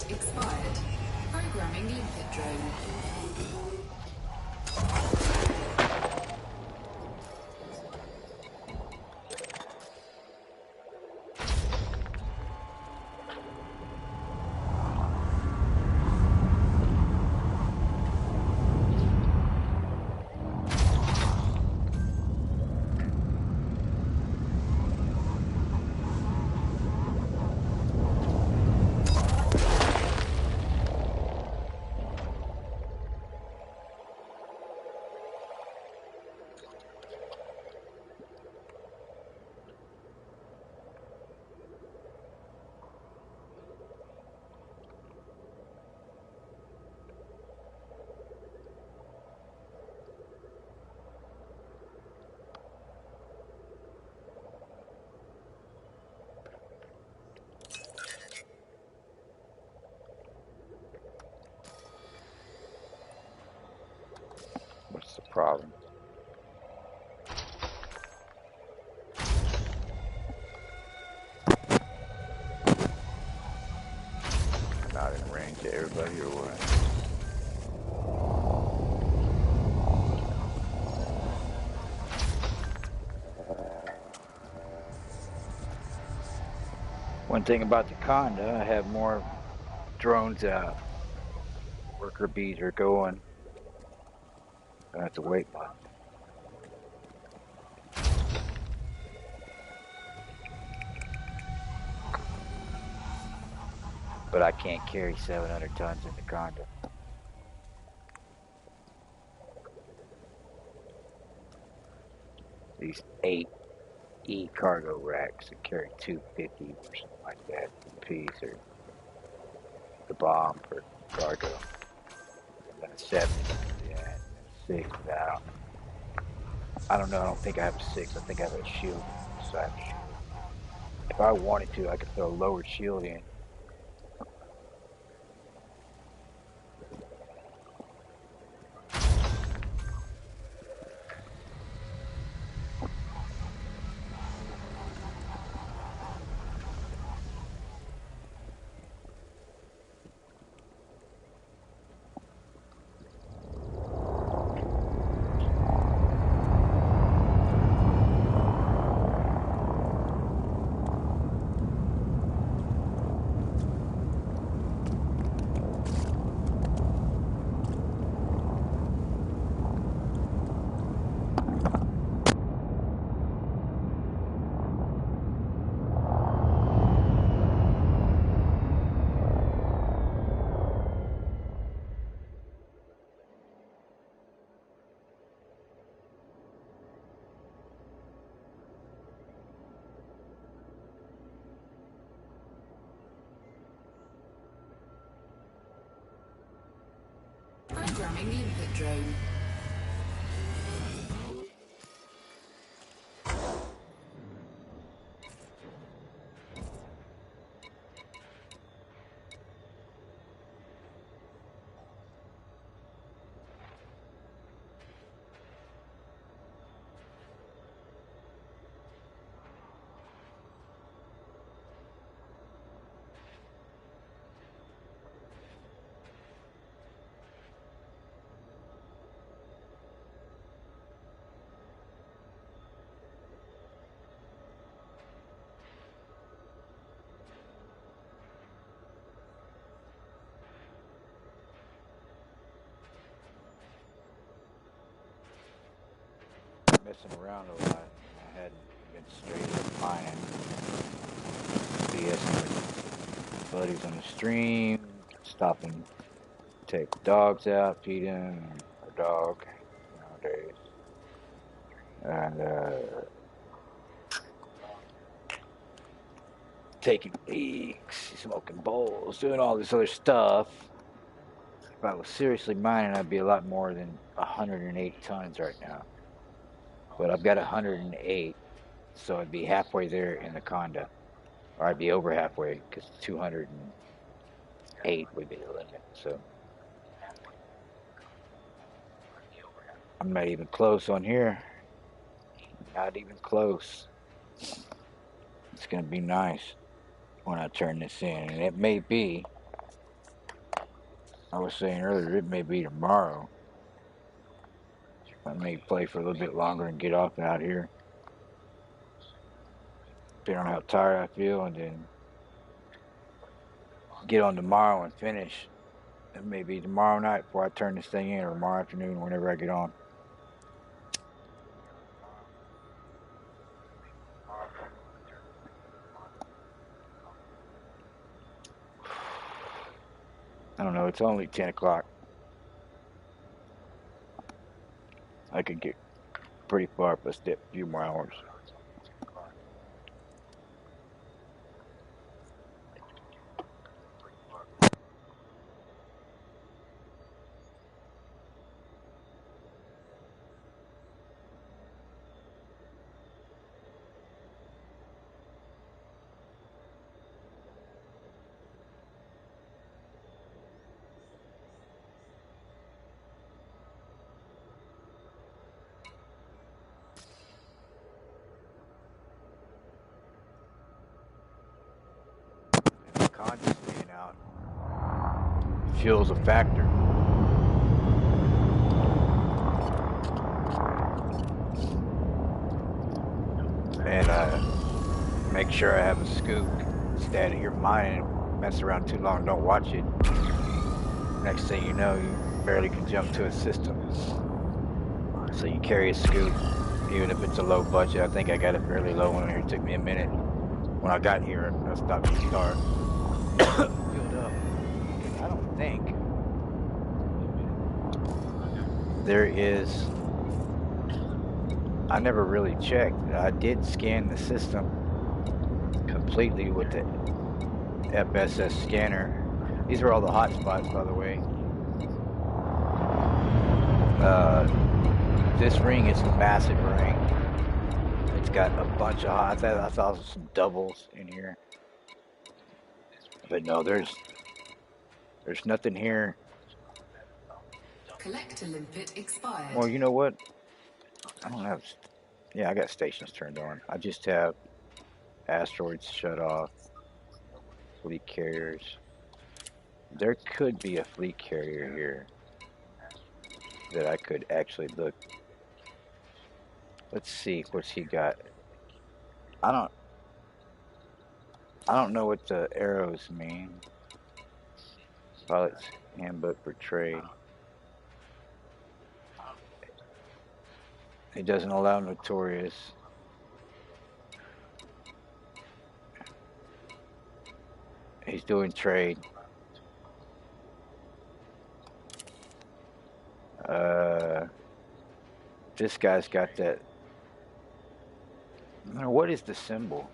Expired. Programming limpet drone. What's the problem? I'm not in range of everybody or what? One thing about the Conda, I have more drones out. Worker bees are going. I have to wait a month. But I can't carry 700 tons in the Conda. These 8 cargo racks that carry 250 or something like that piece, or the bomb for cargo. And then a 7, yeah, 6 now. I don't know, I don't think I have a 6, I think I have a shield inside the shield. If I wanted to, I could throw a lower shield in. Programming limpet drone. Messing around a lot. I hadn't been straight up mining. BSing with buddies on the stream, stopping, take dogs out, feed them, or dog nowadays, and taking leaks, smoking bowls, doing all this other stuff. If I was seriously mining, I'd be a lot more than 108 tons right now. But I've got 108, so I'd be halfway there in the Conda. Or I'd be over halfway, because 208 would be the limit. So I'm not even close on here. Not even close. It's going to be nice when I turn this in. And it may be, I was saying earlier, it may be tomorrow. I may play for a little bit longer and get off out here. Depending on how tired I feel, and then get on tomorrow and finish. It may be tomorrow night before I turn this thing in, or tomorrow afternoon, whenever I get on. I don't know, it's only 10 o'clock. I could get pretty far if I step a few more hours. And the Conda's staying out. Fuel's a factor. And make sure I have a scoop. Stay out of your mind and mess around too long. Don't watch it. Next thing you know, you barely can jump to a system. So you carry a scoop, even if it's a low budget. I think I got a fairly low one here. It took me a minute. When I got here, I stopped to start. Filled up. I don't think there is. I never really checked. I did scan the system completely with the FSS scanner. These are all the hot spots, by the way. This ring is a massive ring. It's got a bunch of hot. I thought there was some doubles in here, but no, there's nothing here. Collector limpet expired. Well, you know what? I don't have. Yeah, I got stations turned on. I just have asteroids shut off. Fleet carriers. There could be a fleet carrier here that I could actually look. Let's see what's he got. I don't know what the arrows mean. Pilot's handbook for trade. He doesn't allow notorious. He's doing trade. This guy's got that. What is the symbol?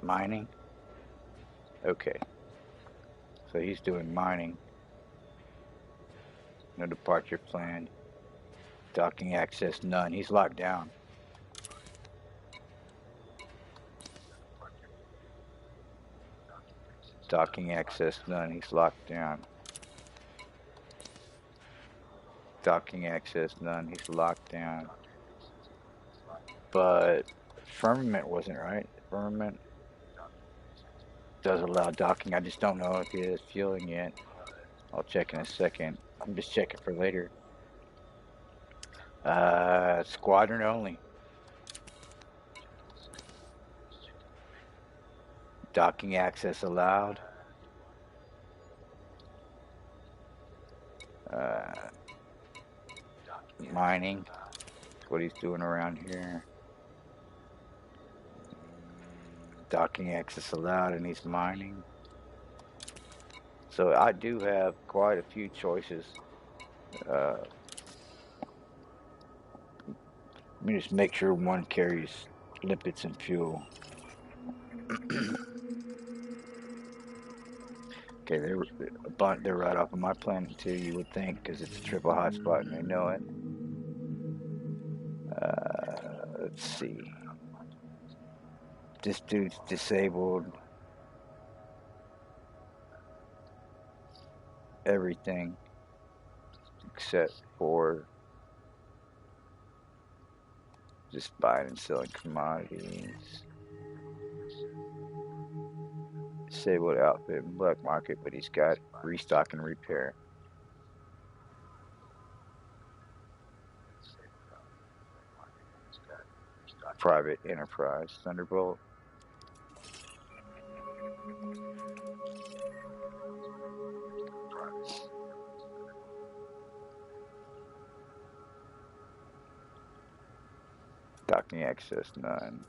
Mining? Okay. So he's doing mining. No departure planned. Docking access none. He's locked down. Docking access none. He's locked down. Docking access none. He's locked down. But firmament wasn't right. Firmament does allow docking. I just don't know if it is fueling yet. I'll check in a second. I'm just checking for later. Squadron only. Docking access allowed. Mining. What he's doing around here. Docking access allowed, and he's mining. So I do have quite a few choices. Let me just make sure one carries lipids and fuel. Okay, they're right off of my planet too, you would think, because it's a triple hotspot and they know it. Let's see. This dude's disabled everything except for just buying and selling commodities. Disabled outfit in black market, but he's got restock and repair. Private enterprise, Thunderbolt. Docking access none.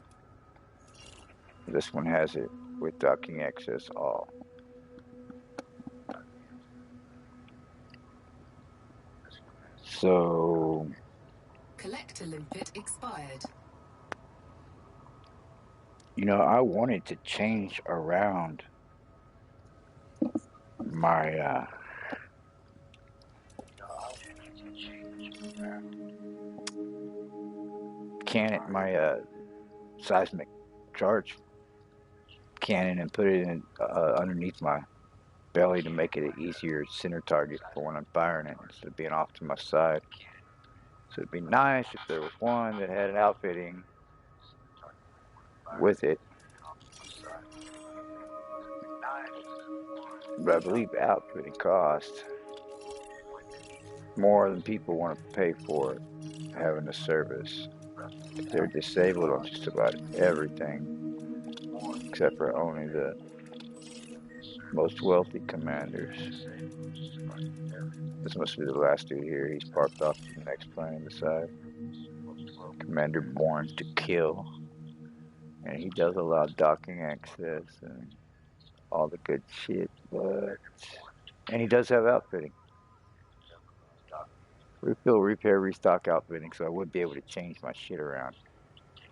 This one has it with docking access all. So Collector limpet expired. you know, I wanted to change around my cannon, my seismic charge cannon, and put it in underneath my belly to make it an easier center target for when I'm firing it instead of being off to my side. So it'd be nice if there was one that had an outfitting with it. But I believe outfitting costs more than people want to pay for it, having the service. They're disabled on just about everything, except for only the most wealthy commanders. This must be the last dude here. He's parked off to the next plane beside. Commander born to kill. And he does allow docking access and all the good shit, but... And he does have outfitting. Refill, repair, restock outfitting, so I would be able to change my shit around.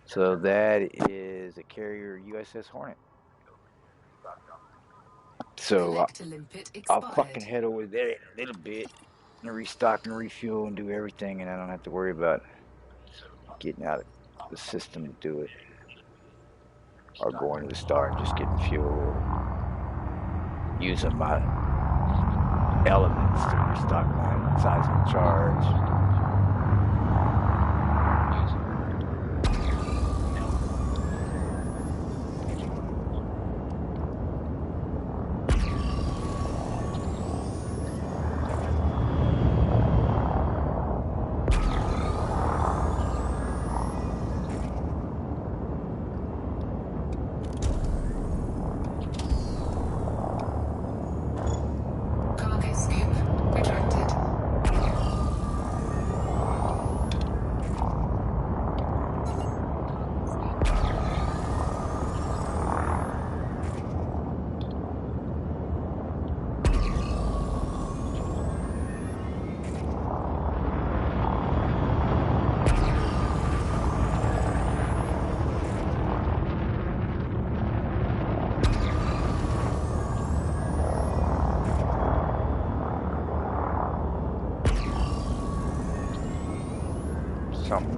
So that is a carrier USS Hornet. So I'll fucking head over there in a little bit and restock and refuel and do everything, and I don't have to worry about getting out of the system to do it. Or going to the star and just getting fuel, or using my elements to restock my seismic charge.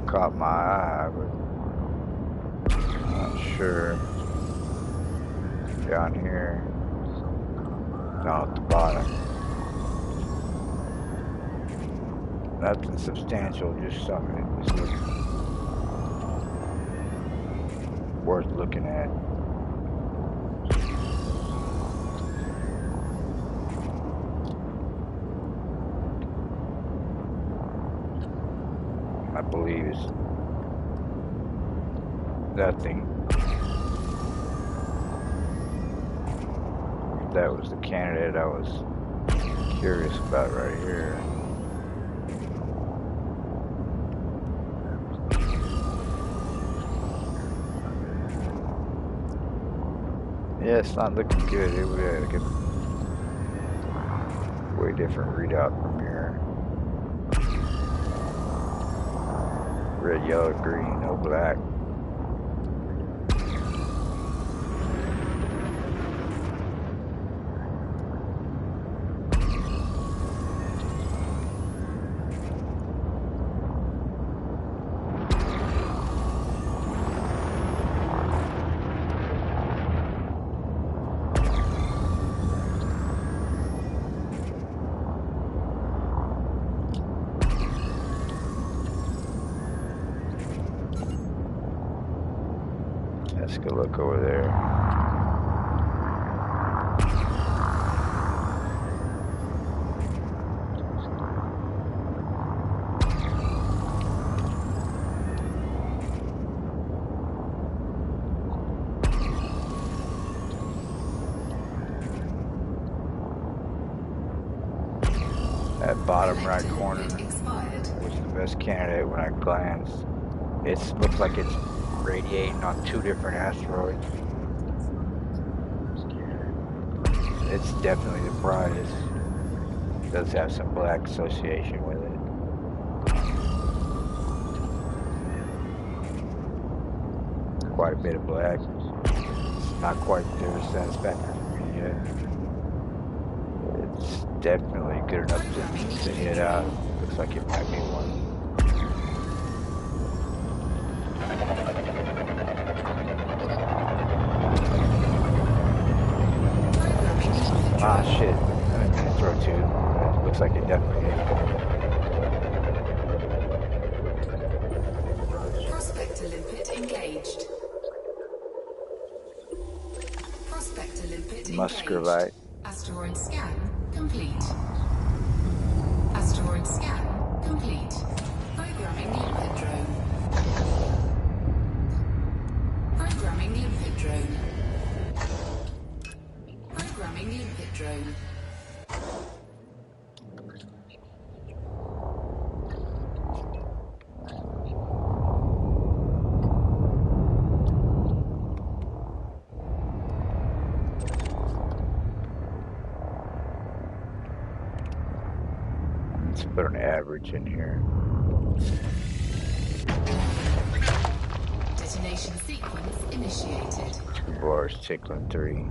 caught my eye, but I'm not sure. Down here, down at the bottom. Nothing substantial, just something that was worth looking at. I believe it's nothing. That was the candidate I was curious about right here. Yeah, it's not looking good. It would have a way different readout from here. Red, yellow, green, no black. Let's go look over there. That bottom right corner was the best candidate when I glanced. It looks like it's radiating on two different asteroids. It's definitely the brightest. It does have some black association with it. Quite a bit of black. It's not quite very satisfactory for me yet. It's definitely good enough to hit out. Looks like it might be one. Ah, shit. I didn't mean to throw two. It looks like it definitely hit. Prospector limpet engaged. Prospector limpet Musgravite. engaged. Asteroid scan complete. Asteroid scan complete. Programming limpet drone. Programming limpet drone. Programming limpet drone. Let's put an average in here. Detonation sequence initiated. Two bars tickling 3.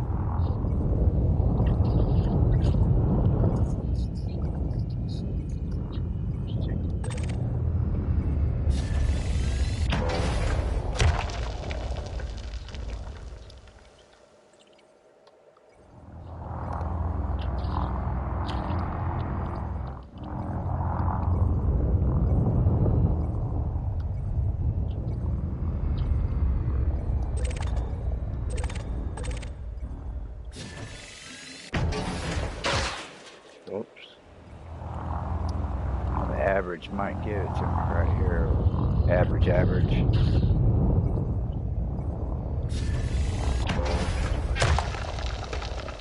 Oops. The average might give it to me right here. Average.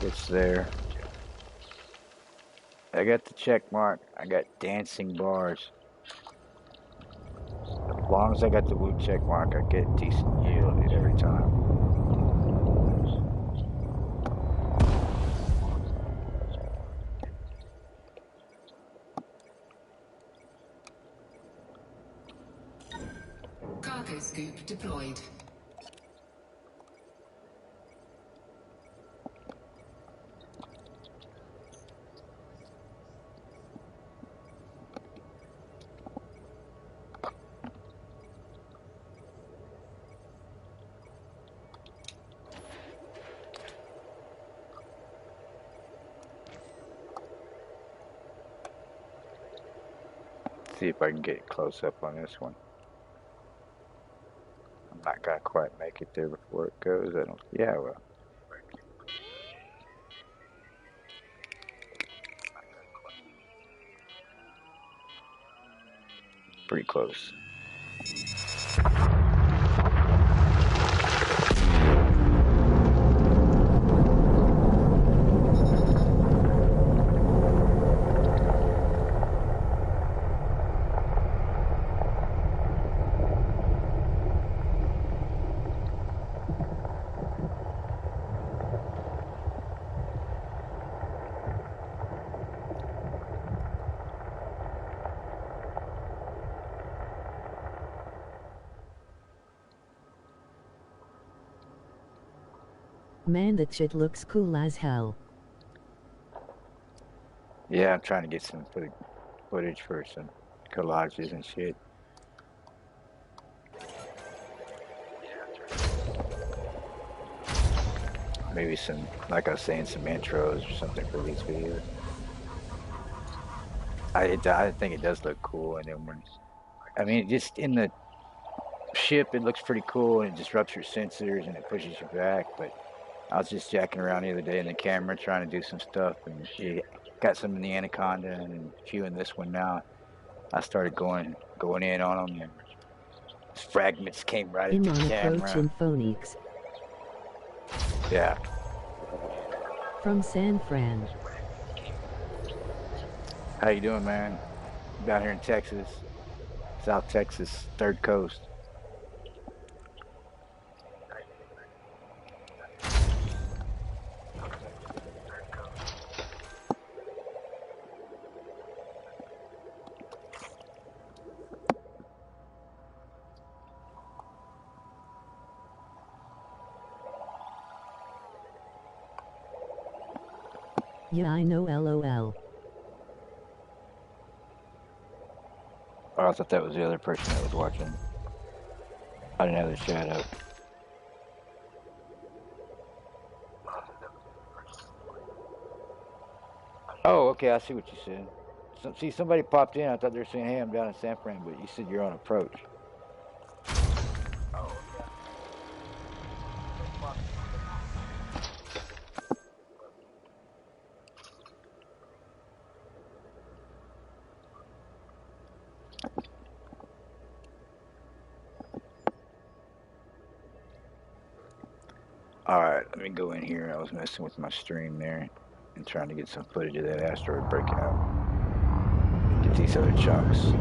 It's there. I got the check mark. I got dancing bars. As long as I got the blue check mark, I get decent yield every time. Cargo scoop deployed. see if I can get close up on this one. I'm not gonna quite make it there before it goes. I don't. Yeah, well, pretty close. Man, that shit looks cool as hell. Yeah, I'm trying to get some footage for some collages and shit. Maybe some, like I was saying, some intros or something for these videos. I think it does look cool, and then when, I mean, just in the ship, it looks pretty cool, and it disrupts your sensors and it pushes you back. But I was just jacking around the other day in the camera trying to do some stuff, and you got some in the Anaconda and a few in this one now. I started going in on them, and fragments came right at In the on camera. approach in phonics. Yeah. From San Fran. How you doing, man? Down here in Texas, South Texas, Third Coast. Yeah, I know, LOL. Oh, I thought that was the other person that was watching. I didn't have the chat up. Oh, okay, I see what you said. See, somebody popped in. I thought they were saying, hey, I'm down in San Fran, but you said you're on approach. All right, let me go in here. I was messing with my stream there and trying to get some footage of that asteroid breaking up. Get these other chunks.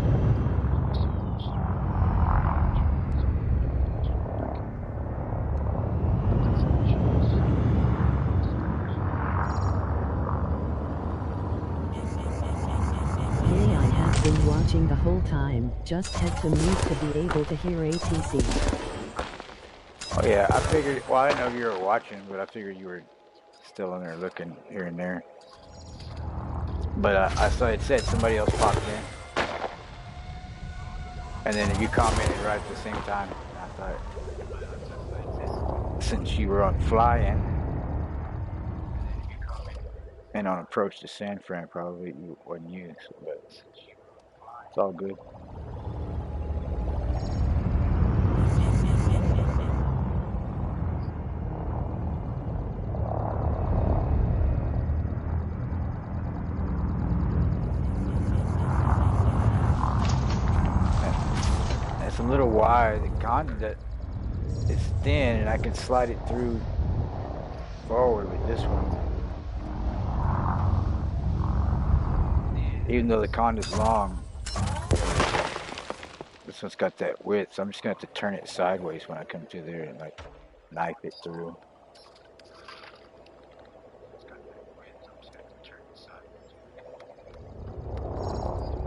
Yeah, I have been watching the whole time, just had to mute to be able to hear ATC. Oh yeah, I figured, well, I didn't know you were watching, but I figured you were still in there looking here and there. But I saw it said somebody else popped in. And then you commented right at the same time. And I thought, since you were on flying and on approach to San Fran, probably you wasn't you, so, but it's all good. It's a little wide. The conduit is thin, and I can slide it through forward with this one. Even though the conduit's long, this one's got that width, so I'm just gonna have to turn it sideways when I come through there and like knife it through.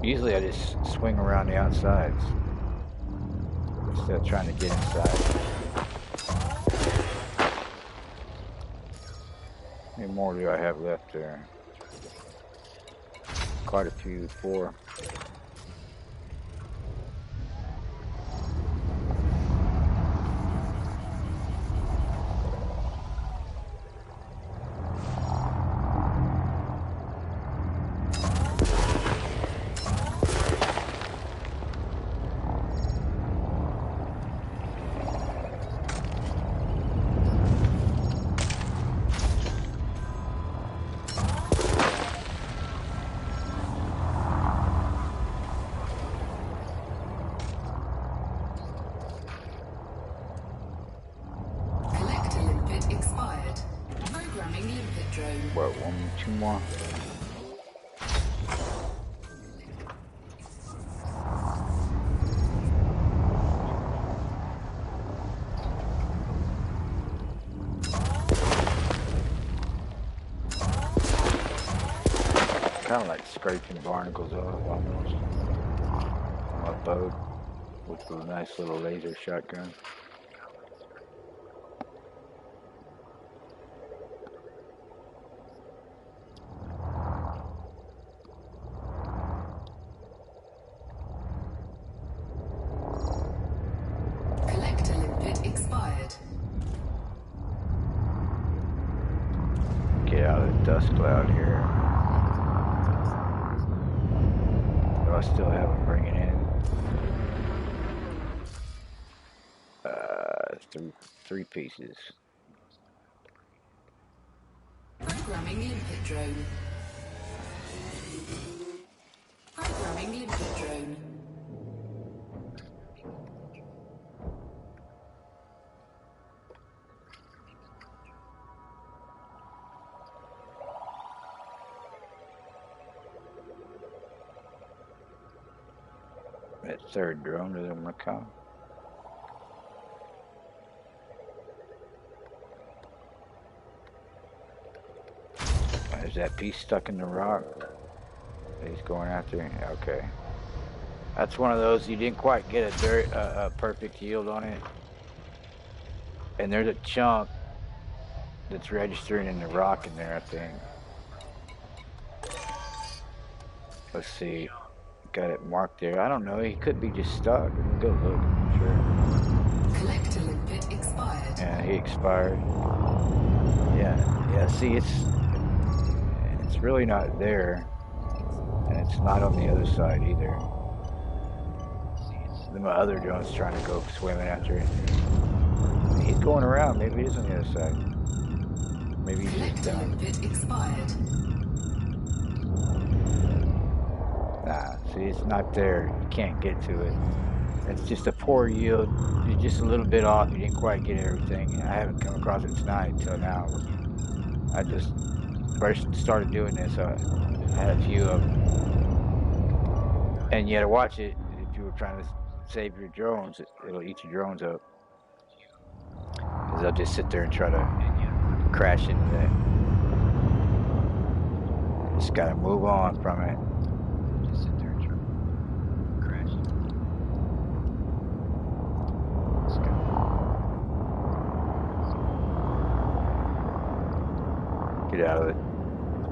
Usually I just swing around the outsides instead of trying to get inside. How many more do I have left there? Quite a few, 4. limpet drone. What, two more? Kind of like scraping barnacles off almost on my boat with a nice little laser shotgun. Collector limpet expired. Get out of the dust cloud here. I still have them bringing in three pieces. Programming limpet drone. Programming limpet drone. That third drone that I'm gonna come. Is that piece stuck in the rock? He's going after it. Okay. That's one of those you didn't quite get a perfect yield on it. And there's a chunk that's registering in the rock in there, I think. Let's see. Got it marked there. I don't know. He could be just stuck. We'll go look. I'm sure. Collector limpet expired. Yeah, he expired. Yeah. See, it's really not there, and it's not on the other side either. Then my other drone's trying to go swimming after it. He's going around. Maybe it is on the other side. Maybe he's just Collector down. limpet expired. Nah, see, it's not there. You can't get to it. It's just a poor yield. You're just a little bit off. You didn't quite get everything. I haven't come across it tonight until now. I just first started doing this. I had a few of them. And you had to watch it if you were trying to save your drones. It'll eat your drones up. Because they'll just sit there and try to crash into that. Just got to move on from it. Get out of the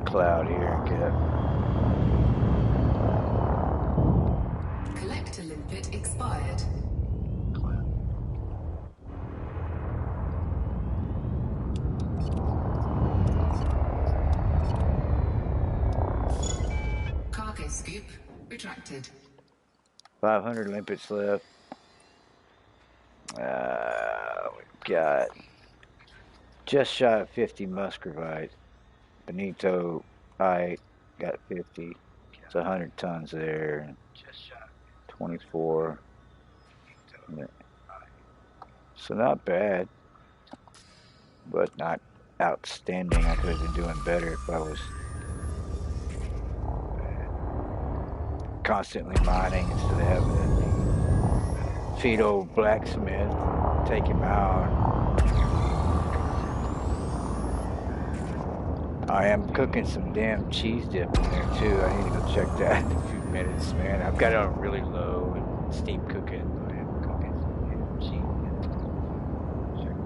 cloud here and get up. Collector limpet expired. Cargo scoop retracted. 500 limpets left. We've got just shy of 50 Musgravite. Benito, I got 50. It's 100 tons there. 24. So not bad, but not outstanding. I could have been doing better if I was constantly mining instead of having to feed old blacksmith, take him out. I am cooking some damn cheese dip in there too. I need to go check that in a few minutes, man. I've got it on really low and steam cooking. I am cooking some damn cheese dip. Check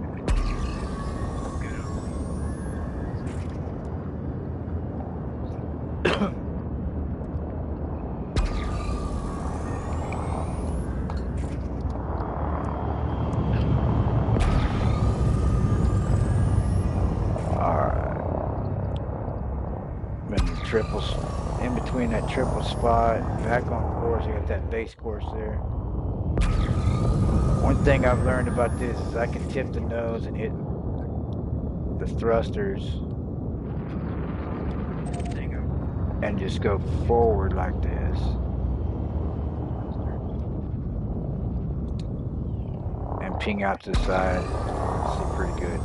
that. Triples in between that triple spot, back on course. I got that base course there. One thing I've learned about this is I can tip the nose and hit the thrusters and just go forward like this and ping out to the side. See, pretty good.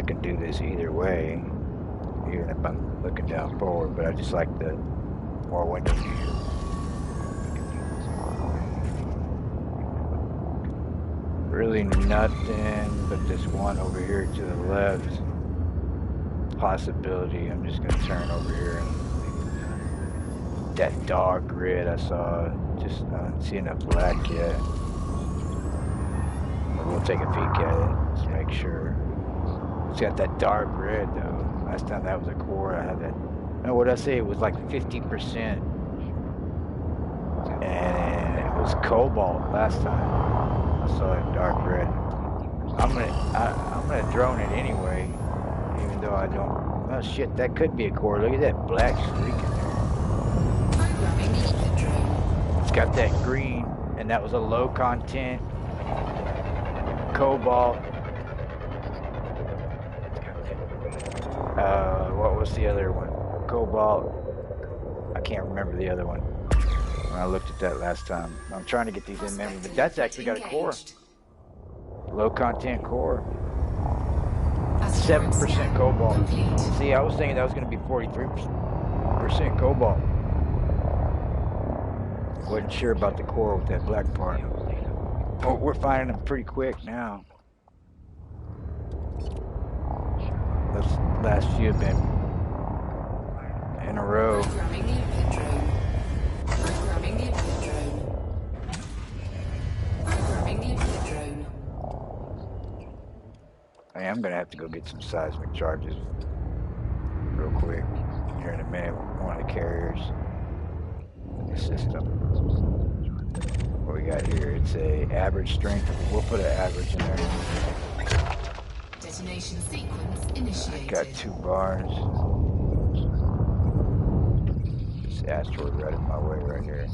can do this either way, even if I'm looking down forward, but I just like the more window view. Really nothing but this one over here to the left. Possibility. I'm just gonna turn over here and that dark grid I saw. Just not seeing enough black yet. We'll take a peek at it. Let's make sure. It's got that dark red though. Last time that was a core, I had that. No, what did I say? It was like 50%. And it was cobalt last time. I saw it dark red. I'm gonna drone it anyway, even though I don't. Oh shit, that could be a core. Look at that black streak in there. It's got that green, and that was a low content cobalt. What was the other one? Cobalt. I can't remember the other one. When I looked at that last time. I'm trying to get these in memory, but that's actually got a core. Low content core. 7% cobalt. See, I was thinking that was going to be 43% cobalt. Wasn't sure about the core with that black part. Oh, we're finding them pretty quick now. Those last few have been in a row. I am going to have to go get some seismic charges real quick here in a minute. One of the carriers in the system. What we got here? It's a average strength. We'll put an average in there. Detonation sequence initiated. Got 2 bars. This asteroid right in my way right here.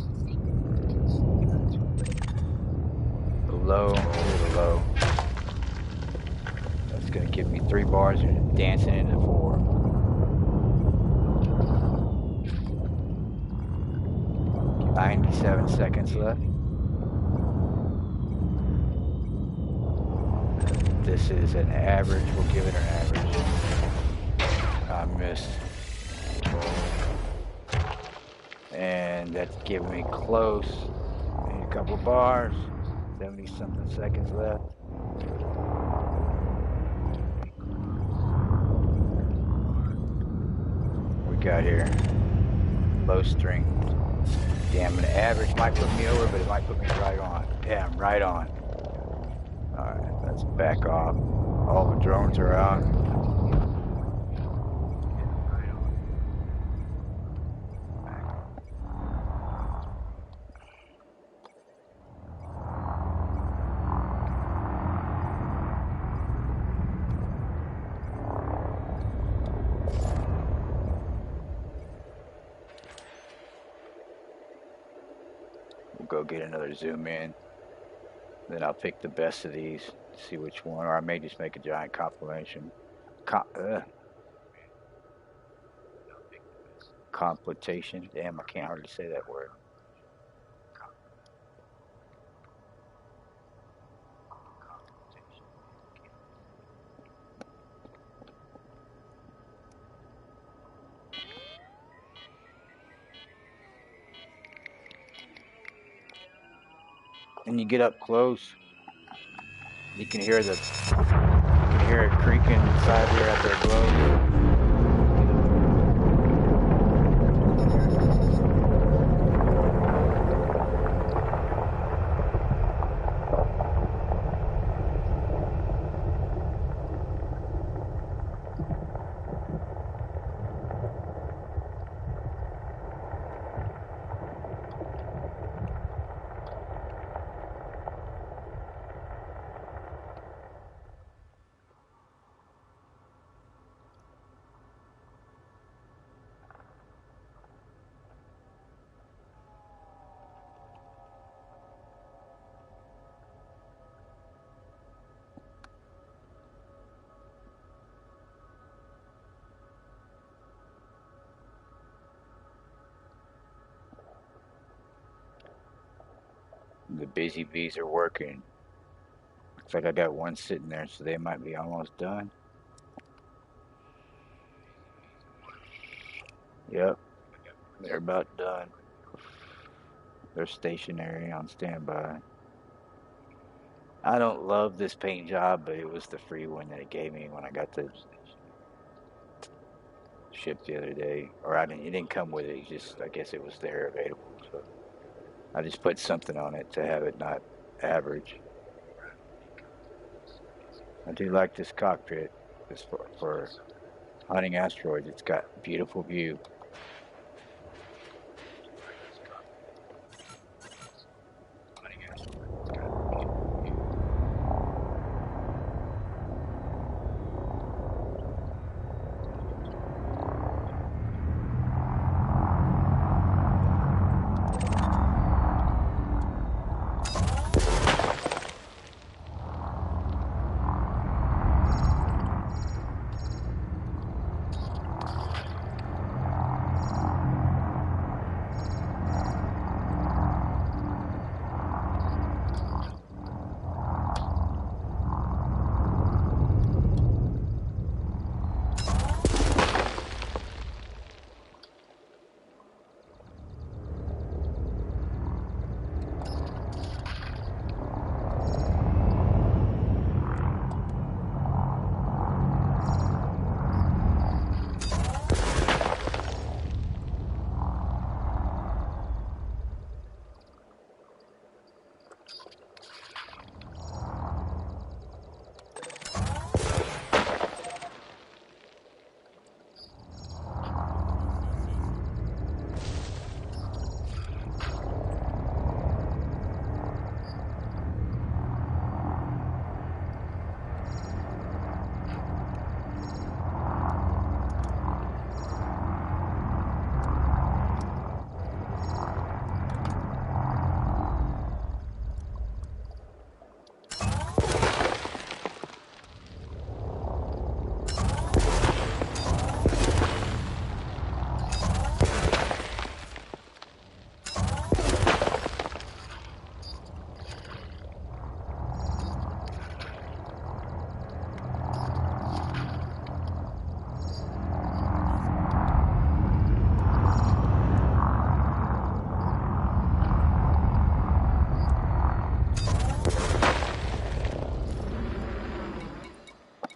The low, the low. That's gonna give me 3 bars and dancing into 4. $97 seconds left. This is an average. We'll give it an average. I missed. And that's giving me close. Need a couple bars. 70-something seconds left. We got here. Low string. Damn, an average might put me over, but it might put me right on. Yeah, I'm right on. Alright, let's back off. All the drones are out. We'll go get another zoom in. Then I'll pick the best of these, see which one, or I may just make a giant compilation. Completation. Damn, I can't hardly say that word. And you get up close, you can hear it creaking inside here at their globe. The busy bees are working. Looks like I got one sitting there, so they might be almost done. Yep, they're about done. They're stationary on standby. I don't love this paint job, but it was the free one that it gave me when I got the ship the other day. Or it didn't come with it. I guess it was there available. So I just put something on it to have it not average. I do like this cockpit. This for hunting asteroids. It's got beautiful view.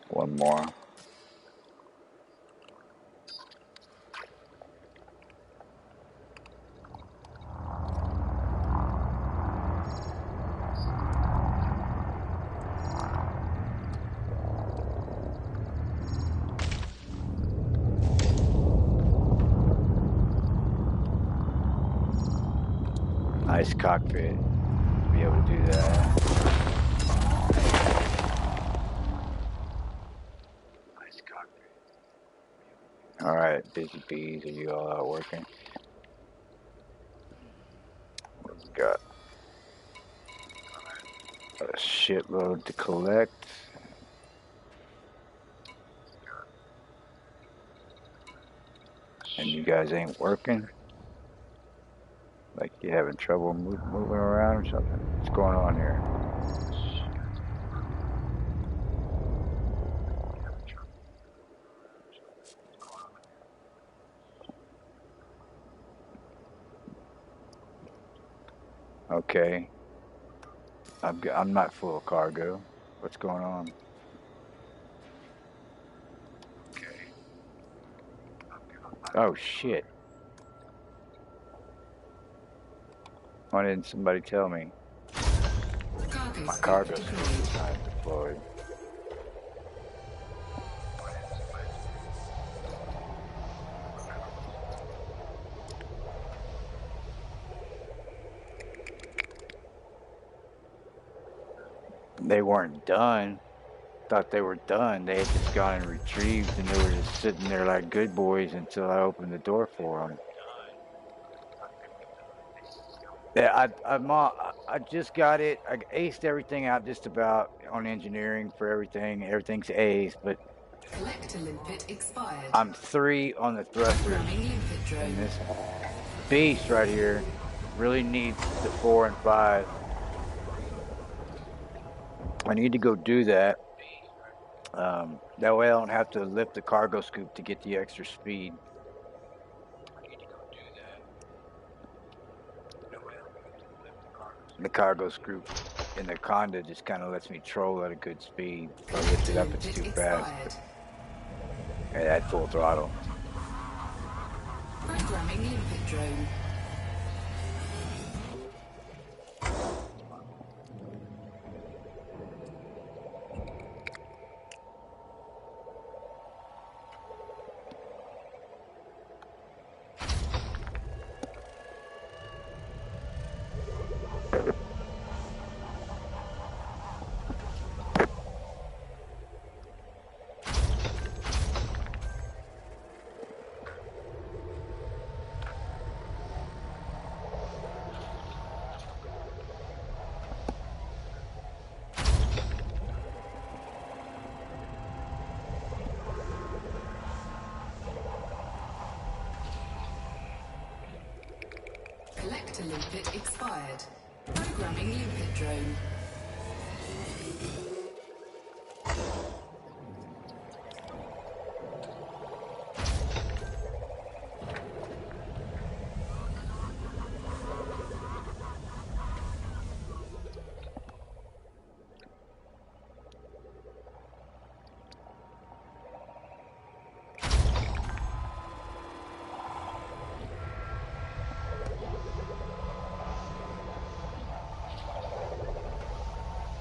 One more. Nice cockpit to be able to do that. Nice cockpit. All right, busy bees, are you all out working? What we got? A shitload to collect. And you guys ain't working? Like you having trouble moving around or something? What's going on here? Okay. I'm not full of cargo. What's going on? Oh shit. Why didn't somebody tell me? My cargo is not deployed. They weren't done. Thought they were done. They had just gone and retrieved, and they were just sitting there like good boys until I opened the door for them. Yeah, I just got it. I aced everything out just about on engineering for everything. Everything's aced, but Collector limpet expired. I'm 3 on the thrusters. Running limpet drone. And this beast right here really needs the 4 and 5. I need to go do that. That way I don't have to lift the cargo scoop to get the extra speed. The cargo scoop in the Conda just kind of lets me troll at a good speed. If I lift it up, it's too fast. At full throttle. Programming limpet drone. Collector limpet expired. Programming limpet drone.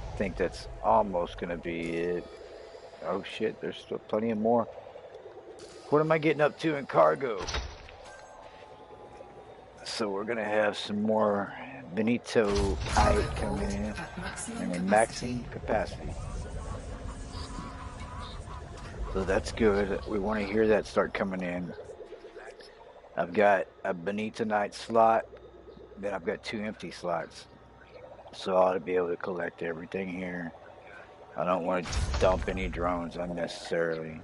I think that's almost going to be it. Oh shit, there's still plenty of more. What am I getting up to in cargo? So we're going to have some more Benito-ite coming in. And we're maxing capacity. So that's good. We want to hear that start coming in. I've got a Benito-ite slot. Then I've got 2 empty slots. So I ought to be able to collect everything here. I don't want to dump any drones unnecessarily.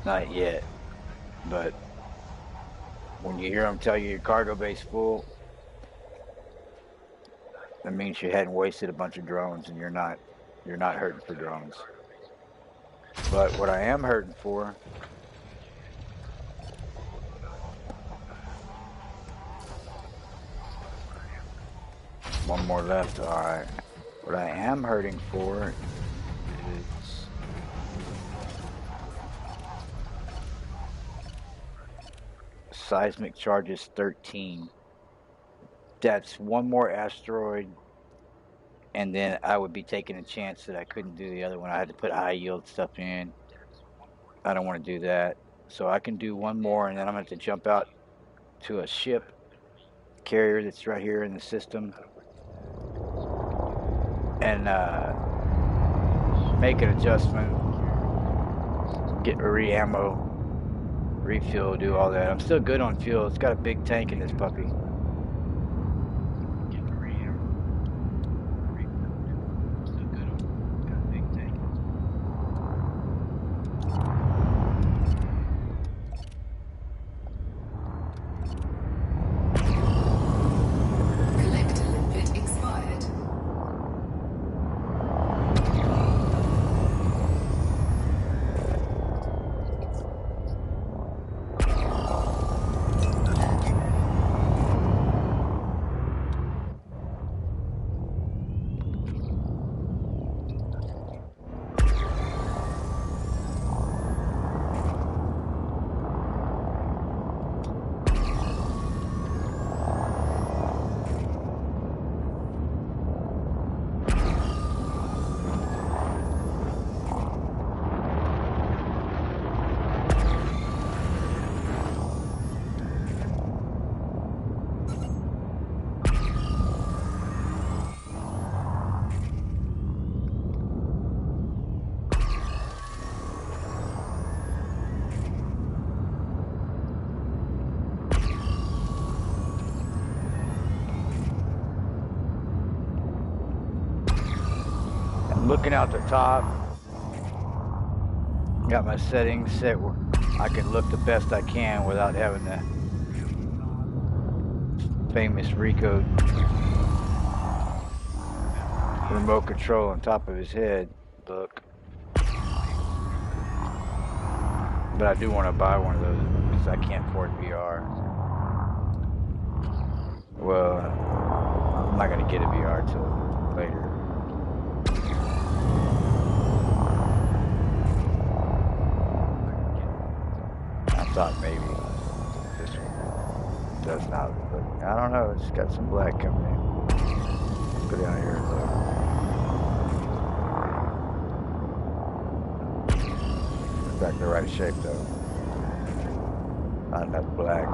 Not yet. But when you hear them tell you your cargo bay's full, that means you hadn't wasted a bunch of drones and you're not hurting for drones. But what I am hurting for one more left, alright. What I am hurting for is seismic charges 13. That's one more asteroid, and then I would be taking a chance that I couldn't do the other one. I had to put high yield stuff in. I don't want to do that. So I can do one more, and then I'm going to have to jump out to a ship carrier that's right here in the system and make an adjustment, get re-ammo, refuel, do all that. I'm still good on fuel. It's got a big tank in this puppy. Looking out the top, got my settings set where I can look the best I can without having the famous Rico remote control on top of his head look. But I do want to buy one of those because I can't afford VR. Well, I'm not didn't get a VR till later. I thought maybe this one does not, but I don't know. It's got some black coming in. Let's go down here and look. It's back in the right shape though. Not enough black.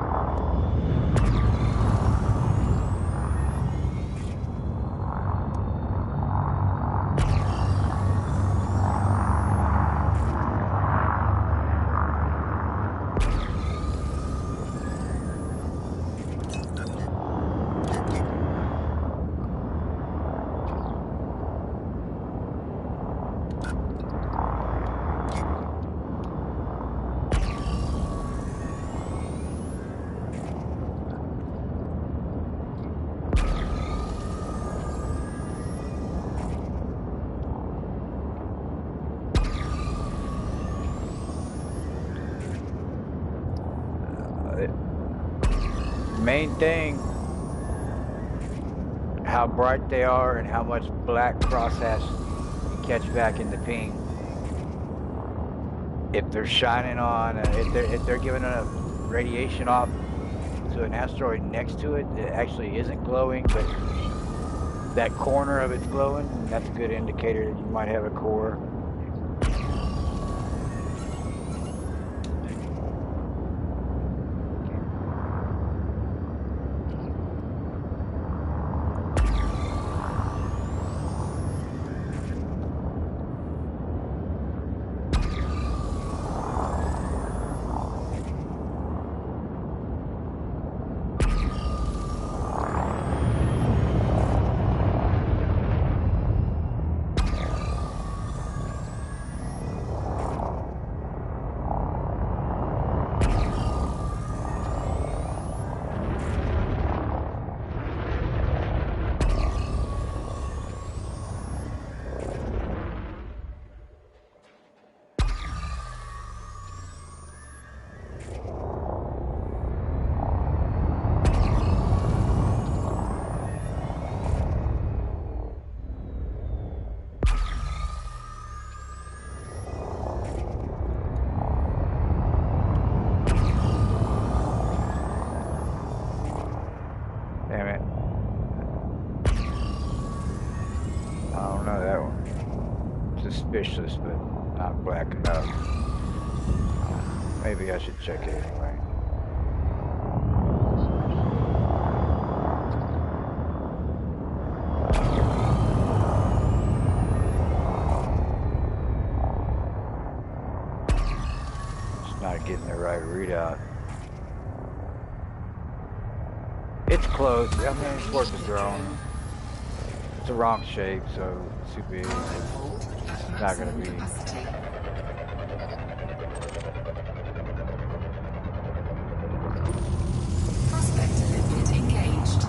Main thing, how bright they are and how much black crosshatch you catch back in the ping. If they're shining on, if they're giving a radiation off to an asteroid next to it that actually isn't glowing, but that corner of it's glowing, that's a good indicator that you might have a core. Damn it. I don't know that one. Suspicious, but not black enough. Maybe I should check it anyway. It's not getting the right readout. It's close. I mean, it's worth the drone. It's the wrong shape, so it's too big. It's not going to be. Prospector limpet engaged.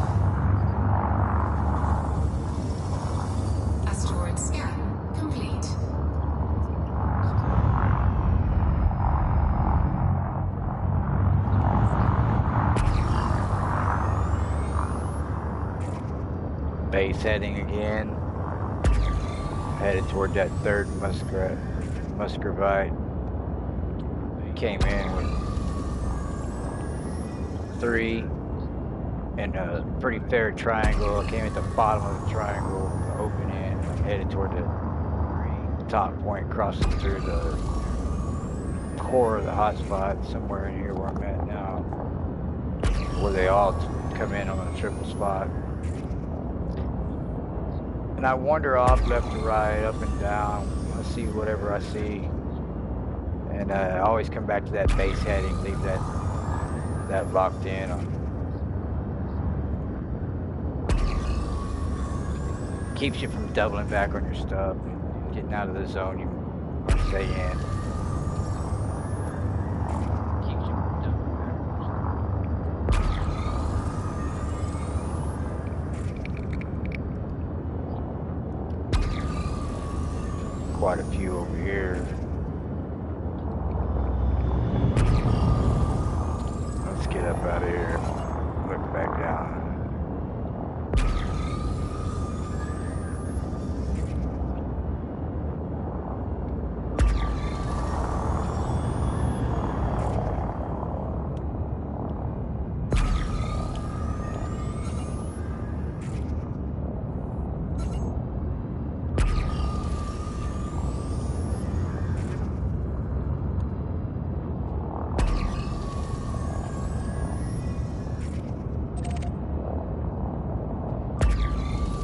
Asteroid scan complete. Base heading again. Headed toward that third Musgravite. Came in with 3 in a pretty fair triangle. I came at the bottom of the triangle, open in, headed toward the top point, crossing through the core of the hotspot, somewhere in here where I'm at now, where they all come in on a triple spot. And I wander off left to right, up and down. I see whatever I see. And I always come back to that base heading, leave that locked in on. Keeps you from doubling back on your stuff and getting out of the zone you want to stay in. Keeps you from doubling back on your stuff. Quite a few over here. Let's get up out of here. Look back down.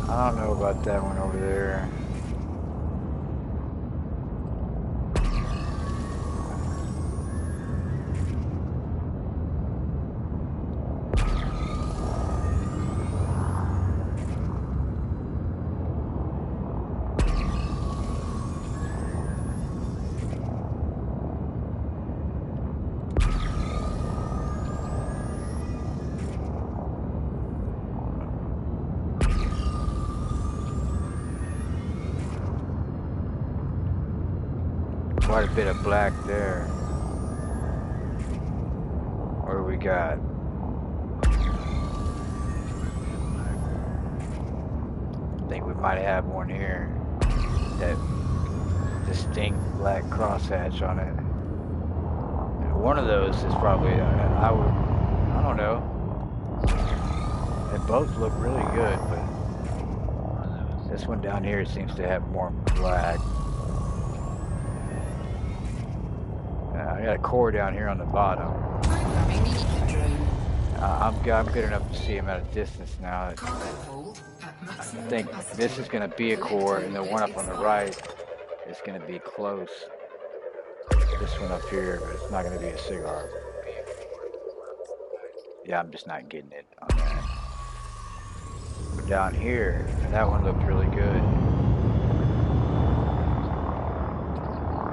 I don't know about that one over there. Quite a bit of black there. What do we got? I think we might have one here. That distinct black crosshatch on it. And one of those is probably, I don't know. They both look really good, but this one down here seems to have more black. I got a core down here on the bottom. I'm good enough to see him at a distance now. I think this is going to be a core, and the one up on the right is going to be close. This one up here, but it's not going to be a cigar. Yeah, I'm just not getting it on that. But down here, that one looked really good.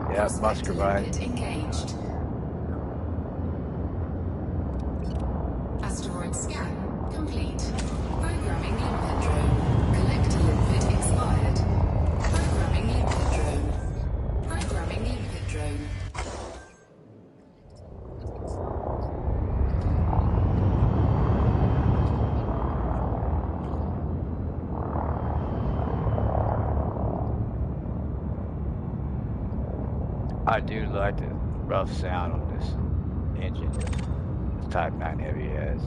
Yeah, Musgravite. Engaged. Asteroid scan complete. Programming limpet drone. Collector limpet expired. Programming limpet drone. Programming limpet drone. I do like the rough sound on this engine. This Type 9 Heavy has.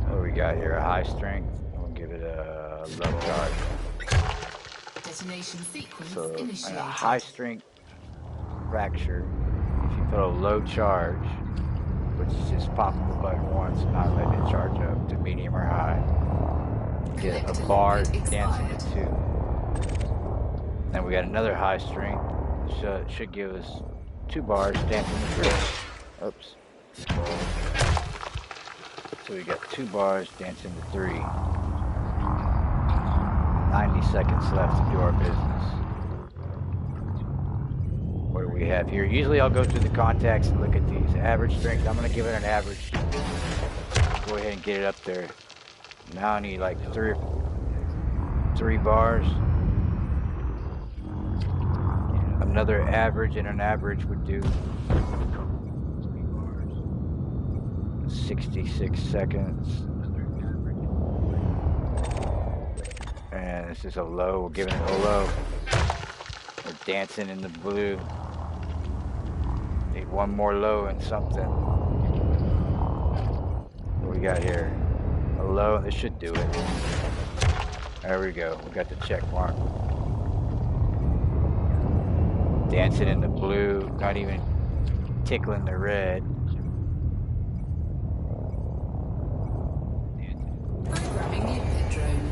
What do we got here? A high strength. We'll give it a low charge. Detonation sequence So initiated. a high strength fracture, if you put a low charge, which is just popping the button once and not letting it charge up to medium or high, get a bar dancing to 2. Then we got another high strength, should give us 2 bars dancing to 3. Oops. So we got 2 bars dancing to 3. 90 seconds left to do our business. What do we have here? Usually I'll go through the contacts and look at these. Average strength, I'm going to give it an average. Go ahead and get it up there. Now I need like 3 bars. Another average and an average would do 66 seconds. And this is a low. We're giving it a low. We're dancing in the blue. Need one more low and something. What we got here? A low, and this should do it. There we go. We got the check mark. Dancing in the blue, not even tickling the red. Programming limpet drone.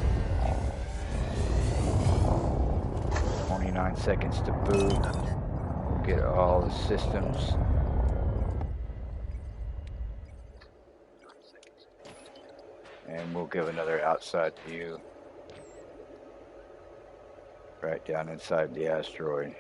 29 seconds to boot. We'll get all the systems. And we'll give another outside view. Right down inside the asteroid.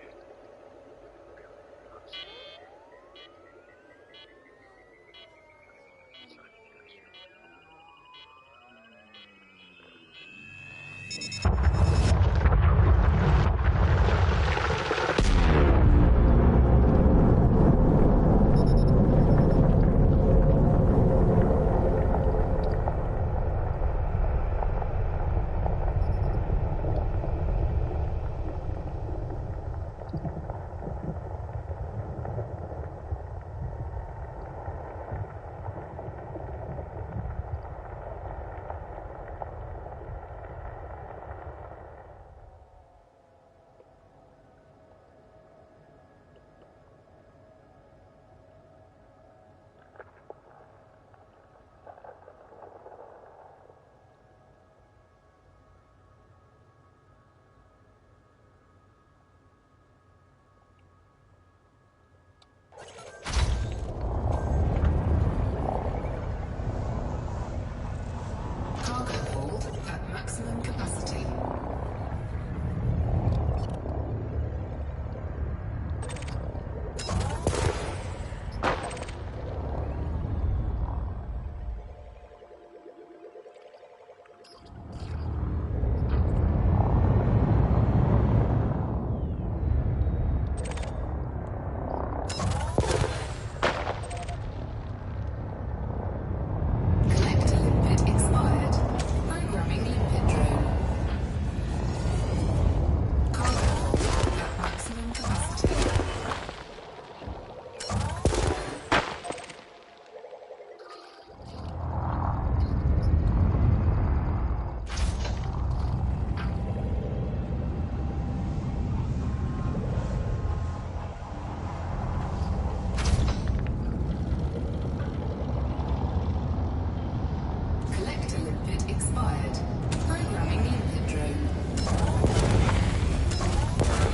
expired. Programming limpet drone.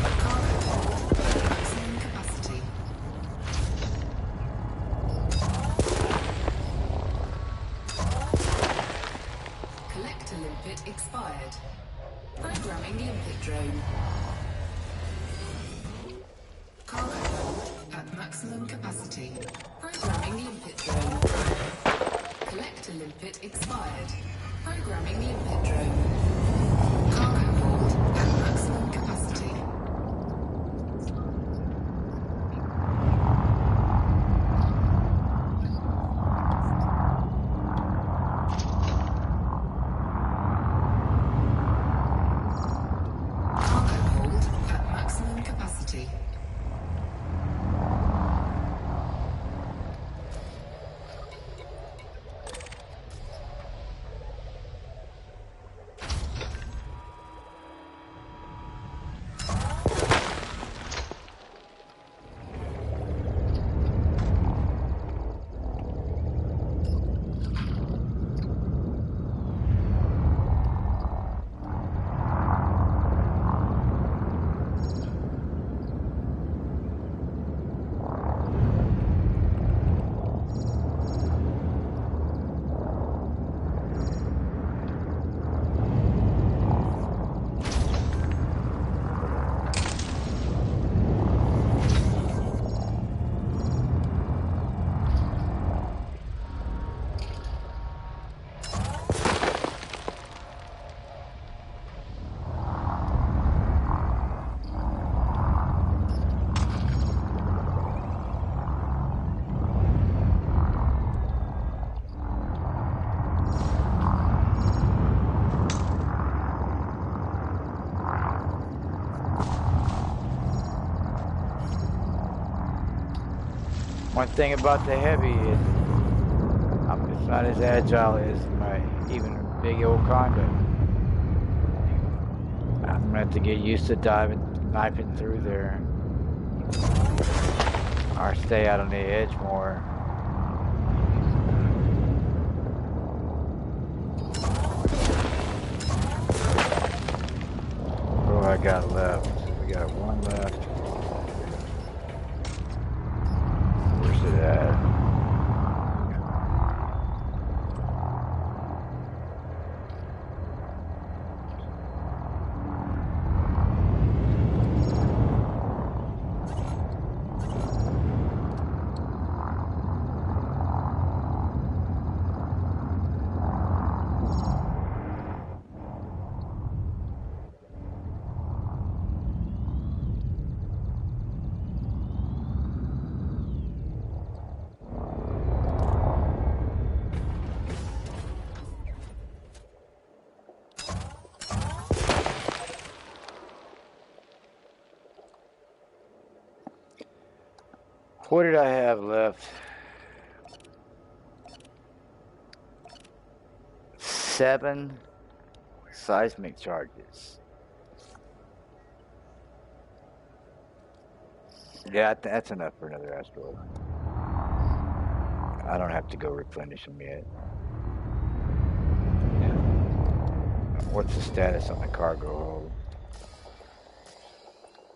Cargo hold at maximum capacity. Collector limpet expired. Programming limpet drone. Cargo hold at maximum capacity. Programming limpet drone. Collector limpet expired. Programming limpet drone. Cargo hold at maximum capacity. Cargo hold at maximum capacity. One thing about the heavy is it's not as agile as my even big old condo. I'm gonna have to get used to knifing through there, or stay out on the edge more. What do I got left? We got one left. Where's it at? What did I have left? 7 seismic charges. Yeah, that's enough for another asteroid. I don't have to go replenish them yet. What's the status on the cargo hold?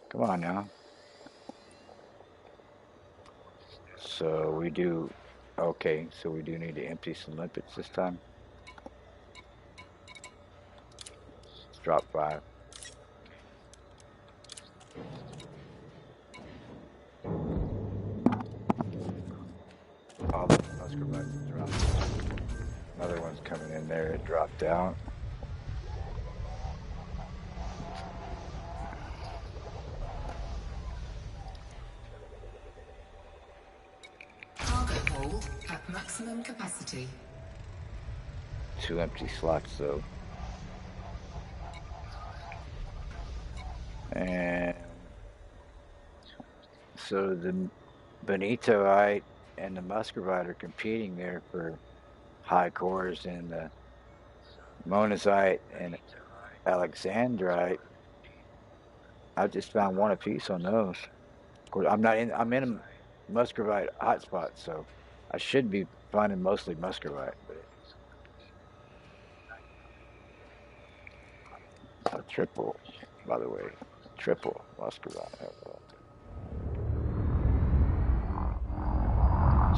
Come on now. So we do, okay, so we do need to empty some limpets this time. Let's drop 5. All the Musgravites dropped. Another one's coming in there, it dropped out. Cargo hold at maximum capacity. 2 empty slots though. And so the Benitoite and the Musgravite are competing there for high cores, and the Monazite and Alexandrite. I just found one apiece on those. Of course, I'm in a Musgravite hotspot, so I should be finding mostly Musgravite. But Triple, by the way. Triple Musgravite.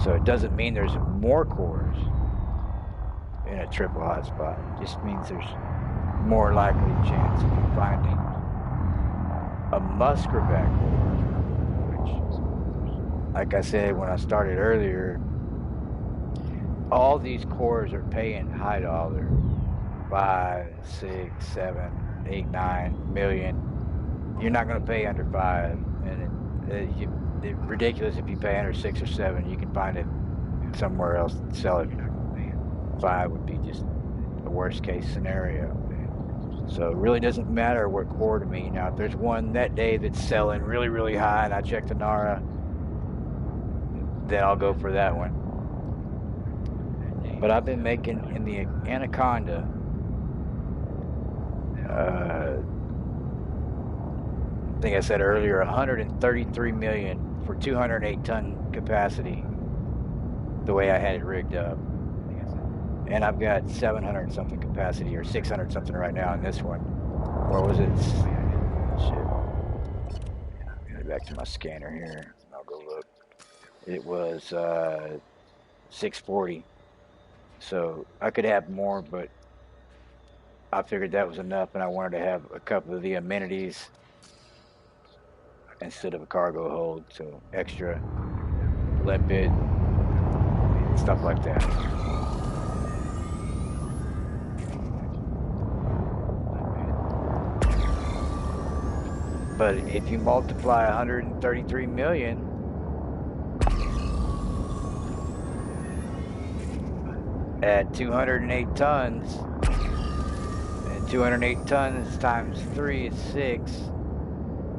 So it doesn't mean there's more cores in a triple hotspot. It just means there's more likely chance of you finding a Musgravite core, which, like I said when I started earlier, all these cores are paying high dollar, 5, 6, 7, 8, 9 million. You're not going to pay under 5, and it's ridiculous if you pay under 6 or 7. You can find it somewhere else and sell it. 5 would be just the worst case scenario. So it really doesn't matter what core to me. Now, if there's one that day that's selling really, really high, and I check the NARA, then I'll go for that one. But I've been making in the Anaconda, I think I said earlier, 133 million for 208 ton capacity, the way I had it rigged up. And I've got 700 something capacity, or 600 something right now in this one. Or was it? Shit. Get back to my scanner here. I'll go look. It was 640. So I could have more, but I figured that was enough, and I wanted to have a couple of the amenities instead of a cargo hold, so extra limpet, stuff like that. But if you multiply 133 million at 208 tons, and 208 tons times 3 is 6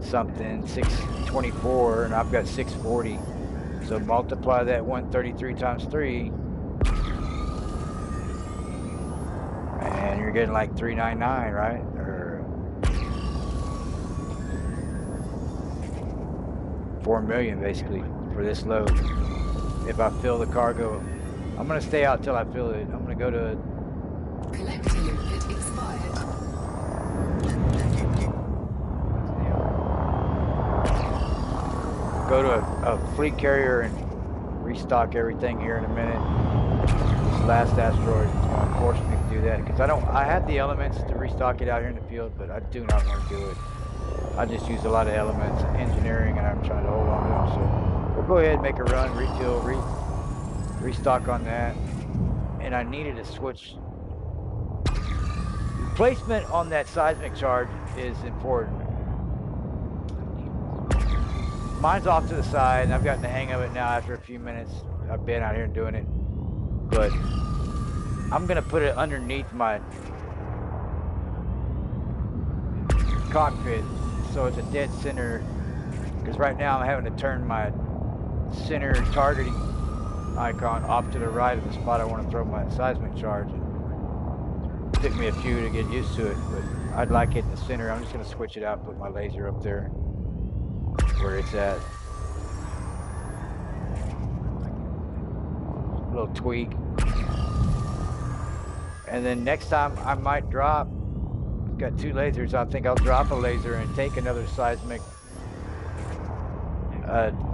something, 624, and I've got 640. So multiply that 133 times 3, and you're getting like 399, right? Or 4 million basically for this load. If I fill the cargo, I'm gonna stay out till I fill it. I'm gonna go to Collector limpet expired. go to a fleet carrier and restock everything here in a minute. This last asteroid is going to force me to do that because I had the elements to restock it out here in the field, but I do not want to do it. I just use a lot of elements and engineering, and I'm trying to hold on to them. So we'll go ahead and make a run, refill, restock on that. And I needed to switch. Placement on that seismic charge is important. Mine's off to the side, and I've gotten the hang of it now after a few minutes. I've been out here and doing it. But I'm going to put it underneath my cockpit so it's a dead center. Because right now I'm having to turn my center targeting icon off to the right of the spot I want to throw my seismic charge. It took me a few to get used to it, but I'd like it in the center. I'm just going to switch it out and put my laser up there where it's at. A little tweak. And then next time I might drop, I've got 2 lasers. I think I'll drop a laser and take another seismic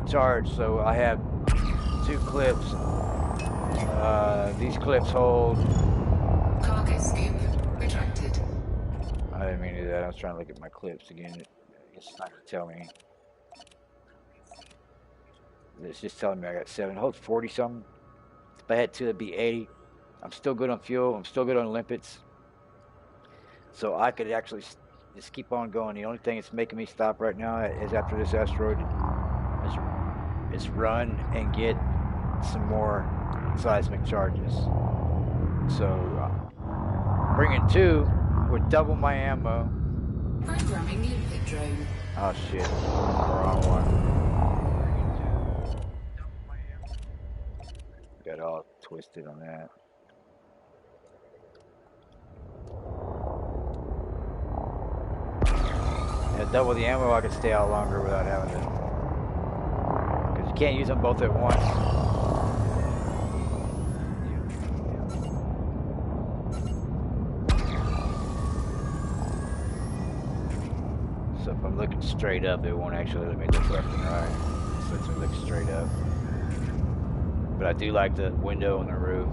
charge. So I have 2 clips. These clips hold. Cargo scoop retracted. I didn't mean to do that. I was trying to look at my clips again. I guess it's not going to tell me. It's just telling me I got 7. It holds 40 something. If I had 2, it'd be 80. I'm still good on fuel. I'm still good on limpets. So I could actually just keep on going. The only thing that's making me stop right now is after this asteroid is run and get some more seismic charges. So bringing 2 would double my ammo. Programming limpet drone. Oh shit, wrong one. Got all twisted on that. Yeah, double the ammo, I could stay out longer without having to. Because you can't use them both at once. if I'm looking straight up, it won't actually let me look left and right. It just lets me look straight up. But I do like the window on the roof.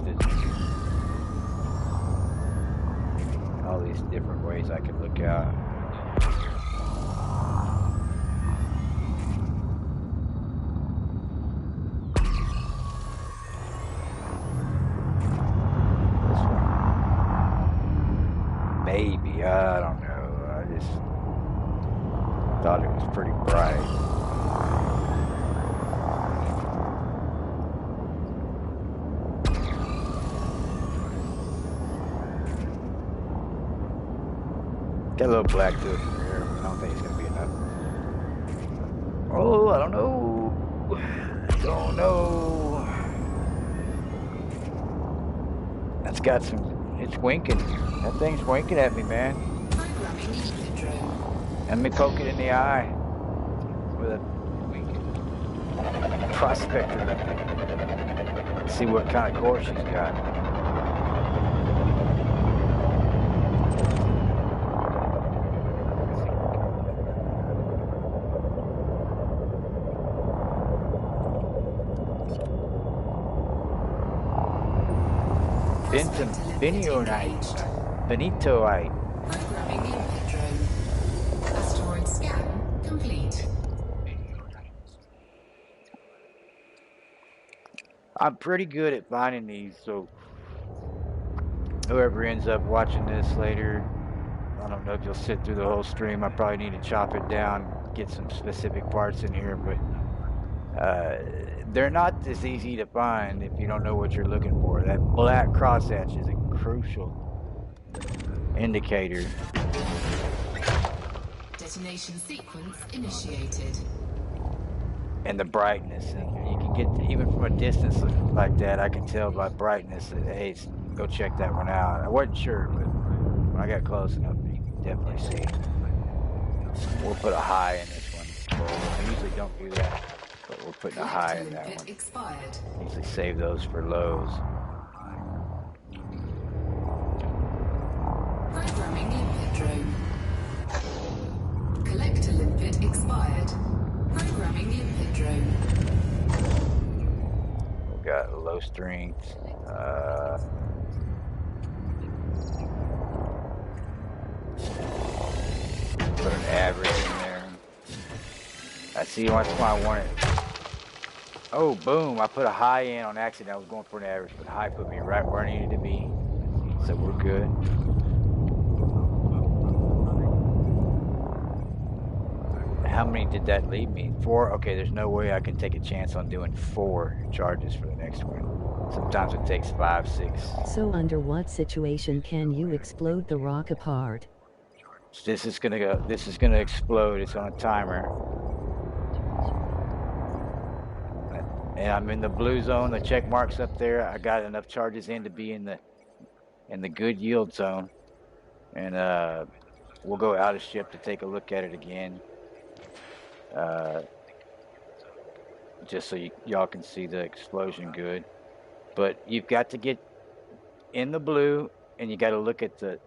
All these different ways I can look out. This one, maybe, I don't know. I just thought it was pretty bright. Got a little black to it from here, but I don't think it's going to be enough. Oh, I don't know. Don't know. That's got some, it's winking. That thing's winking at me, man. Let me poke it in the eye with a winking prospector. See what kind of core she's got. Benitoite. Programming limpet drone. Asteroid scan complete. I'm pretty good at finding these, so whoever ends up watching this later, I don't know if you'll sit through the whole stream. I probably need to chop it down, get some specific parts in here, but they're not as easy to find if you don't know what you're looking for. That black crosshatch is a crucial indicator. Detonation sequence initiated. And the brightness. And you can get, even from a distance like that, I can tell by brightness that, hey, go check that one out. I wasn't sure, but when I got close enough, you can definitely see. We'll put a high in this one. I usually don't do that, but we're putting a high in that one. Expired. Usually save those for lows. Programming limpet drone. Collector limpet expired. Programming limpet drone. We've got low strength. Put an average in there. I see that's why I want it. Oh, boom. I put a high in on accident. I was going for an average, but high put me right where I needed to be. So we're good. How many did that leave me? 4? Okay, there's no way I can take a chance on doing 4 charges for the next one. Sometimes it takes 5, 6. So under what situation can you explode the rock apart? This is gonna explode. It's on a timer. And I'm in the blue zone, the check marks up there. I got enough charges in to be in the good yield zone. And we'll go out of ship to take a look at it again. Just so y'all can see the explosion good. But you've got to get in the blue, and you got to look at the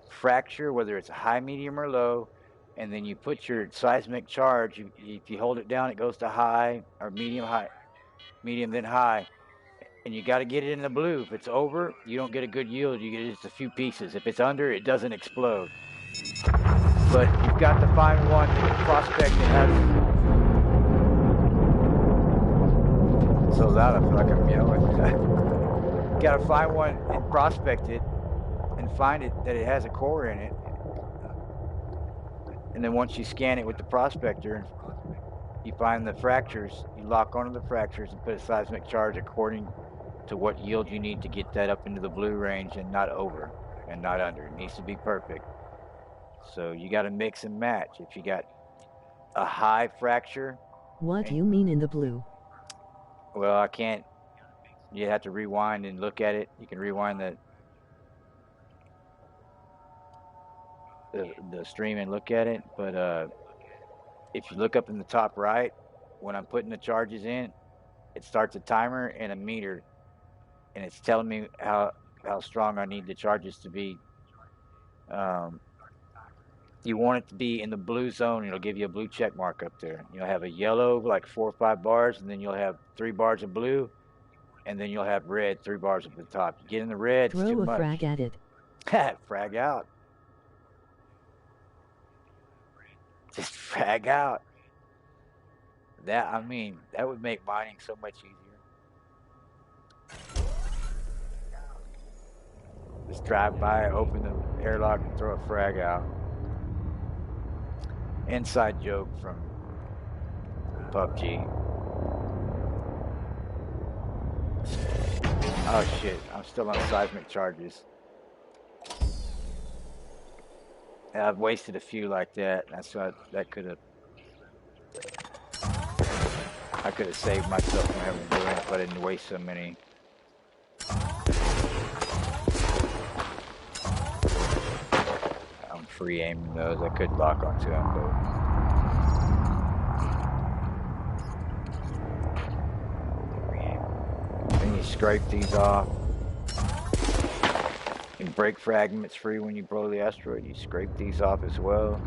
fracture, whether it's a high, medium, or low, and then you put your seismic charge. If you hold it down, it goes to high, or medium, then high, and you got to get it in the blue. If it's over, you don't get a good yield. You get just a few pieces. If it's under, it doesn't explode. But you've got to find one prospect that has. So loud, I feel like I'm yelling. Got to find one and prospect it, and find it that it has a core in it. And then once you scan it with the prospector, you find the fractures. You lock onto the fractures and put a seismic charge according to what yield you need to get that up into the blue range and not over and not under. It needs to be perfect. So you got to mix and match. If you got a high fracture. What do you mean in the blue? Well, I can't. You have to rewind and look at it. You can rewind the stream and look at it. But if you look up in the top right, when I'm putting the charges in, it starts a timer and a meter, and it's telling me how strong I need the charges to be. You want it to be in the blue zone. It'll give you a blue check mark up there. You'll have a yellow, like 4 or 5 bars, and then you'll have 3 bars of blue, and then you'll have red, 3 bars at the top. You get in the red, it's too Throw a much. frag at it. Frag out. Just frag out. That, I mean, that would make mining so much easier. Just drive by, open the airlock, and throw a frag out. Inside joke from PUBG. Oh shit, I'm still on seismic charges. And I've wasted a few like that. That's what that could have. I could have saved myself from having to do it if I didn't waste so many. I'm free aiming those. I could lock onto them, but. Then you scrape these off. You break fragments free when you blow the asteroid. You scrape these off as well.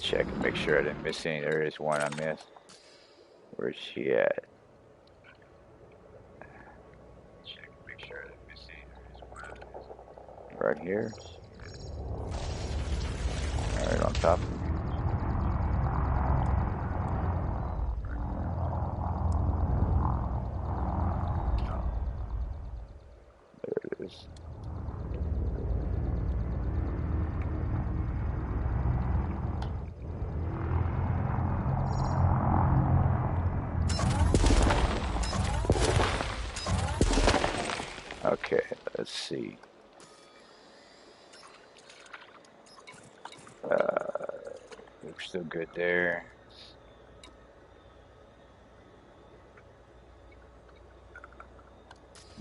Check and make sure I didn't miss any. There is one I missed. Where's she at? Check and make sure I didn't miss any. There is one I missed. Right here. Right on top of me. There it is. Okay, let's see. We're still good there.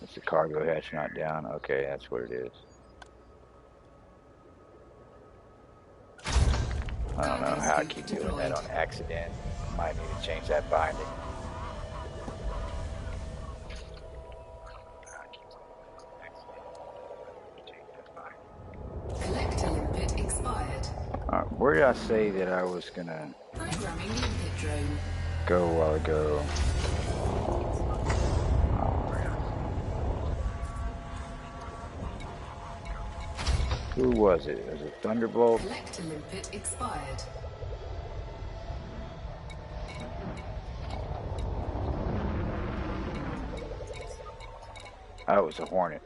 It's the cargo hatch not down. Okay, that's what it is. I don't know how I keep doing that on accident. Might need to change that binding. Collector limpet expired. Where did I say that I was gonna Programming limpet drone. go a while ago? Who was it? Was it Thunderbolt? Collector limpet expired. Oh, it was a Hornet.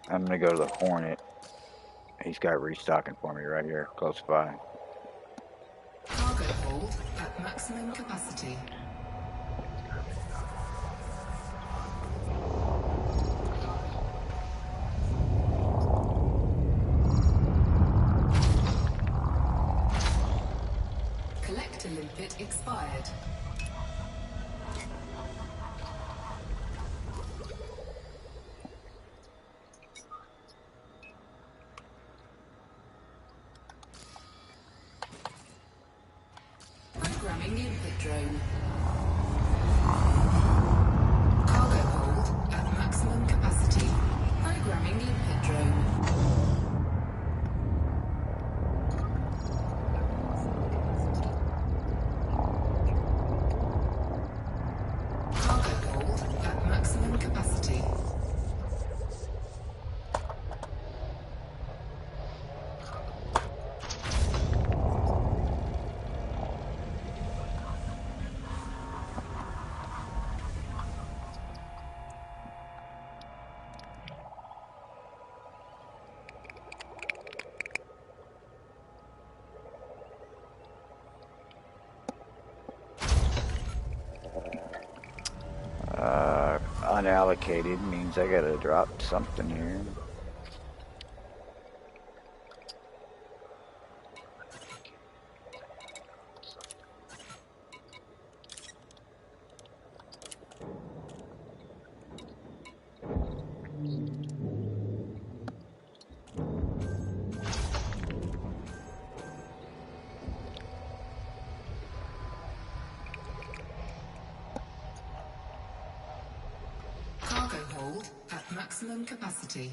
I'm gonna go to the Hornet. He's got restocking for me right here, close by. Cargo hold at maximum capacity. Collector limpet expired. Programming limpet drone. Cargo hold at maximum capacity. Programming limpet drone. Cargo hold at maximum capacity. unallocated means I gotta drop something here. Cargo hold at maximum capacity.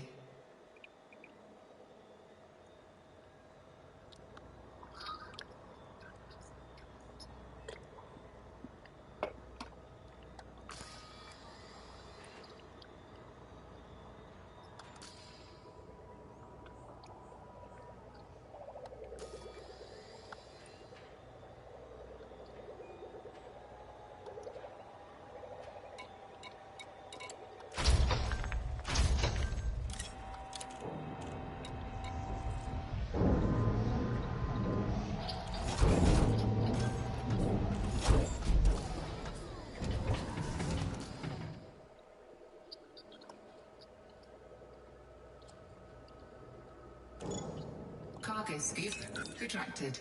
Cargo scoop retracted.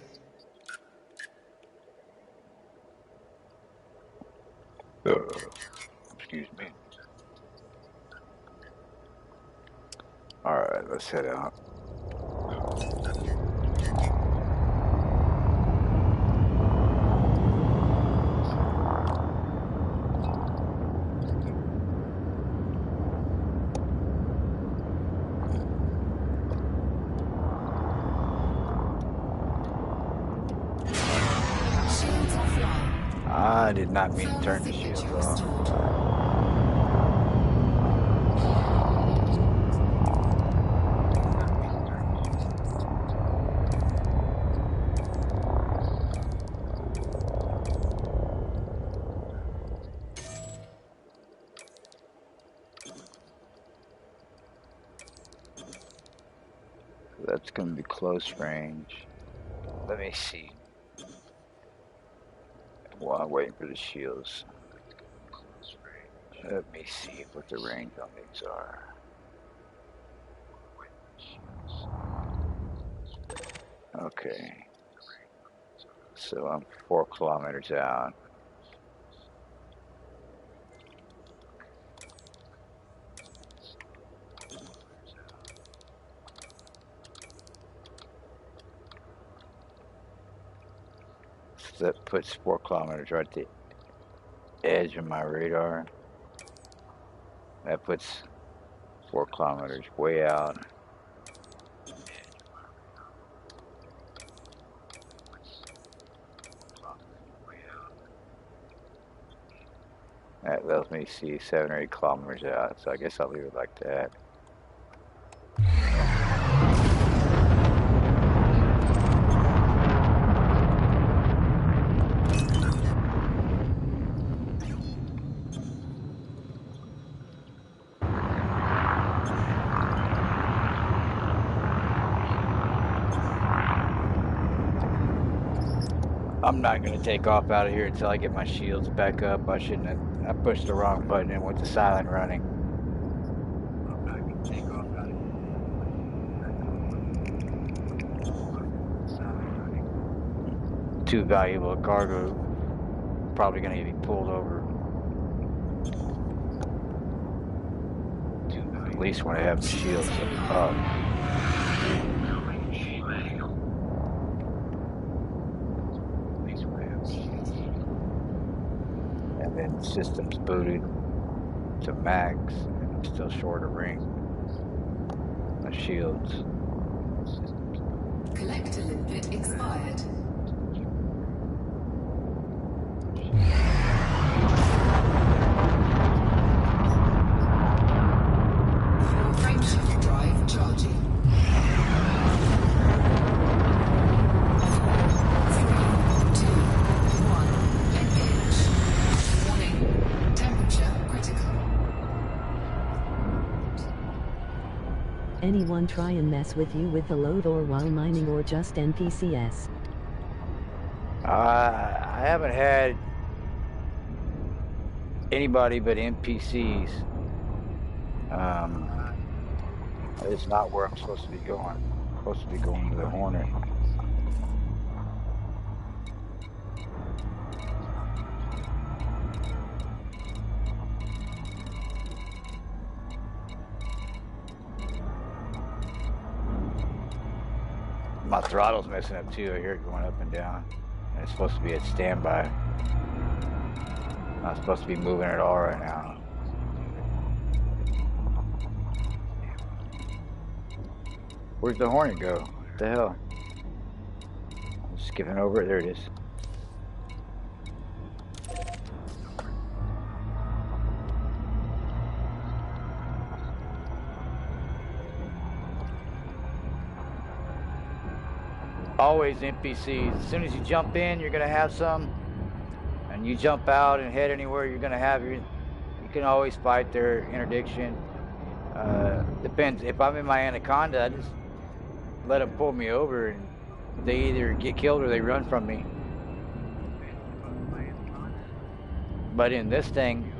Excuse me. Alright, let's head out. Shields offline. I did not mean to turn the shields Signature off. restored. That's gonna be close range. Let me see. While I'm waiting for the shields. Let me see what the range on these are. Okay. So I'm 4 kilometers out. So that puts 4 kilometers right at the edge of my radar. That puts 4 kilometers way out. That lets me see 7 or 8 kilometers out, so I guess I'll leave it like that. I'm not going to take off out of here until I get my shields back up. I shouldn't have. I pushed the wrong button and went to silent running. I'm not going to take off out of here. Too valuable cargo. Probably going to be pulled over. At least when I have the shields up. And then systems booted to max, and I'm still short of ring. My shields. Collector limpet expired. Frameshift drive charging. 3, 2, 1. Engage. Warning. Temperature critical. Anyone try and mess with you with the load or while mining or just NPCs? I haven't had anybody but NPCs. That is not where I'm supposed to be going. I'm supposed to be going to the Hornet. My throttle's messing up too. I hear it going up and down. And it's supposed to be at standby. I'm not supposed to be moving at all right now. Where's the Hornet go? What the hell? I'm skipping over it. There it is. Always NPCs. As soon as you jump in, you're gonna have some, and you jump out and head anywhere, you're gonna have your. You can always fight their interdiction. Depends. If I'm in my Anaconda, I just let them pull me over, and they either get killed or they run from me. But in this thing,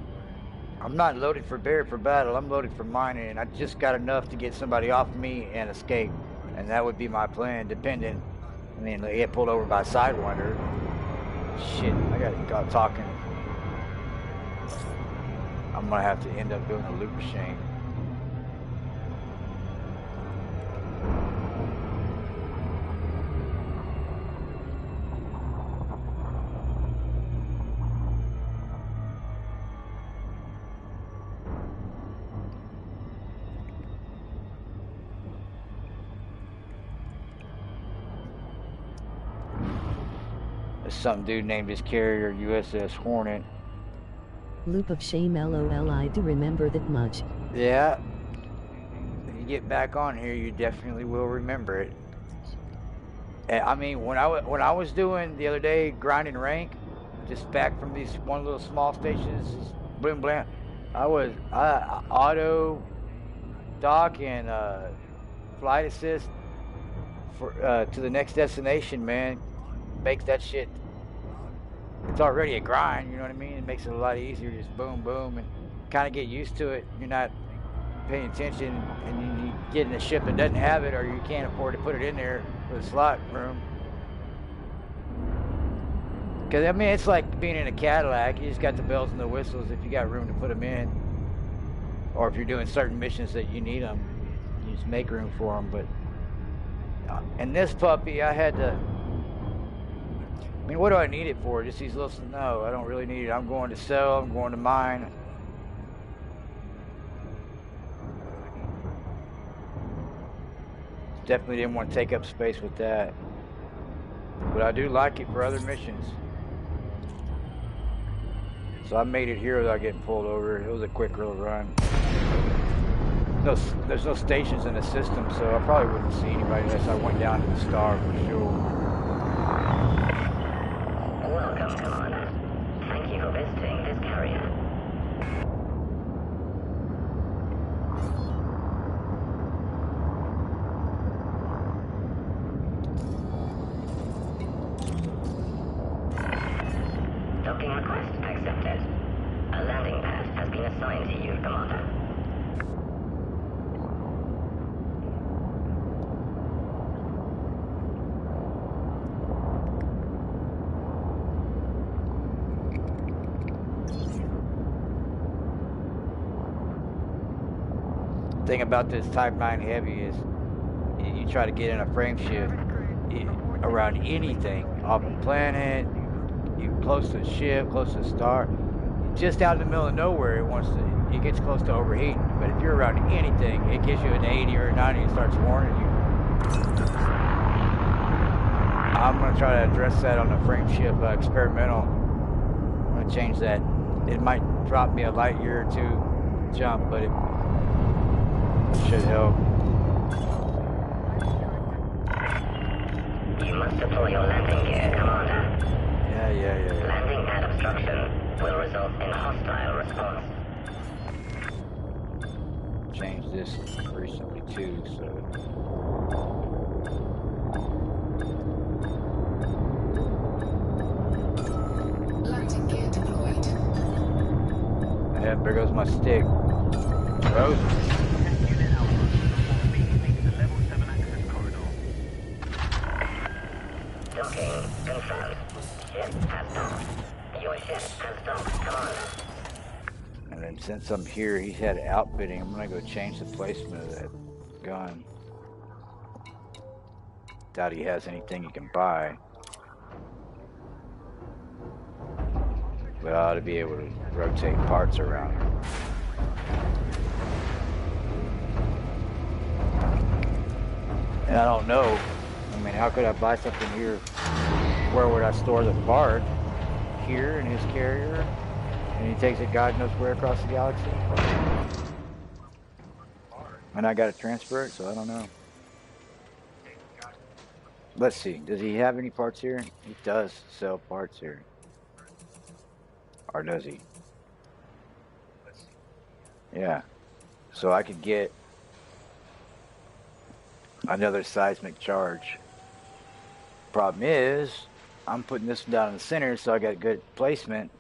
I'm not loaded for battle. I'm loaded for mining, and I just got enough to get somebody off me and escape, and that would be my plan, depending. I mean, they get pulled over by a Sidewinder. Shit, I got talking. I'm gonna have to end up doing a loot machine. Some dude named his carrier USS Hornet. Loop of shame, lol. I do remember that much. Yeah. When you get back on here, you definitely will remember it. And, I mean, when I was doing the other day grinding rank, just back from these one little small stations, blim blam, I auto dock and flight assist for to the next destination, man. Makes that shit. It's already a grind, you know what I mean? It makes it a lot easier, just boom, boom, and kind of get used to it. You're not paying attention, and you get in a ship that doesn't have it, or you can't afford to put it in there for the slot room. Because, I mean, it's like being in a Cadillac. You just got the bells and the whistles if you got room to put them in. Or if you're doing certain missions that you need them, you just make room for them. But in this puppy, I had to... I mean, what do I need it for? Just these little... No, I don't really need it. I'm going to sell. I'm going to mine. Definitely didn't want to take up space with that. But I do like it for other missions. So I made it here without getting pulled over. It was a quick little run. There's no stations in the system, so I probably wouldn't see anybody unless I went down to the star for sure. Welcome, Commander. Thank you for visiting this carrier. Docking request accepted. A landing pad has been assigned to you, Commander. The thing about this Type 9 Heavy is you try to get in a frame shift around anything, off the planet, you close to the ship, close to the star, just out in the middle of nowhere, it gets close to overheating. But if you're around anything, it gives you an 80 or a 90 and starts warning you. I'm going to try to address that on the frame shift experimental. I'm going to change that. It might drop me a light year or two jump, but it should help. You must deploy your landing gear, Commander. Yeah. Landing pad obstruction will result in hostile response. Changed this recently too, so. Landing gear deployed. Yeah, there goes my stick. Rose. Unit Alpha. Leaving the level 7 access corridor. Docking confirmed. Ship has docked. Your ship has docked. Come on. And then since I'm here, he's had outfitting. I'm gonna go change the placement of that gun. Doubt he has anything he can buy. But I ought to be able to rotate parts around. And I don't know. I mean, how could I buy something here? Where would I store the part? Here in his carrier? And he takes it God knows where across the galaxy? And I gotta transfer it, so I don't know. Let's see. Does he have any parts here? He does sell parts here. Or does he? Yeah. So I could get another seismic charge. Problem is, I'm putting this one down in the center, so I got good placement.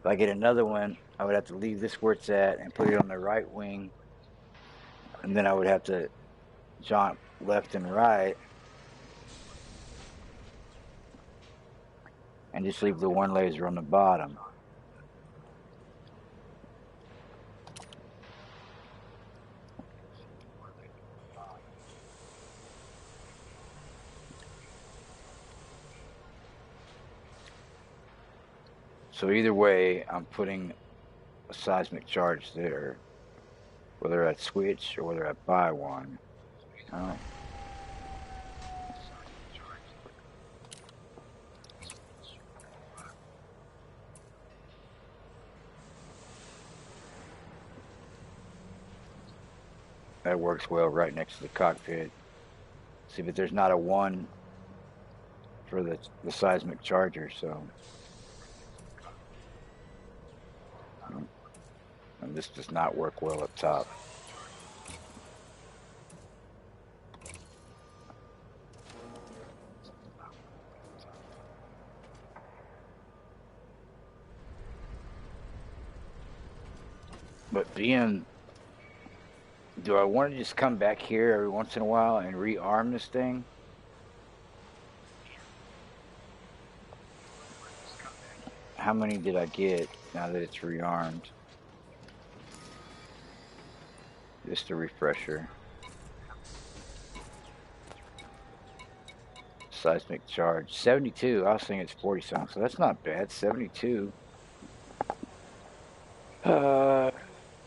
If I get another one, I would have to leave this where it's at and put it on the right wing. And then I would have to jump left and right. And just leave the one laser on the bottom. So either way, I'm putting a seismic charge there. Whether I switch or whether I buy one. Oh. That works well right next to the cockpit. See, but there's not a one for the seismic charger, so. And this does not work well up top. But being, do I want to just come back here every once in a while and rearm this thing? How many did I get now that it's rearmed? Just a refresher. Seismic charge. 72. I was thinking it's 40 something, so that's not bad. 72.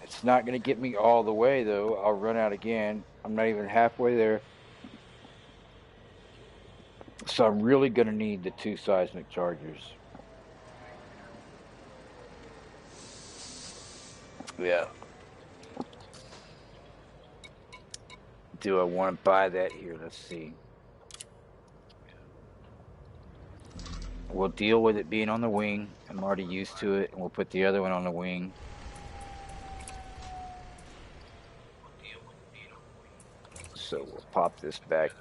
It's not going to get me all the way, though. I'll run out again. I'm not even halfway there. So I'm really going to need the 2 seismic chargers. Yeah. Do I want to buy that here? Let's see. We'll deal with it being on the wing. I'm already used to it. And we'll put the other one on the wing. So we'll pop this back.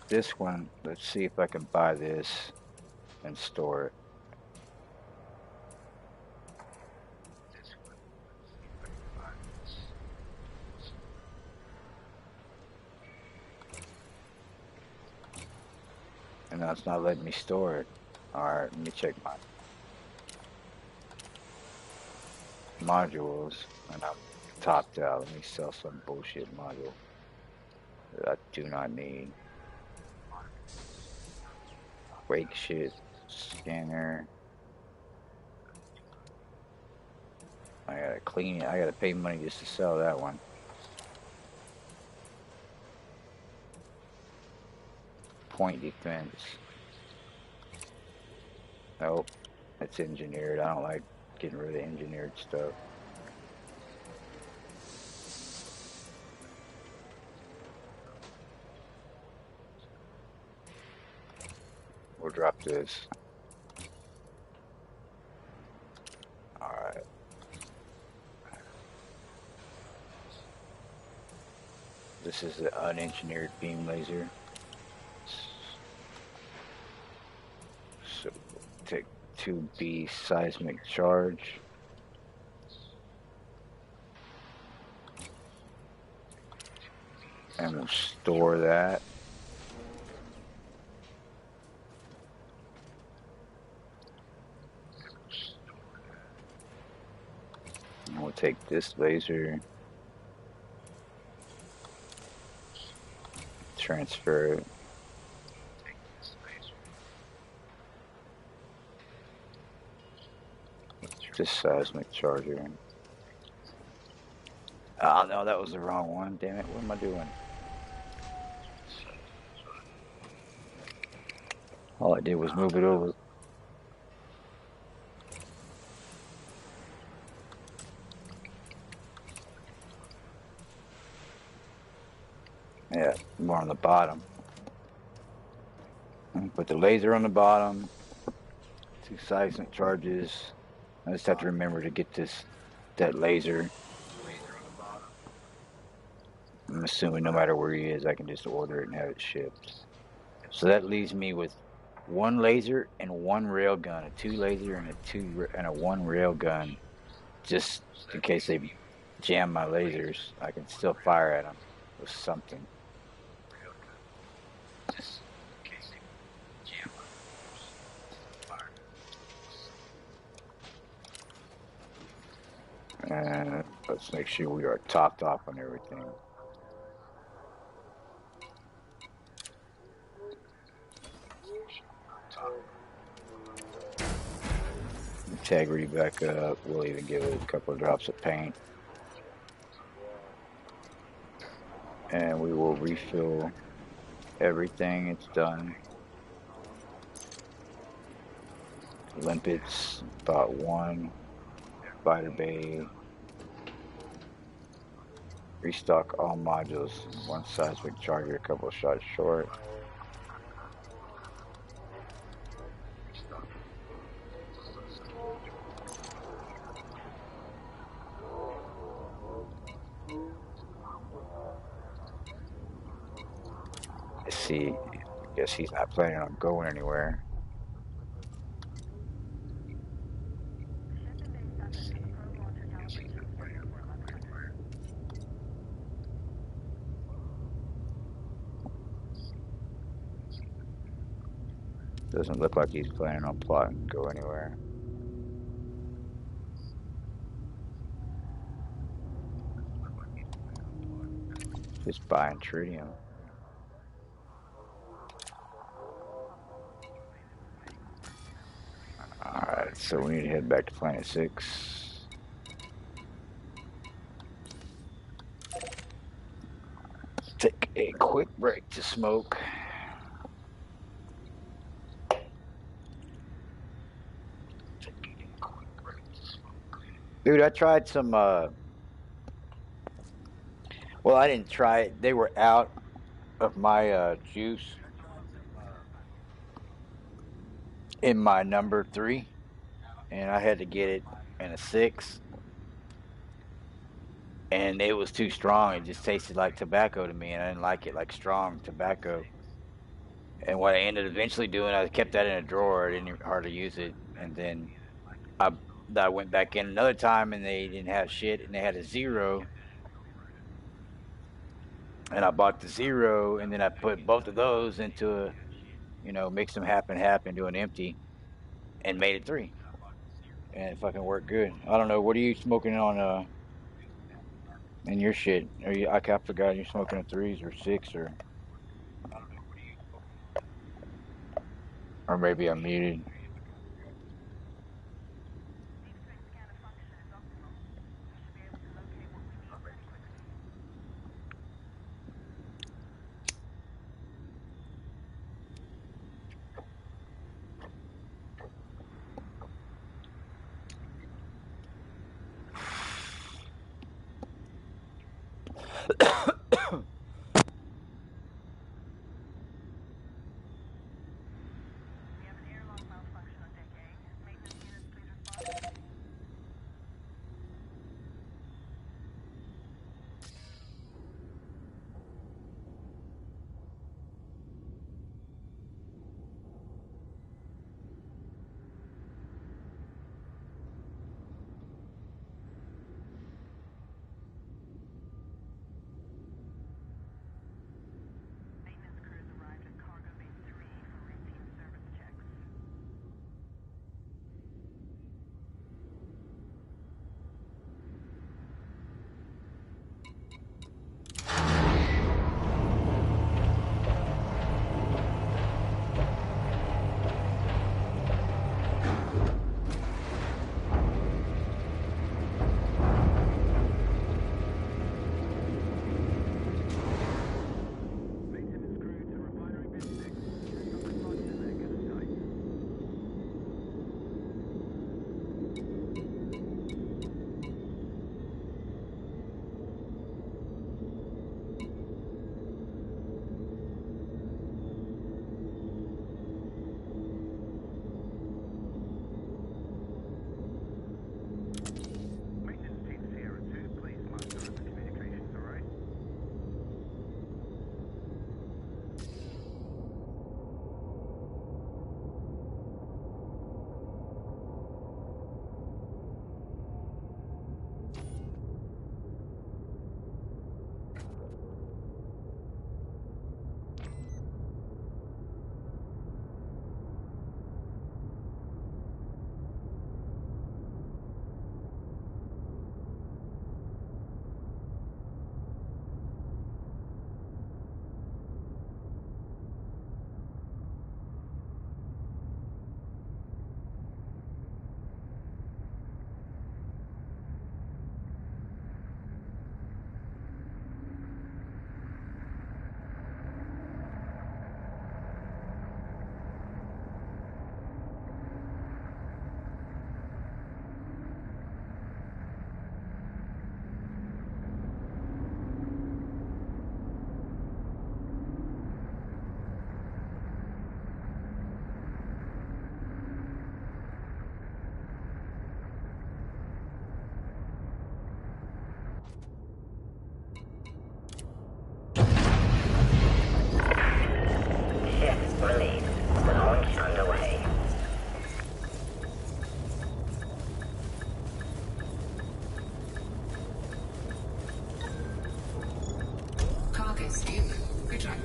This one, let's see if I can buy this and store it. And now it's not letting me store it. Alright, let me check my modules. And I'm topped out. Let me sell some bullshit module that I do not need. Wake shit. Scanner. I gotta clean it. I gotta pay money just to sell that one. Point defense. Nope. It's engineered. I don't like getting rid of engineered stuff. We'll drop this. This is the unengineered beam laser. So take 2B seismic charge. And we'll store that. And we'll take this laser, transfer it. This seismic charger. Oh no, that was the wrong one. Damn it, what am I doing? All I did was move it over. Yeah, more on the bottom. Put the laser on the bottom. 2 seismic charges. I just have to remember to get that laser. I'm assuming no matter where he is, I can just order it and have it shipped. So that leaves me with 1 laser and 1 rail gun, a 2 laser and a 1 rail gun, just in case they jam my lasers. I can still fire at them with something. And let's make sure we are topped off on everything. Integrity back up. We'll even give it a couple of drops of paint. And we will refill everything. It's done. Limpets, about 1. Spider bay. Restock all modules. 1 seismic charger, a couple of shots short. Let's see. Guess he's not planning on going anywhere. Doesn't look like he's planning on plotting to go anywhere. Just buying tritium. Alright, so we need to head back to Planet 6. Take a quick break to smoke. Dude, I tried some, well, I didn't try it. They were out of my juice in my number 3, and I had to get it in a 6. And it was too strong. It just tasted like tobacco to me, and I didn't like it like strong tobacco. And what I ended up eventually doing, I kept that in a drawer. I didn't hardly use it. And then I went back in another time, and they didn't have shit, and they had a 0. And I bought the 0, and then I put both of those into a, mix them half and half into an empty, and made it 3. And it fucking worked good. I don't know. What are you smoking on in your shit? Are you? I forgot you're smoking a 3s or 6 or maybe I'm muted.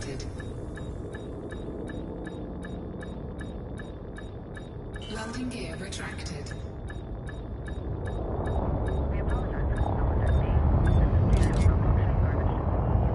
retracted. Landing gear retracted. We apologize for the noise at sea. This is due to a malfunction of our mission.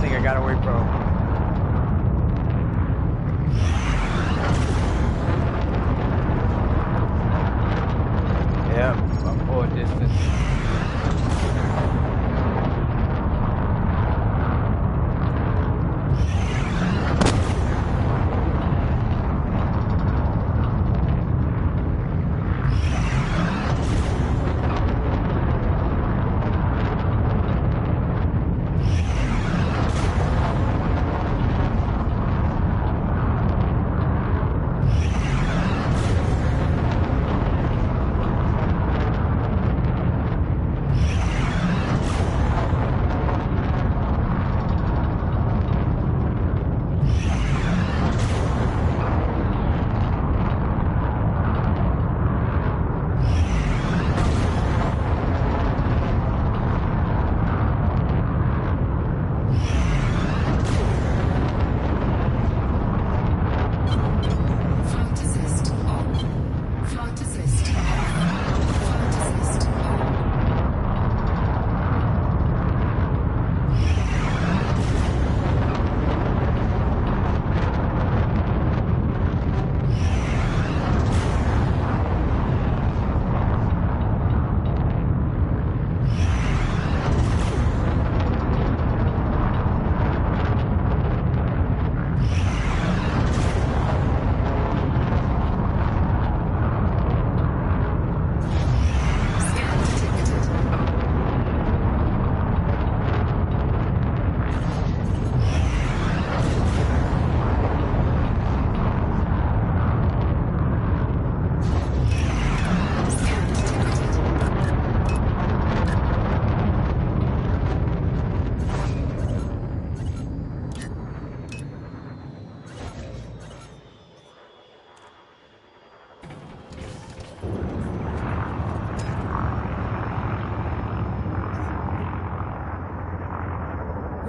think I got away from him. Yep, I'm pulling distance. Flight assist on. Flight assist off. Flight assist on. Scan detected. Scan detected.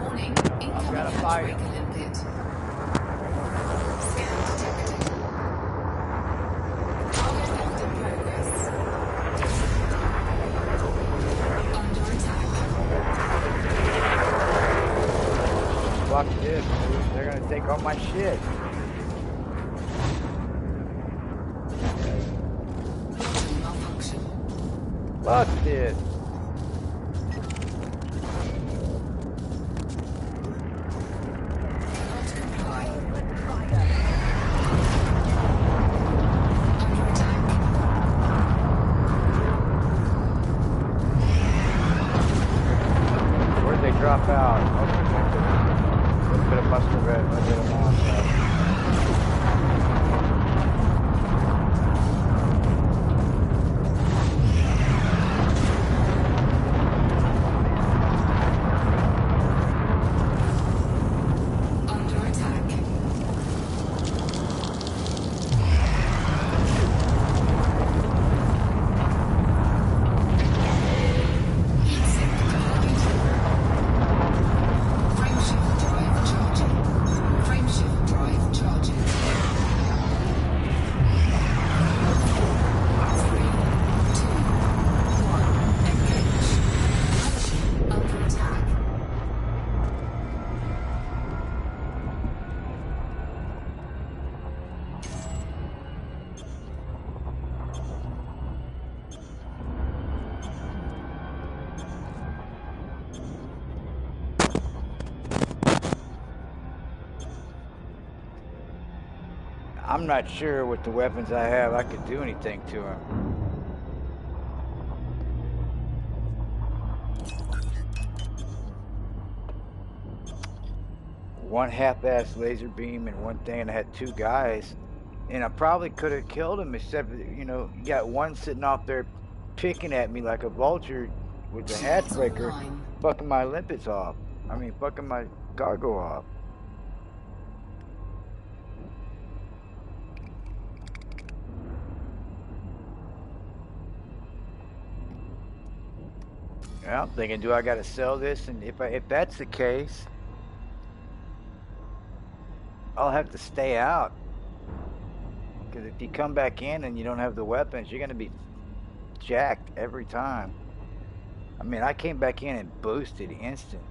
Warning, incoming gotta hatch fight breaker him. limpet. Scan detected. Cargo theft in progress. Under attack. Fuck this, dude. They're gonna take all my shit. Module malfunction. Fuck this. Cannot comply. Under attack. Where'd they drop out? Okay, a little bit of Musgravite, a little bit of monster. Under attack. Heatsink deployed. Frameshift drive charging. Frameshift drive charging. 3, 2, 1. Engage. Mothership under attack. I'm not sure with the weapons I have I could do anything to him. One half-ass laser beam and one thing, and I had two guys. And I probably could have killed him, except, you know, you got one sitting off there picking at me like a vulture with the hatch Shields breaker, online. fucking my limpets off. I mean, fucking my cargo off. Yeah, I'm thinking, do I got to sell this? And if that's the case, I'll have to stay out. Because if you come back in and you don't have the weapons, you're going to be jacked every time. I mean, I came back in and boosted instant.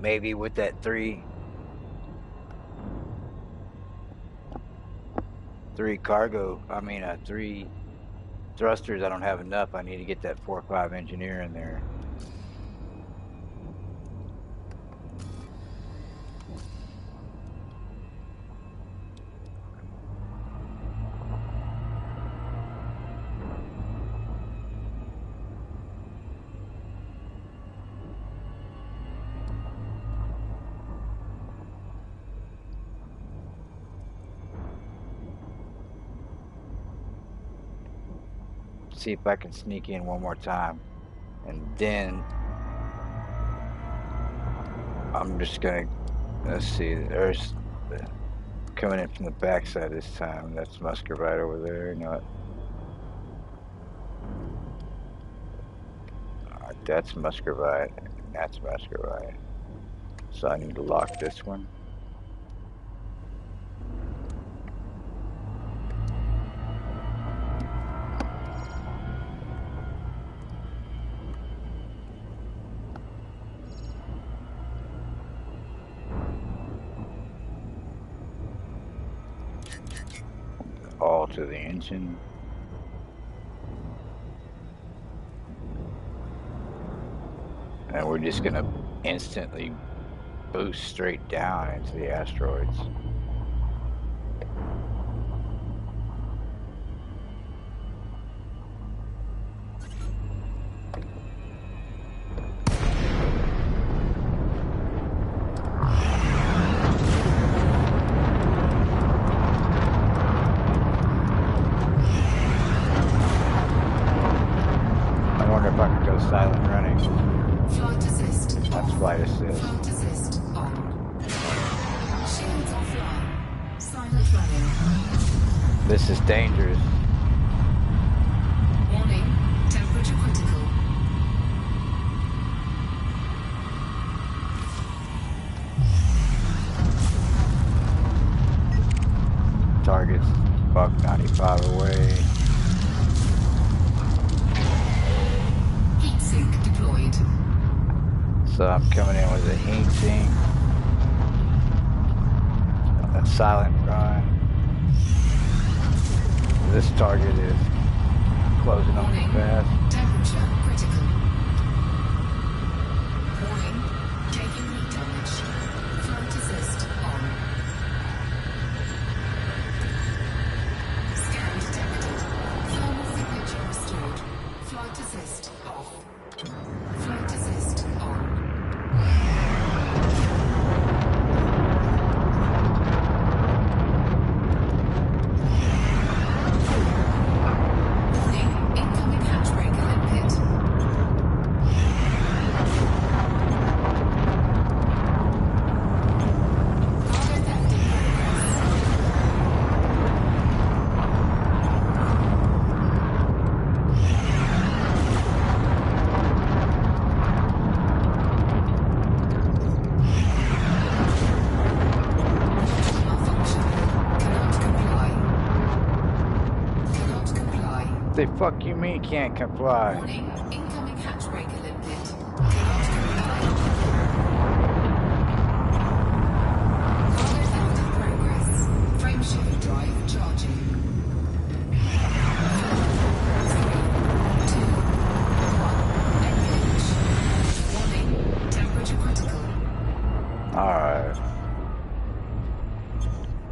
maybe with that three cargo, I mean, three thrusters, I don't have enough. I need to get that 4 or 5 engineer in there. See if I can sneak in one more time, and then I'm just gonna, let's see, there's coming in from the backside this time. That's Musgravite over there. No, that's Musgravite, and that's Musgravite. So I need to lock this one. All to the engine. And we're just gonna instantly boost straight down into the asteroids. I wonder if I can go silent running. Flight assist. That's flight assist. Flight assist on. Shields offline. Silent running. This is dangerous. Warning. Temperature critical. Target's buck 95 away. Heat sink deployed. So I'm coming in with a heat sink. A silent run. This target is closing up Warning. fast. Temperature critical. Warning. Taking heat damage. Flight assist on. Scan detected. Thermal signature restored. Flight assist off. Flight assist on. Warning. Incoming hatch breaker limpet. Cargo theft in progress. Malfunction. Cannot comply. Cannot comply. The fuck you mean can't comply? Warning. Incoming hatch breaker limpet. Cannot comply. Cargo theft in progress. Frameshift drive charging. 4, 3, 2, 1. Engage. Warning. Temperature critical. Alright.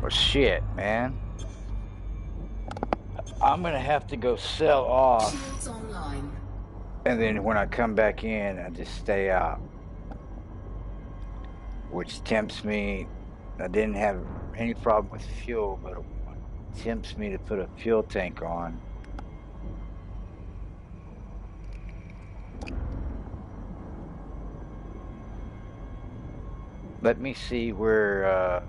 Well, shit, man. I'm gonna have to go sell off, Shields online. and then when I come back in, I just stay out. Which tempts me. I didn't have any problem with fuel, but it tempts me to put a fuel tank on. Let me see where,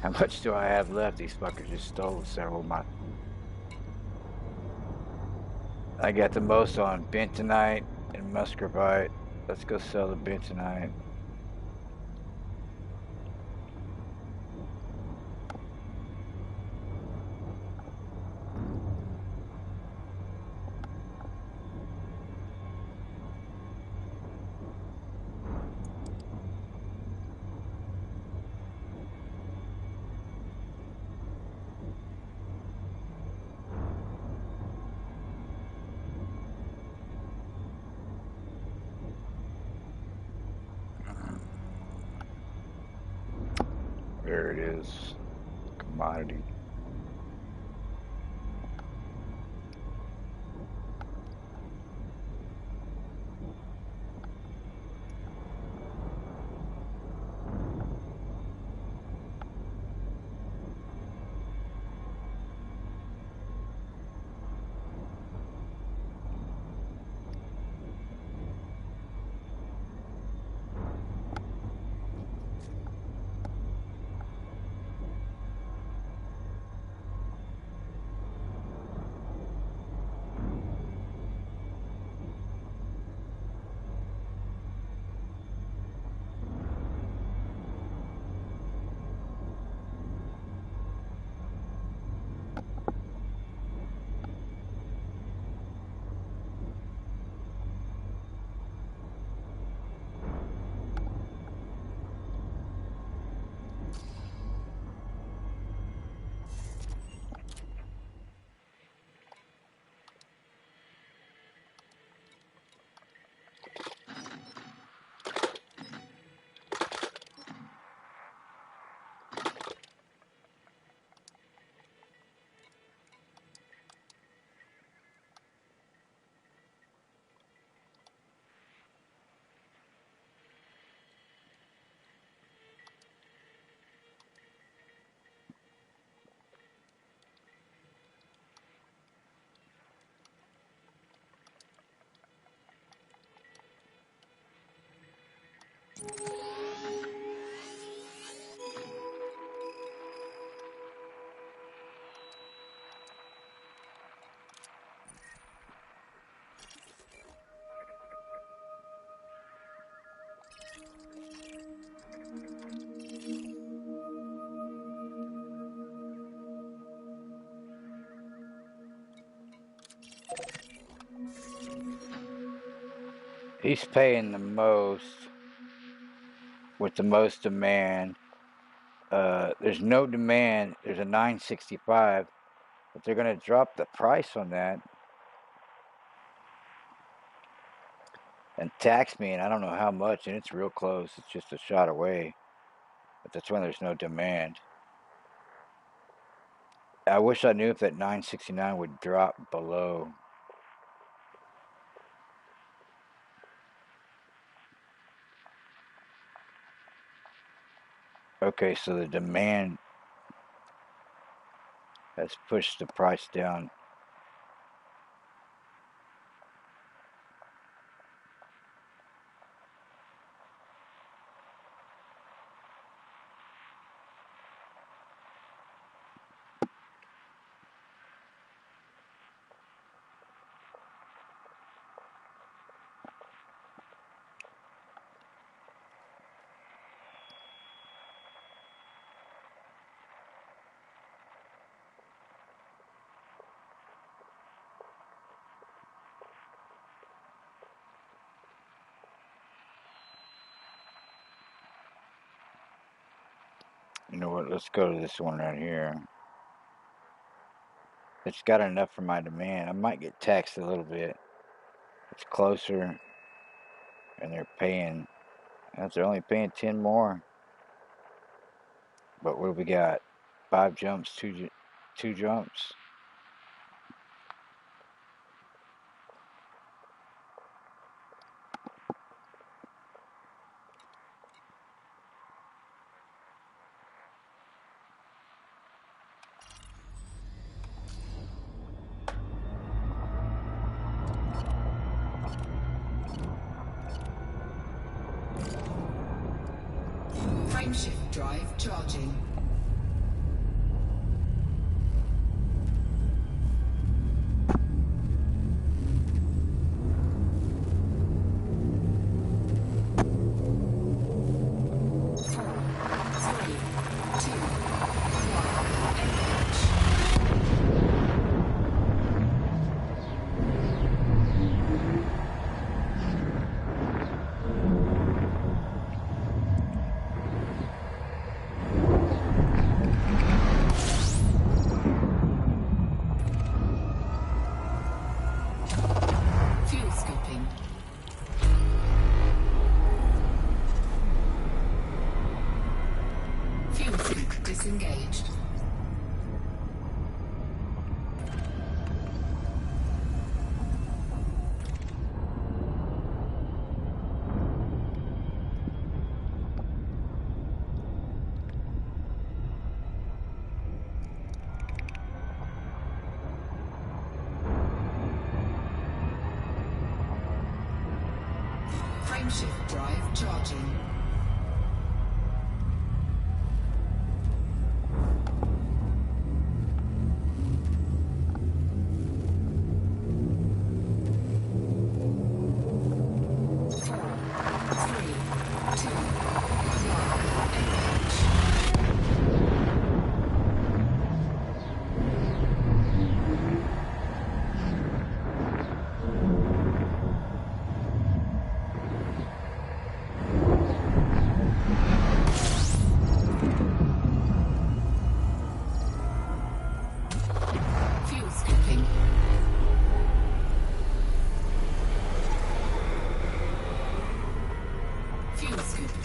how much do I have left? These fuckers just stole several of my... I got the most on bentonite and musgravite. Let's go sell the bentonite. There it is. Commodity. He's paying the most with the most demand. There's no demand. There's a 965, but they're going to drop the price on that and tax me, and I don't know how much, and it's real close. It's just a shot away, but that's when there's no demand. I wish I knew if that 969 would drop below. Okay, so the demand has pushed the price down. You know what? Let's go to this one right here. It's got enough for my demand. I might get taxed a little bit. It's closer, and they're paying. They're only paying 10 more. But what do we got? 5 jumps, two jumps. Frameshift drive charging. Frameshift drive charging.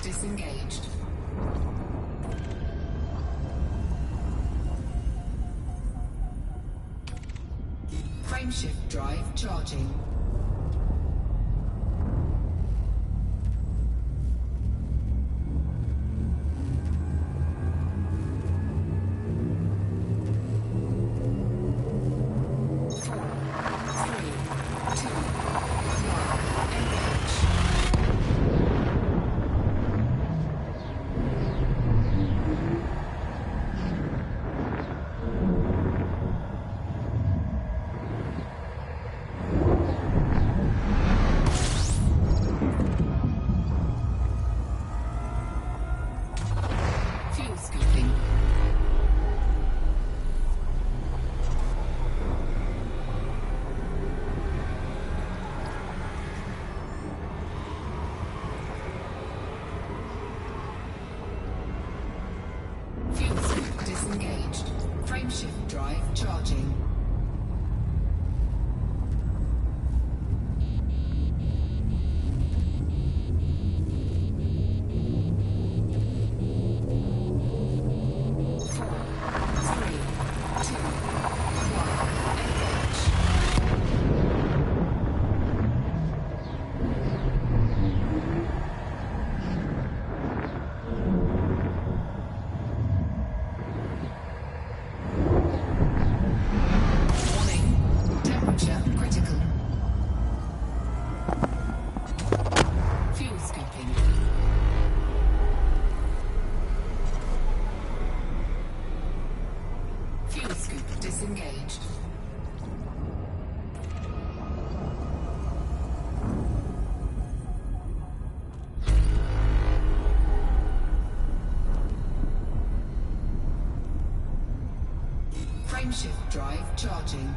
Disengaged. Frameshift drive charging. Disengaged. Frameshift drive charging. Disengaged. Frameshift drive charging.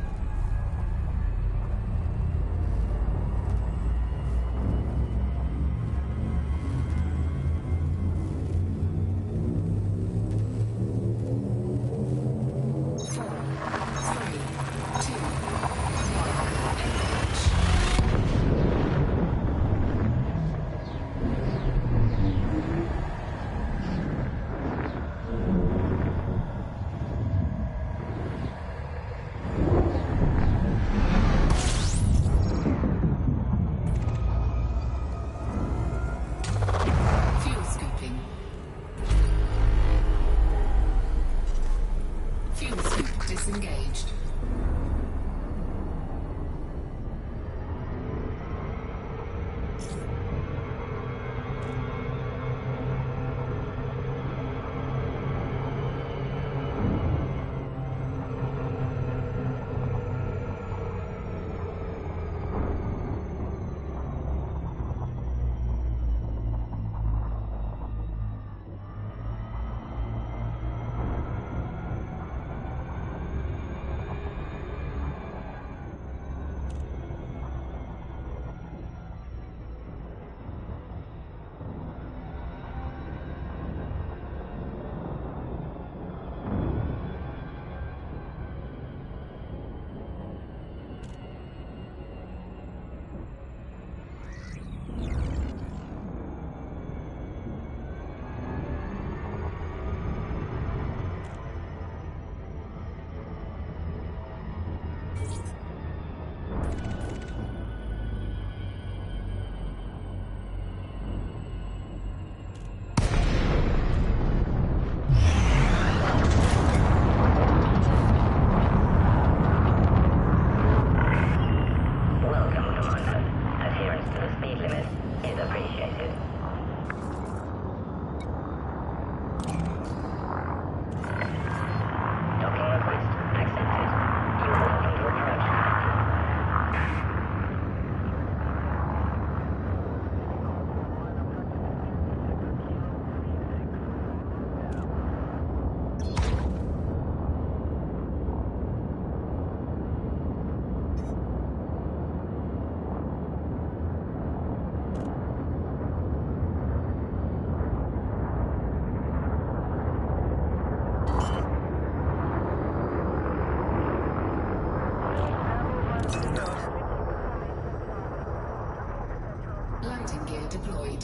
deployed.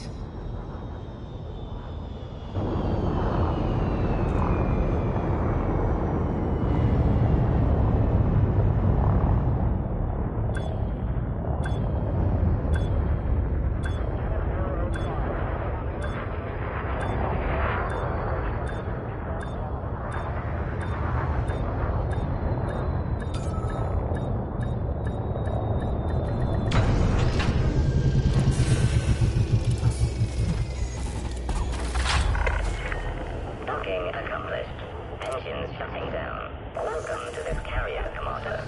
Docking accomplished. Engines shutting down. Welcome to this carrier, Commander.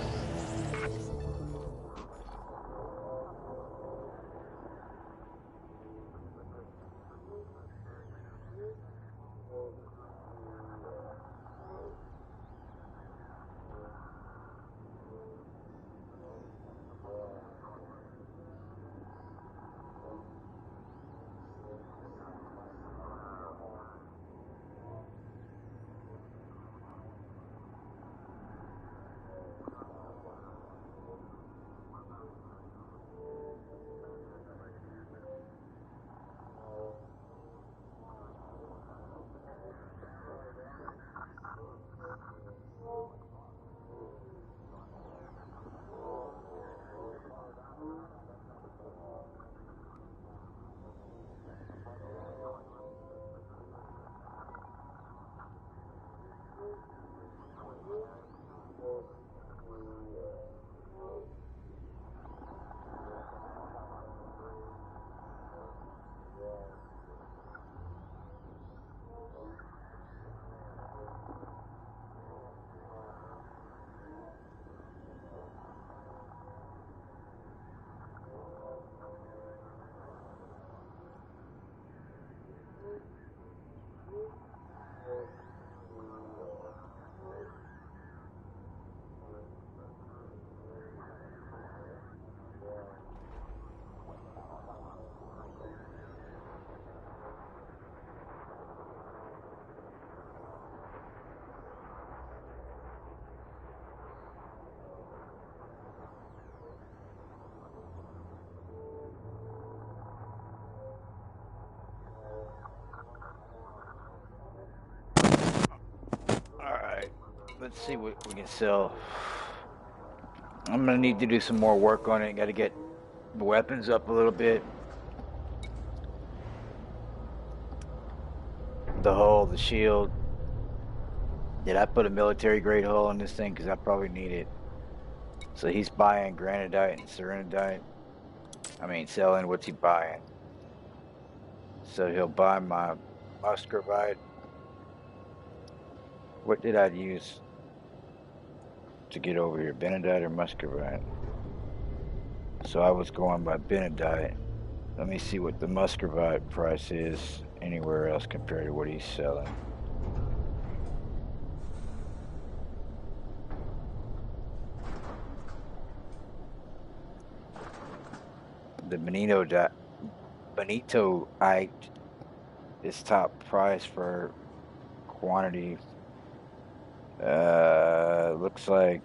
Alright, let's see what we can sell. I'm gonna need to do some more work on it. Gotta get the weapons up a little bit. The hull, the shield. Did I put a military grade hull on this thing? Because I probably need it. So he's buying granite and serenite. I mean, selling, what's he buying? So he'll buy my Musgravite. What did I use to get over here? Benedite or Musgravite? So I was going by Benedite. Let me see what the Musgravite price is anywhere else compared to what he's selling. The Benitoite is top price for quantity. Looks like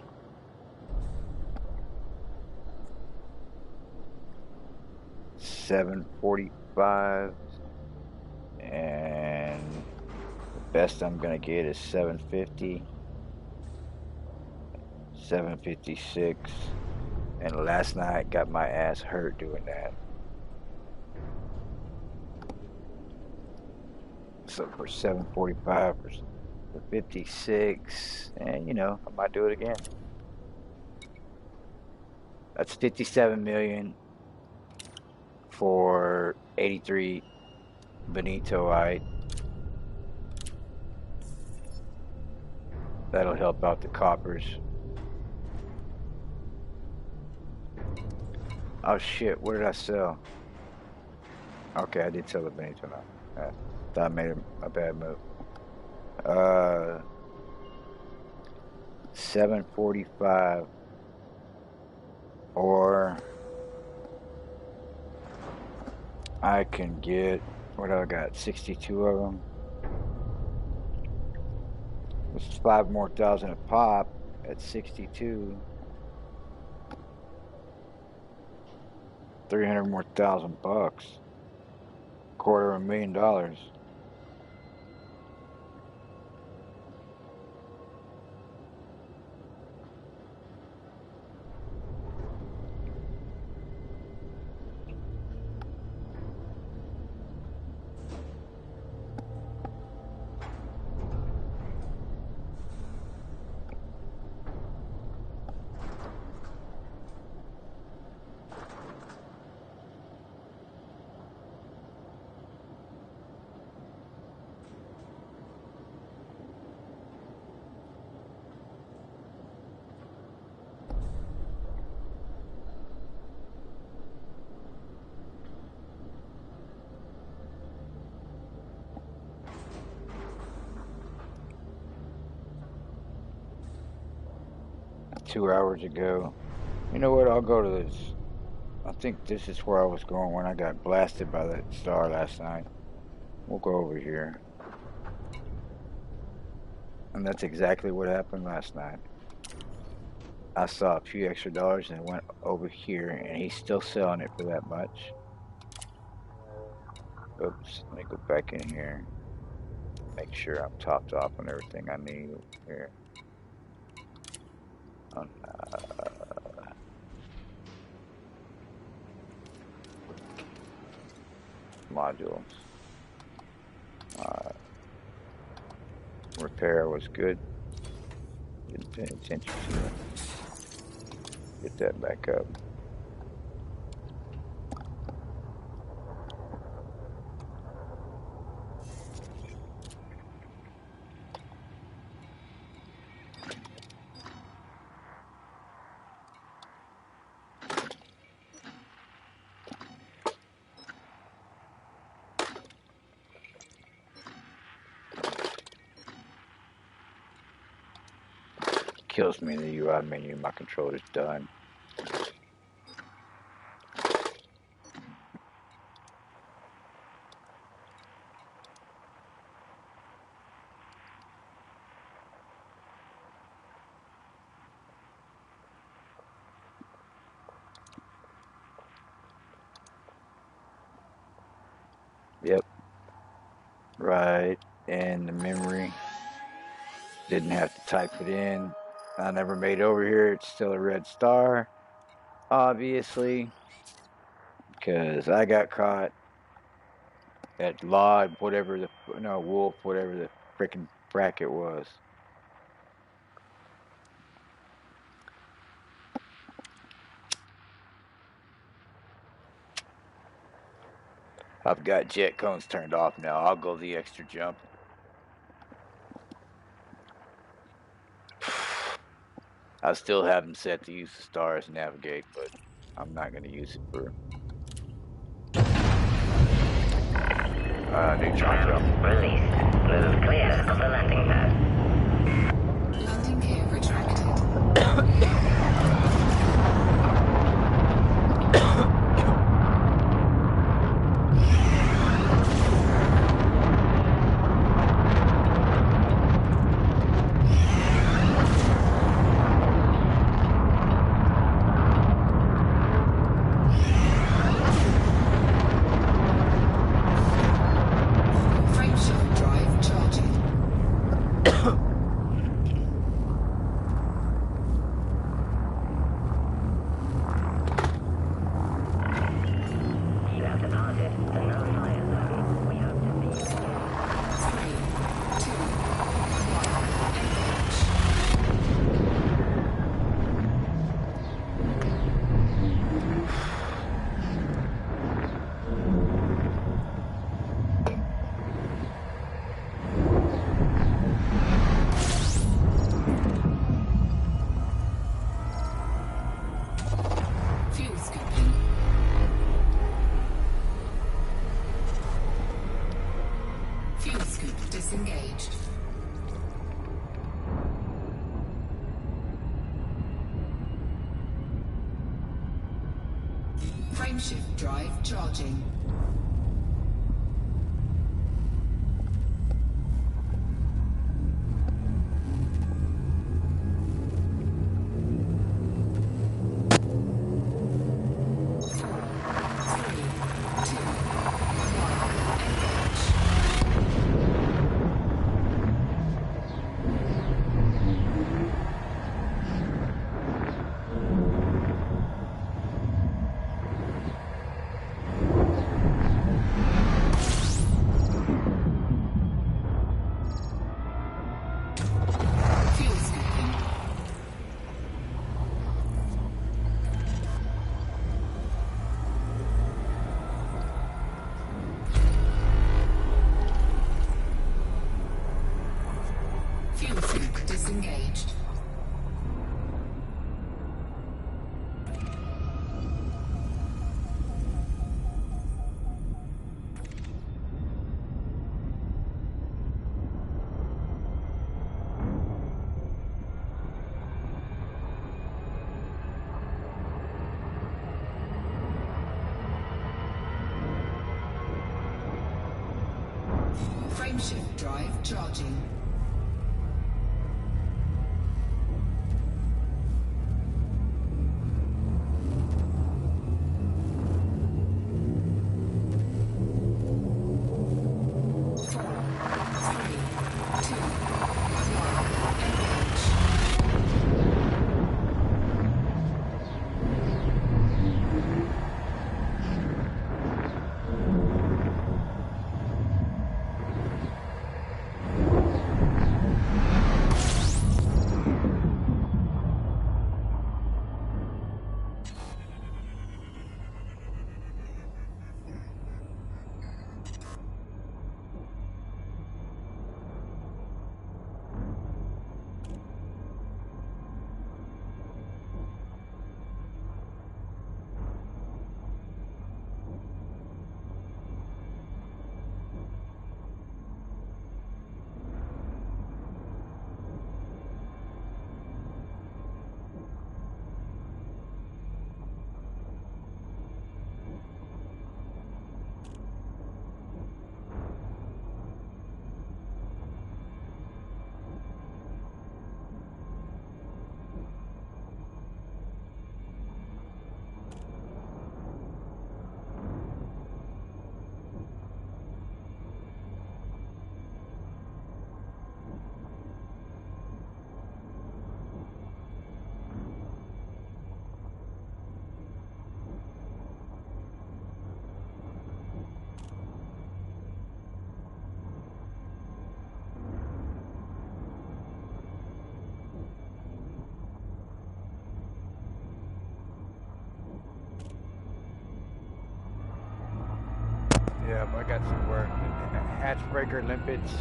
$745, and the best I'm gonna get is $750, $756, and last night got my ass hurt doing that. So for $745 for 56, and you know, I might do it again. That's 57 million for 83 Benitoite. That'll help out the coppers. Oh shit, what did I sell? Okay, I did sell the Benito now. Thought I made a bad move. 745, or I can get, what do I got, 62 of them. It's 5 more thousand a pop at 62. 300 more thousand bucks. $250,000. $2 hours ago. You know what? I'll go to this. I think this is where I was going when I got blasted by that star last night. We'll go over here. And that's exactly what happened last night. I saw a few extra dollars and went over here, and he's still selling it for that much. Oops, let me go back in here. Make sure I'm topped off on everything I need here. Modules. Repair was good. Didn't pay attention to it. Get that back up. Kills me in the UI menu. My controller's done. Yep. Right. And the memory. Didn't have to type it in. I never made over here. It's still a red star. Obviously. Because I got caught at Lod, whatever the, no, Wolf, whatever the freaking bracket was. I've got jet cones turned off now. I'll go the extra jump. I still have them set to use the stars to navigate, but I'm not going to use it for neutron jump. Released. Move clear of the landing pad. Landing gear retracted. Frameshift drive charging. You have departed the no-fire zone. We hope to see you again. 3, 2, 1, engage. Fuel scooping. Fuel scoop disengaged. Frameshift drive charging. Frameshift drive charging. Yep, I got some work. Hatch breaker limpets.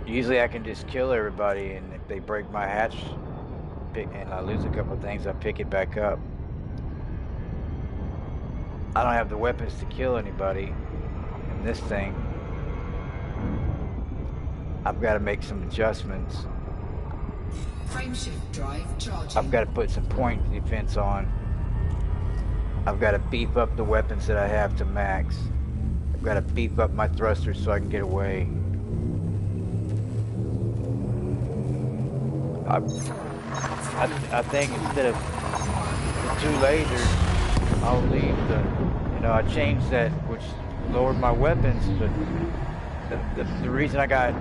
Usually I can just kill everybody, and if they break my hatch and I lose a couple of things, I pick it back up. I don't have the weapons to kill anybody in this thing. I've got to make some adjustments. Frameshift drive charging. I've got to put some point defense on. I've got to beef up the weapons that I have to max. I've got to beef up my thrusters so I can get away. I think instead of the 2 lasers, I'll leave the, I changed that, which lowered my weapons, but the reason I got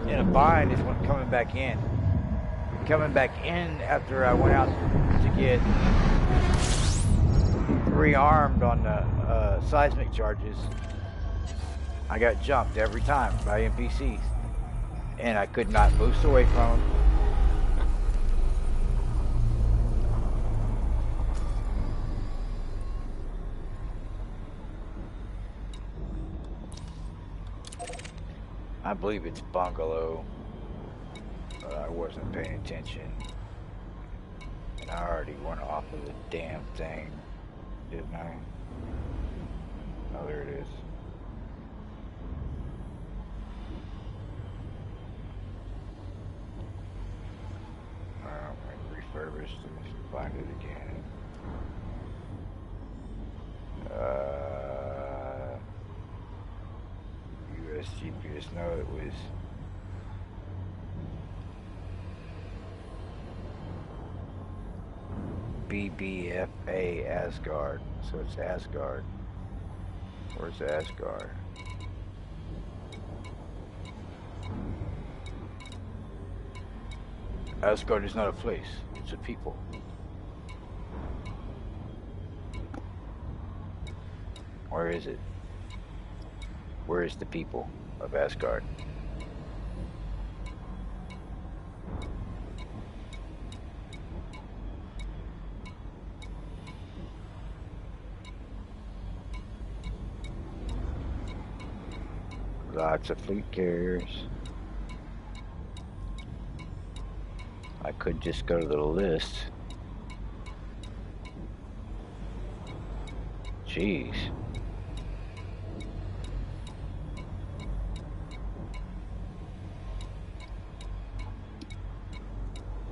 in a bind is when coming back in. Coming back in after I went out to get rearmed on the seismic charges, I got jumped every time by NPCs, and I could not boost away from them. I believe it's bungalow, but I wasn't paying attention, and I already went off of the damn thing, didn't I? Oh, there it is. Refurbished and find it again. US GPS, no, it was BBFA Asgard, so it's Asgard. Where's Asgard? Asgard is not a place, it's a people. Where is it? Where is the people of Asgard? Lots of fleet carriers. I could just go to the list. Jeez.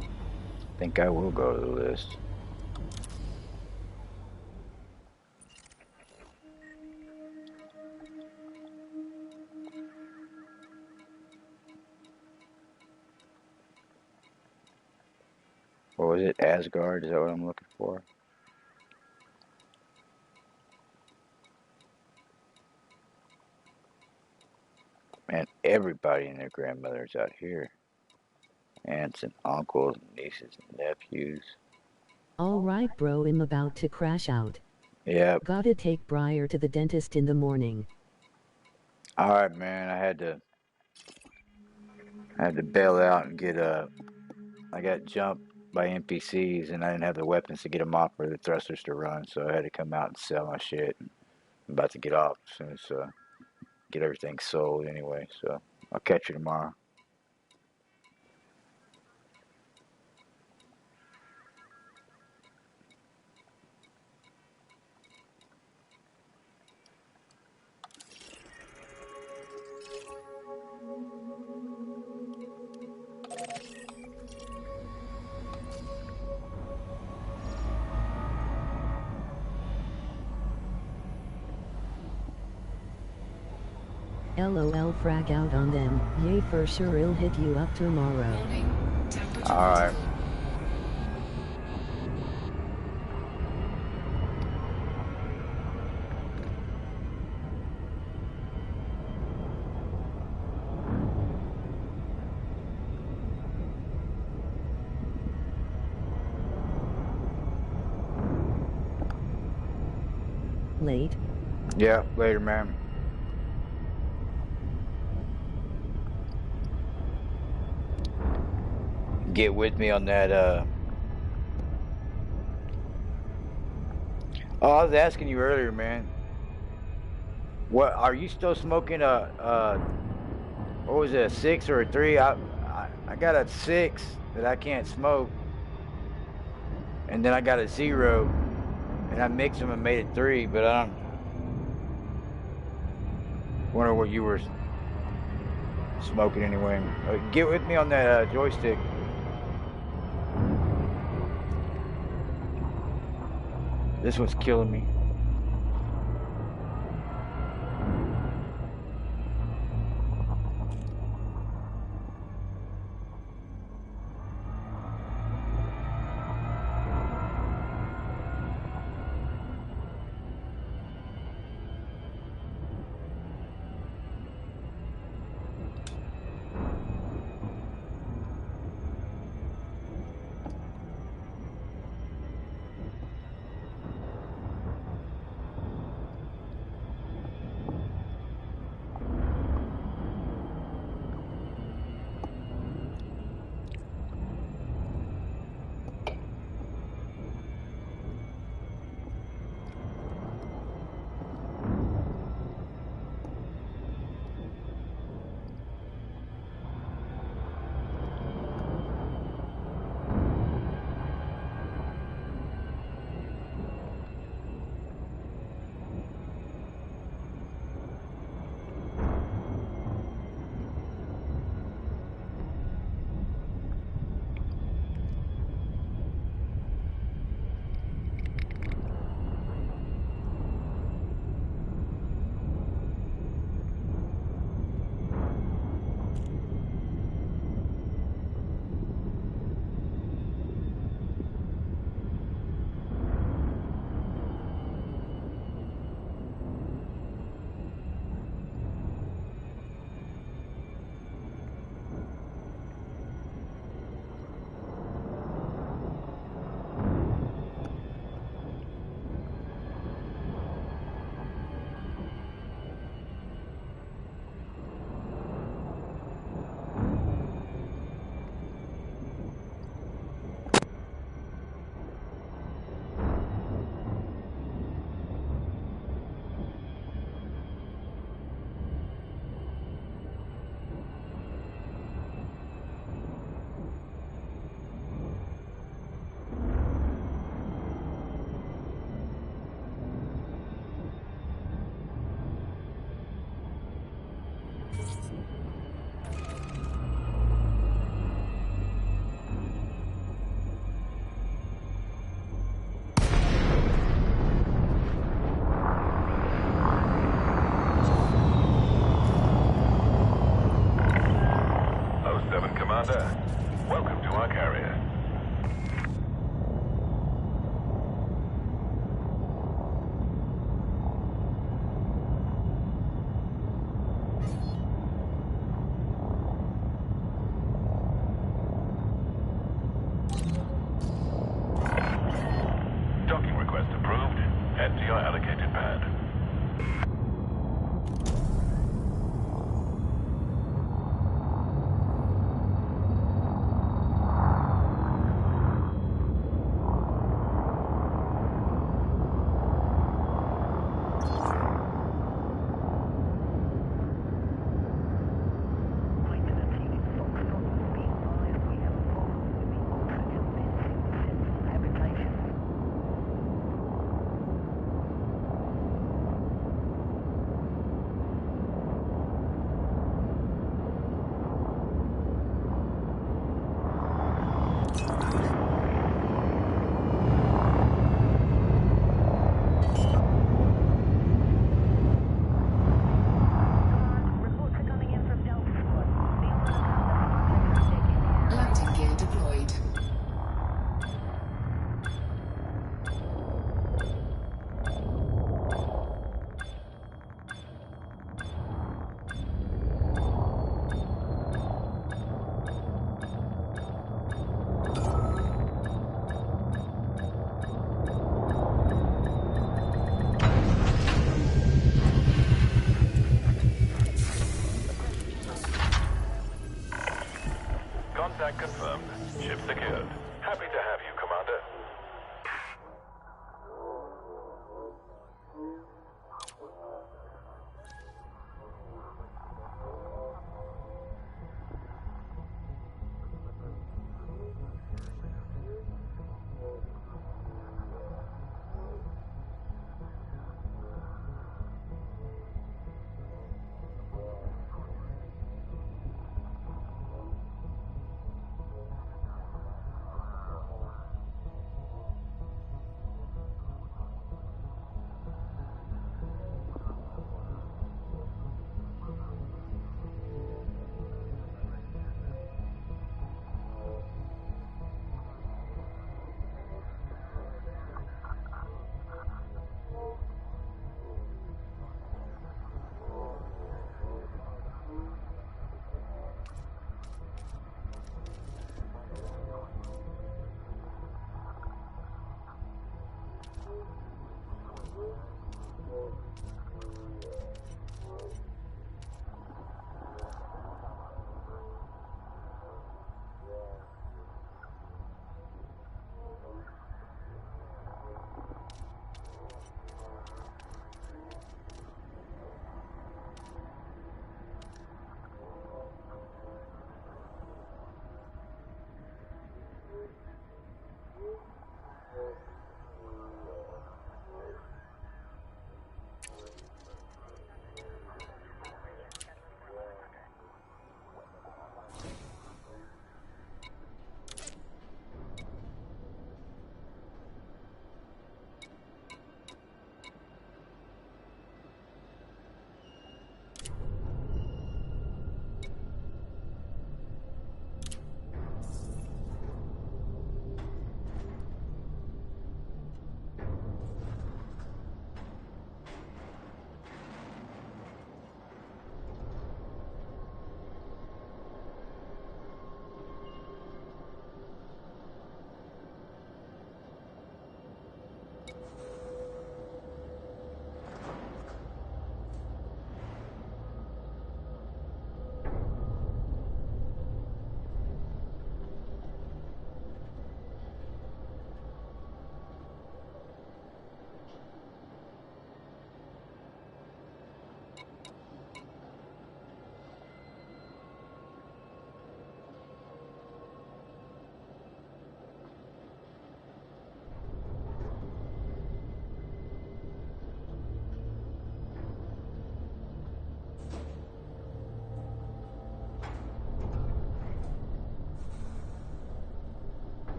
I think I will go to the list. What was it? Asgard? Is that what I'm looking for? Man, everybody and their grandmothers out here. Aunts and uncles, nieces and nephews. Alright bro, I'm about to crash out. Yep. Gotta take Briar to the dentist in the morning. Alright, man. I had to bail out and get I got jumped by NPCs and I didn't have the weapons to get them off or the thrusters to run, so I had to come out and sell my shit. I'm about to get off as soon as get everything sold anyway, so I'll catch you tomorrow. LOL, frag out on them. Yay, for sure I'll hit you up tomorrow. Warning. Temperature Alright. critical. Late. Yeah, later, man. Get with me on that, Oh, I was asking you earlier, man. What, are you still smoking what was it, a 6 or a 3? I got a 6 that I can't smoke. And then I got a 0. And I mixed them and made it 3, but I don't wonder what you were smoking anyway. Get with me on that joystick. This one's killing me. Head to your allocated pad. Landing gear deployed. Contact confirmed. Ship secured. Happy to have you, Commander.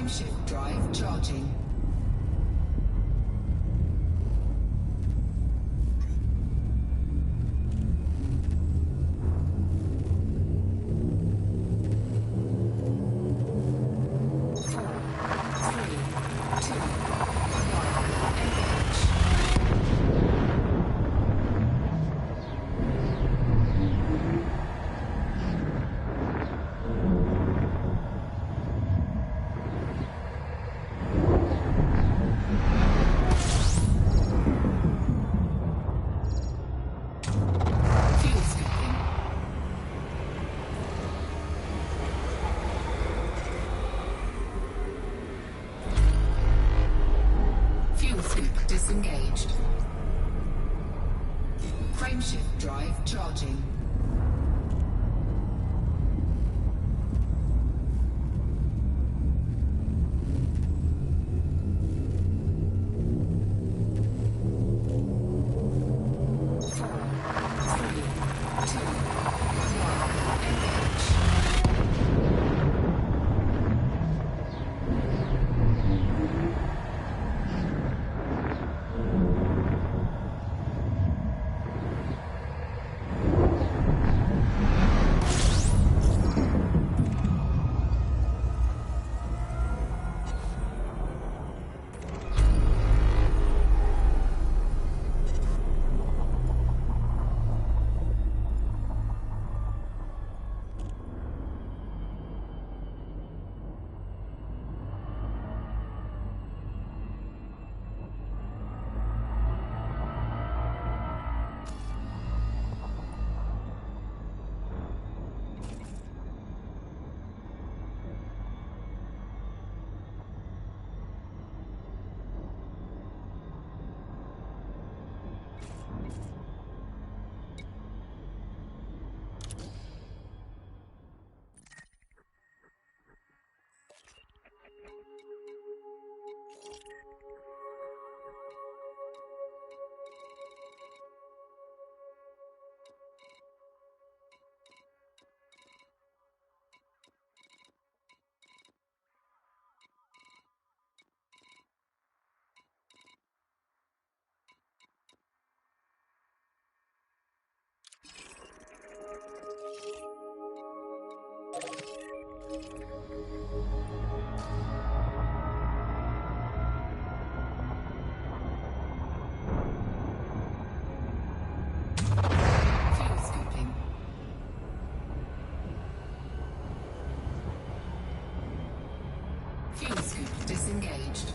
Frameshift drive charging. Disengaged. Frameshift drive charging. Fuel scoop disengaged.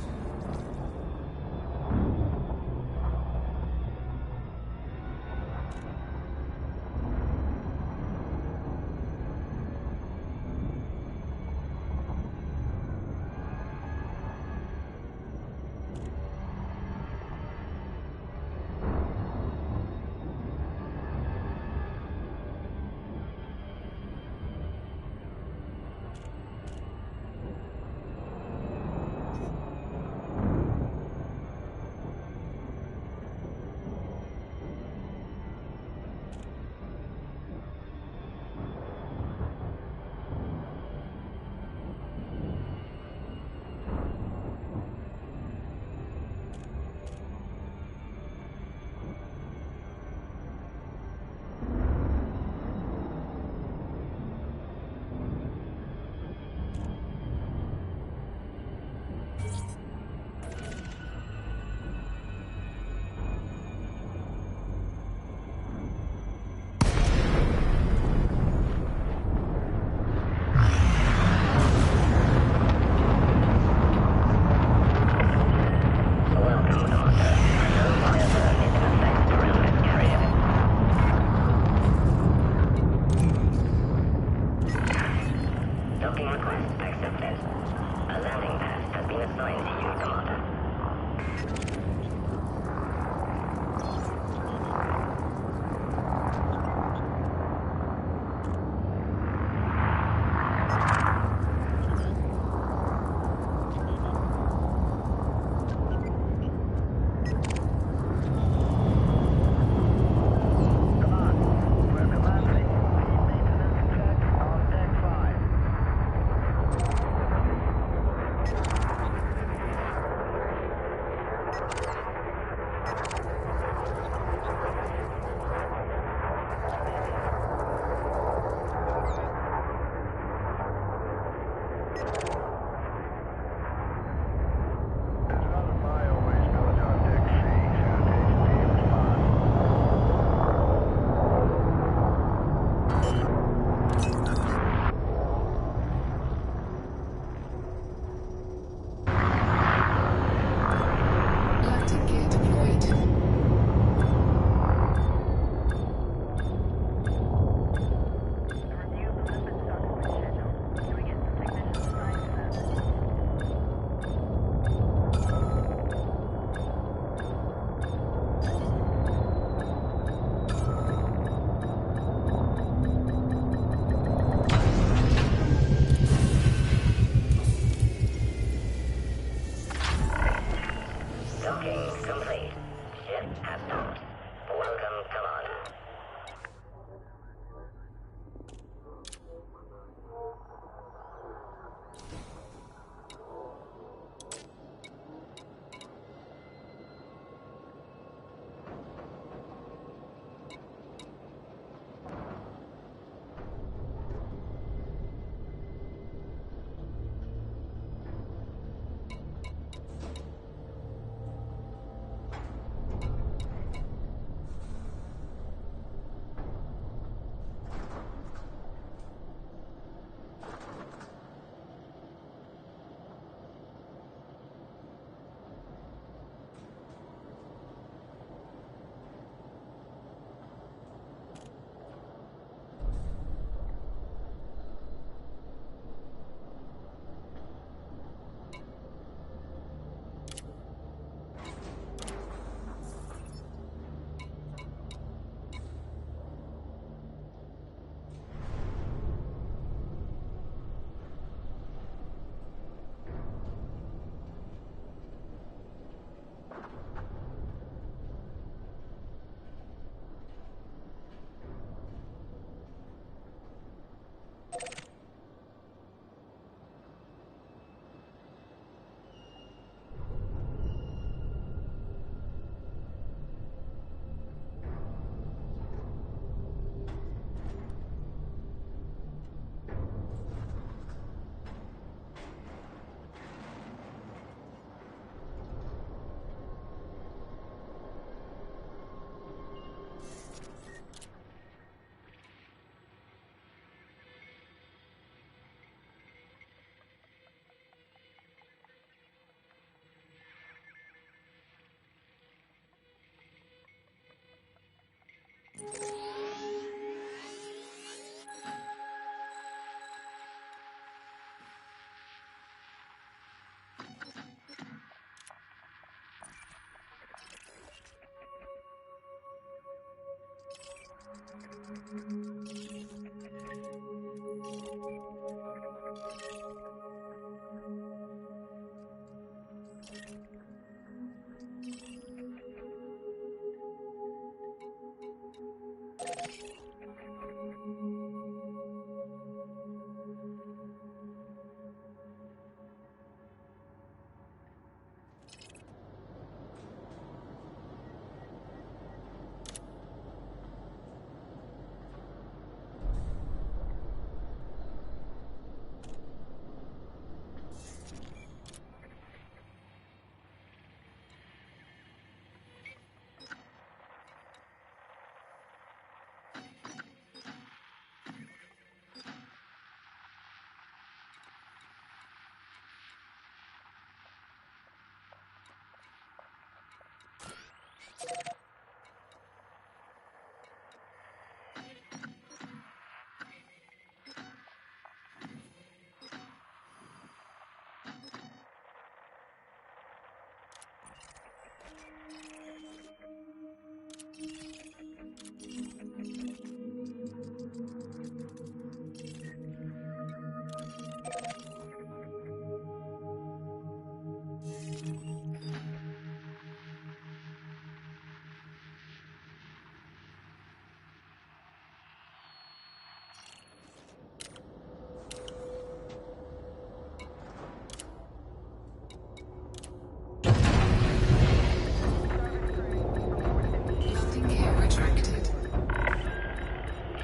Landing gear retracted.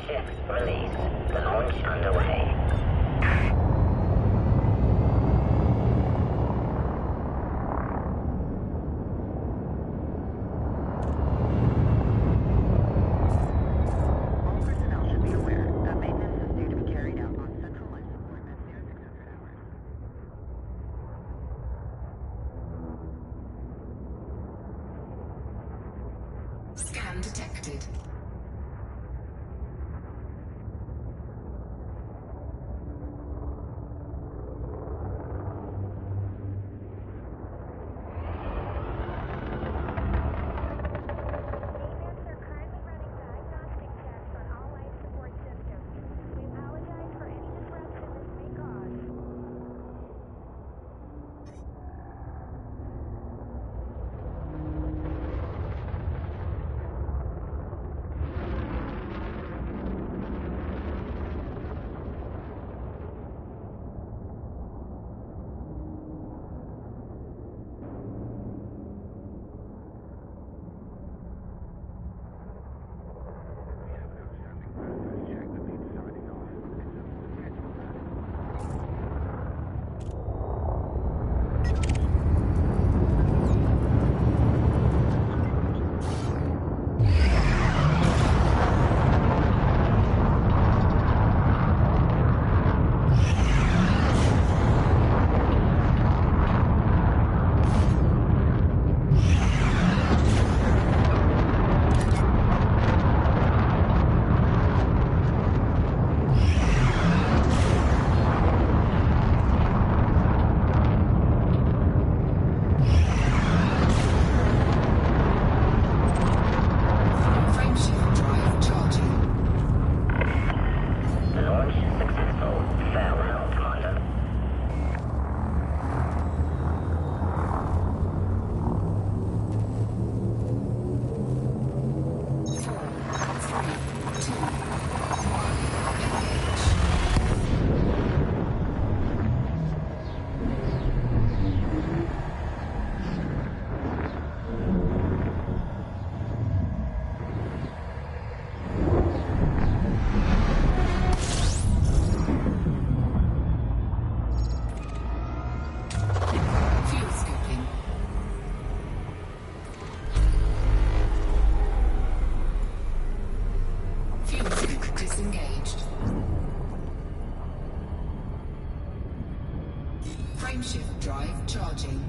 Ship released. The launch underway. All personnel should be aware that maintenance is due to be carried out on central life support at 0600 hours. Scan detected. Maintenance are currently running diagnostic checks on all life support systems. We apologize for any disruption this may cause. Frameshift drive charging. The launch successful. Farewell, Commander. Fuel scooping. Fuel scoop disengaged. Frameshift drive charging.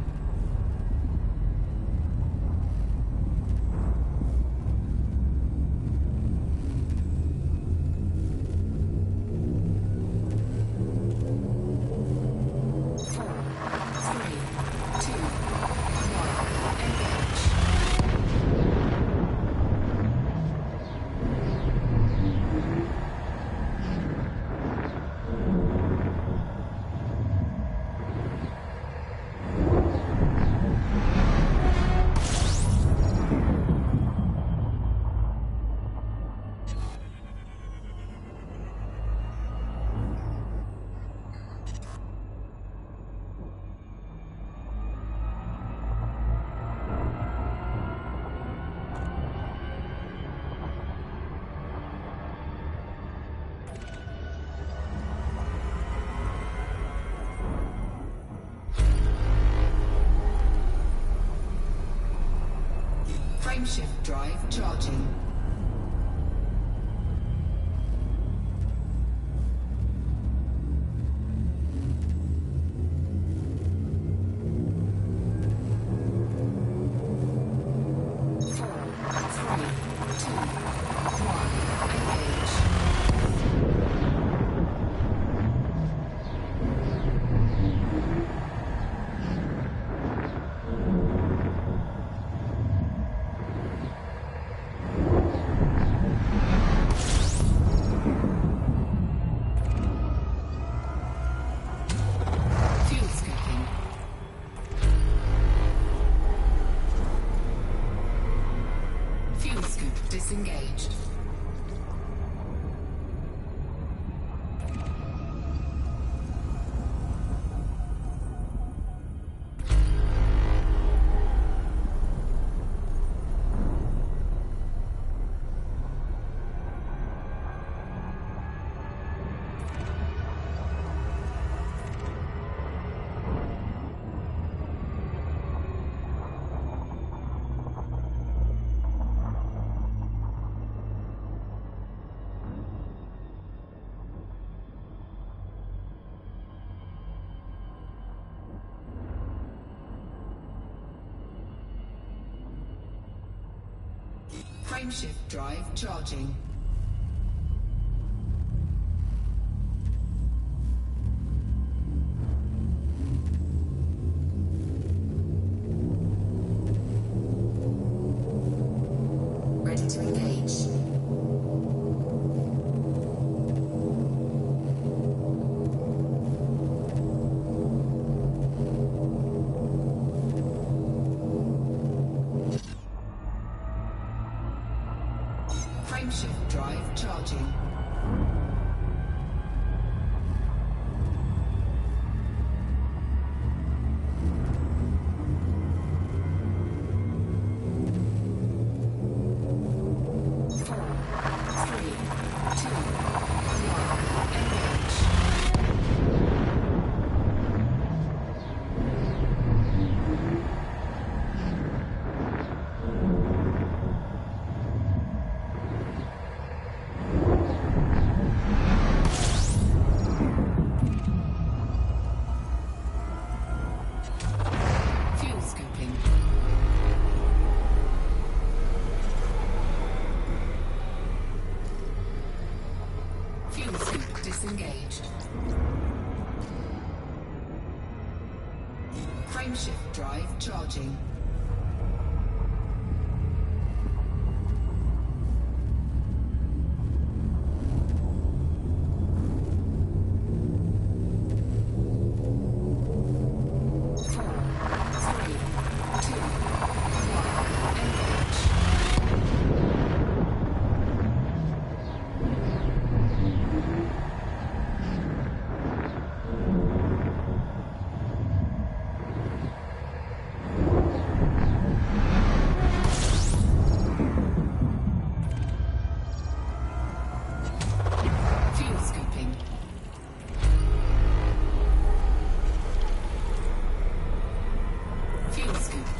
Frameshift drive charging. Disengaged. Frameshift drive charging. Ready to engage. Frameshift drive charging. Disengaged. Frameshift drive charging.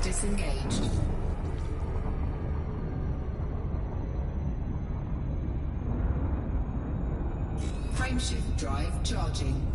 Disengaged. Frameshift drive charging.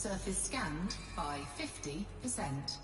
Surface scanned by 50%.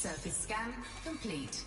Surface scan complete.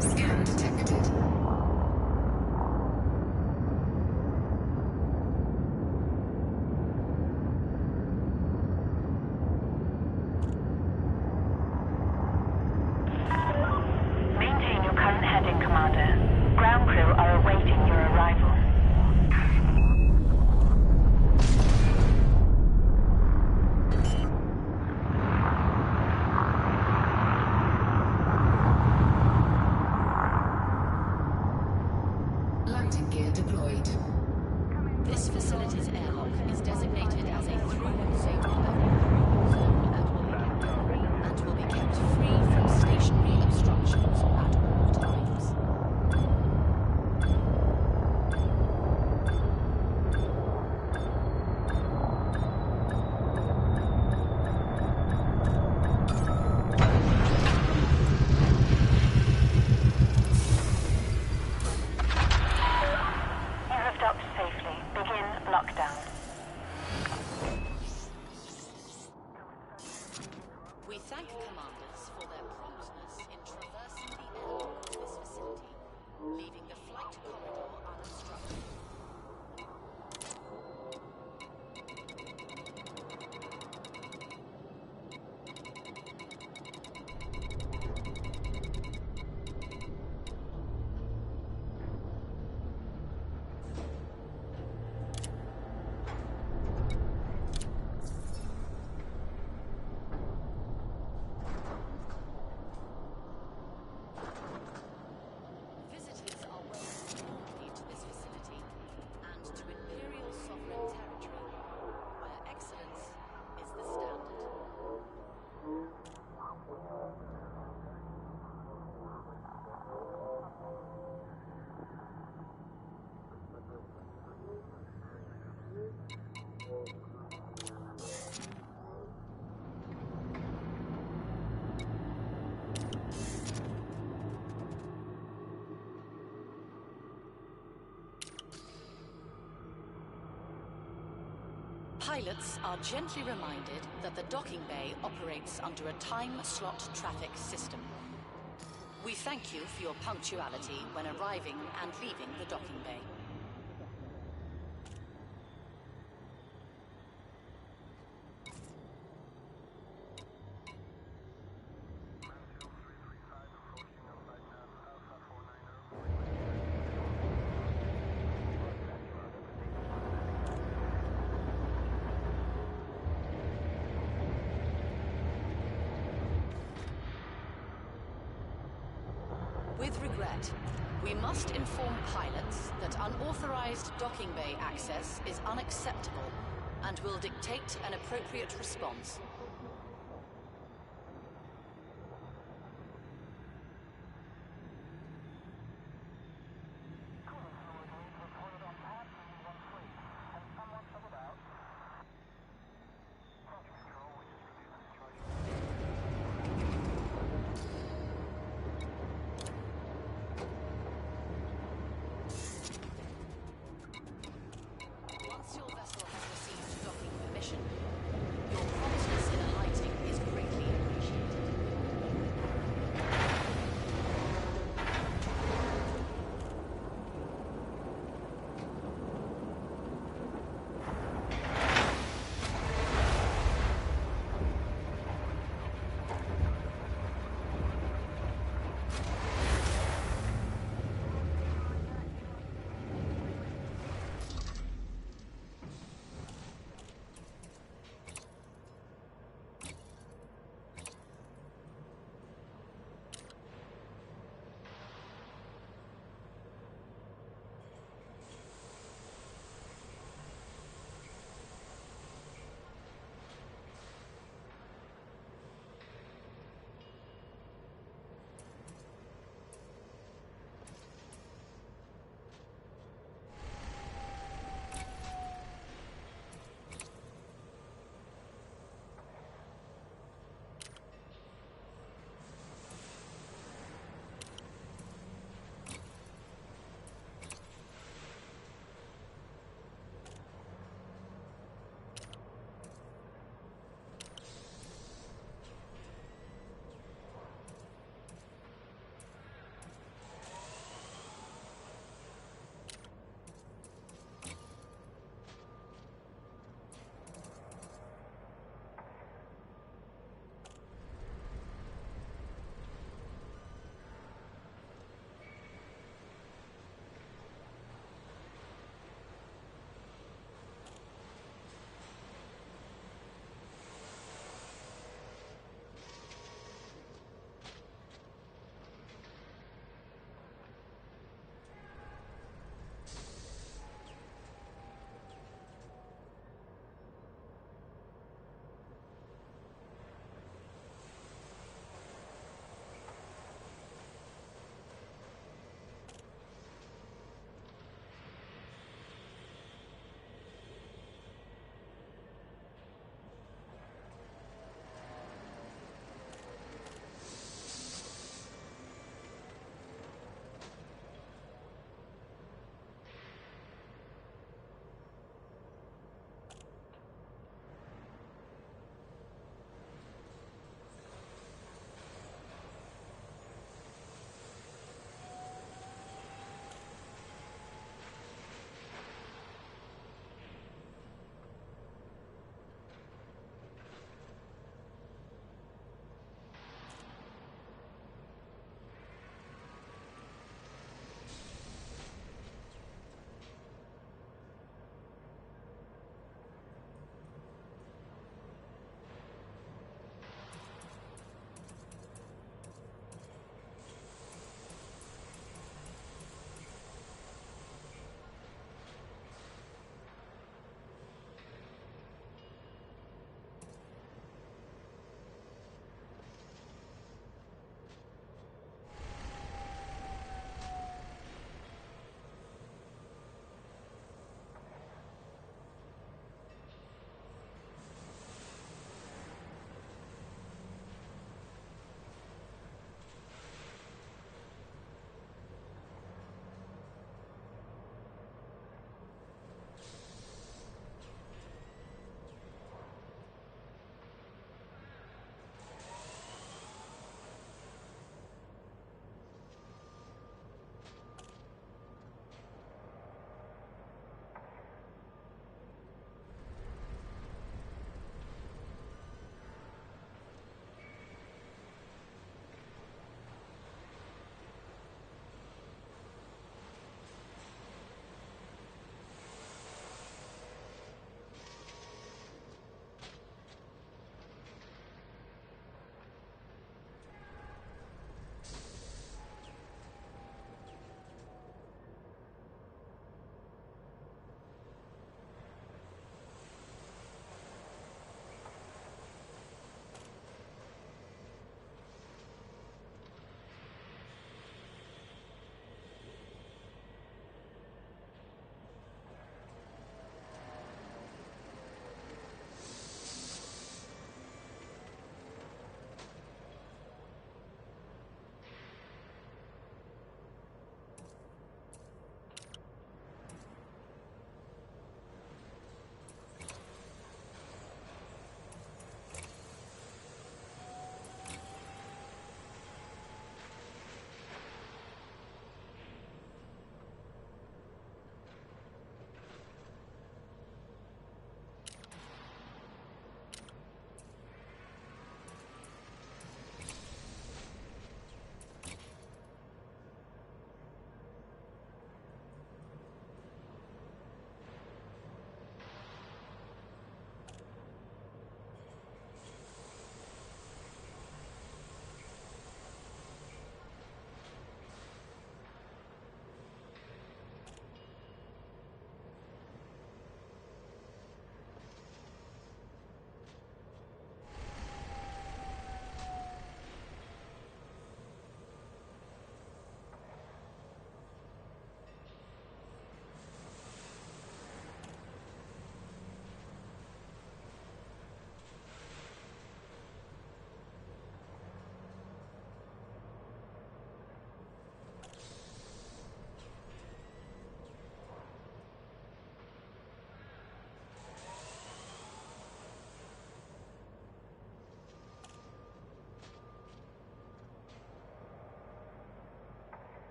Scan detected. Maintain your current heading, Commander. Ground crew are awaiting your arrival. Landing gear deployed. This facility's airlock is designated as a through safety level zone and will be kept free from stationary obstructions at all times. You have docked safely. Begin lockdown. We thank commanders for their promptness in traversing the airlock of this facility, leaving the flight corridor unobstructed. Visitors are welcome warmly to this facility and to Imperial sovereign territory, where excellence is the standard. Pilots are gently reminded that the docking bay operates under a time slot traffic system. We thank you for your punctuality when arriving and leaving the docking bay. With regret, we must inform pilots that unauthorized docking bay access is unacceptable and will dictate an appropriate response.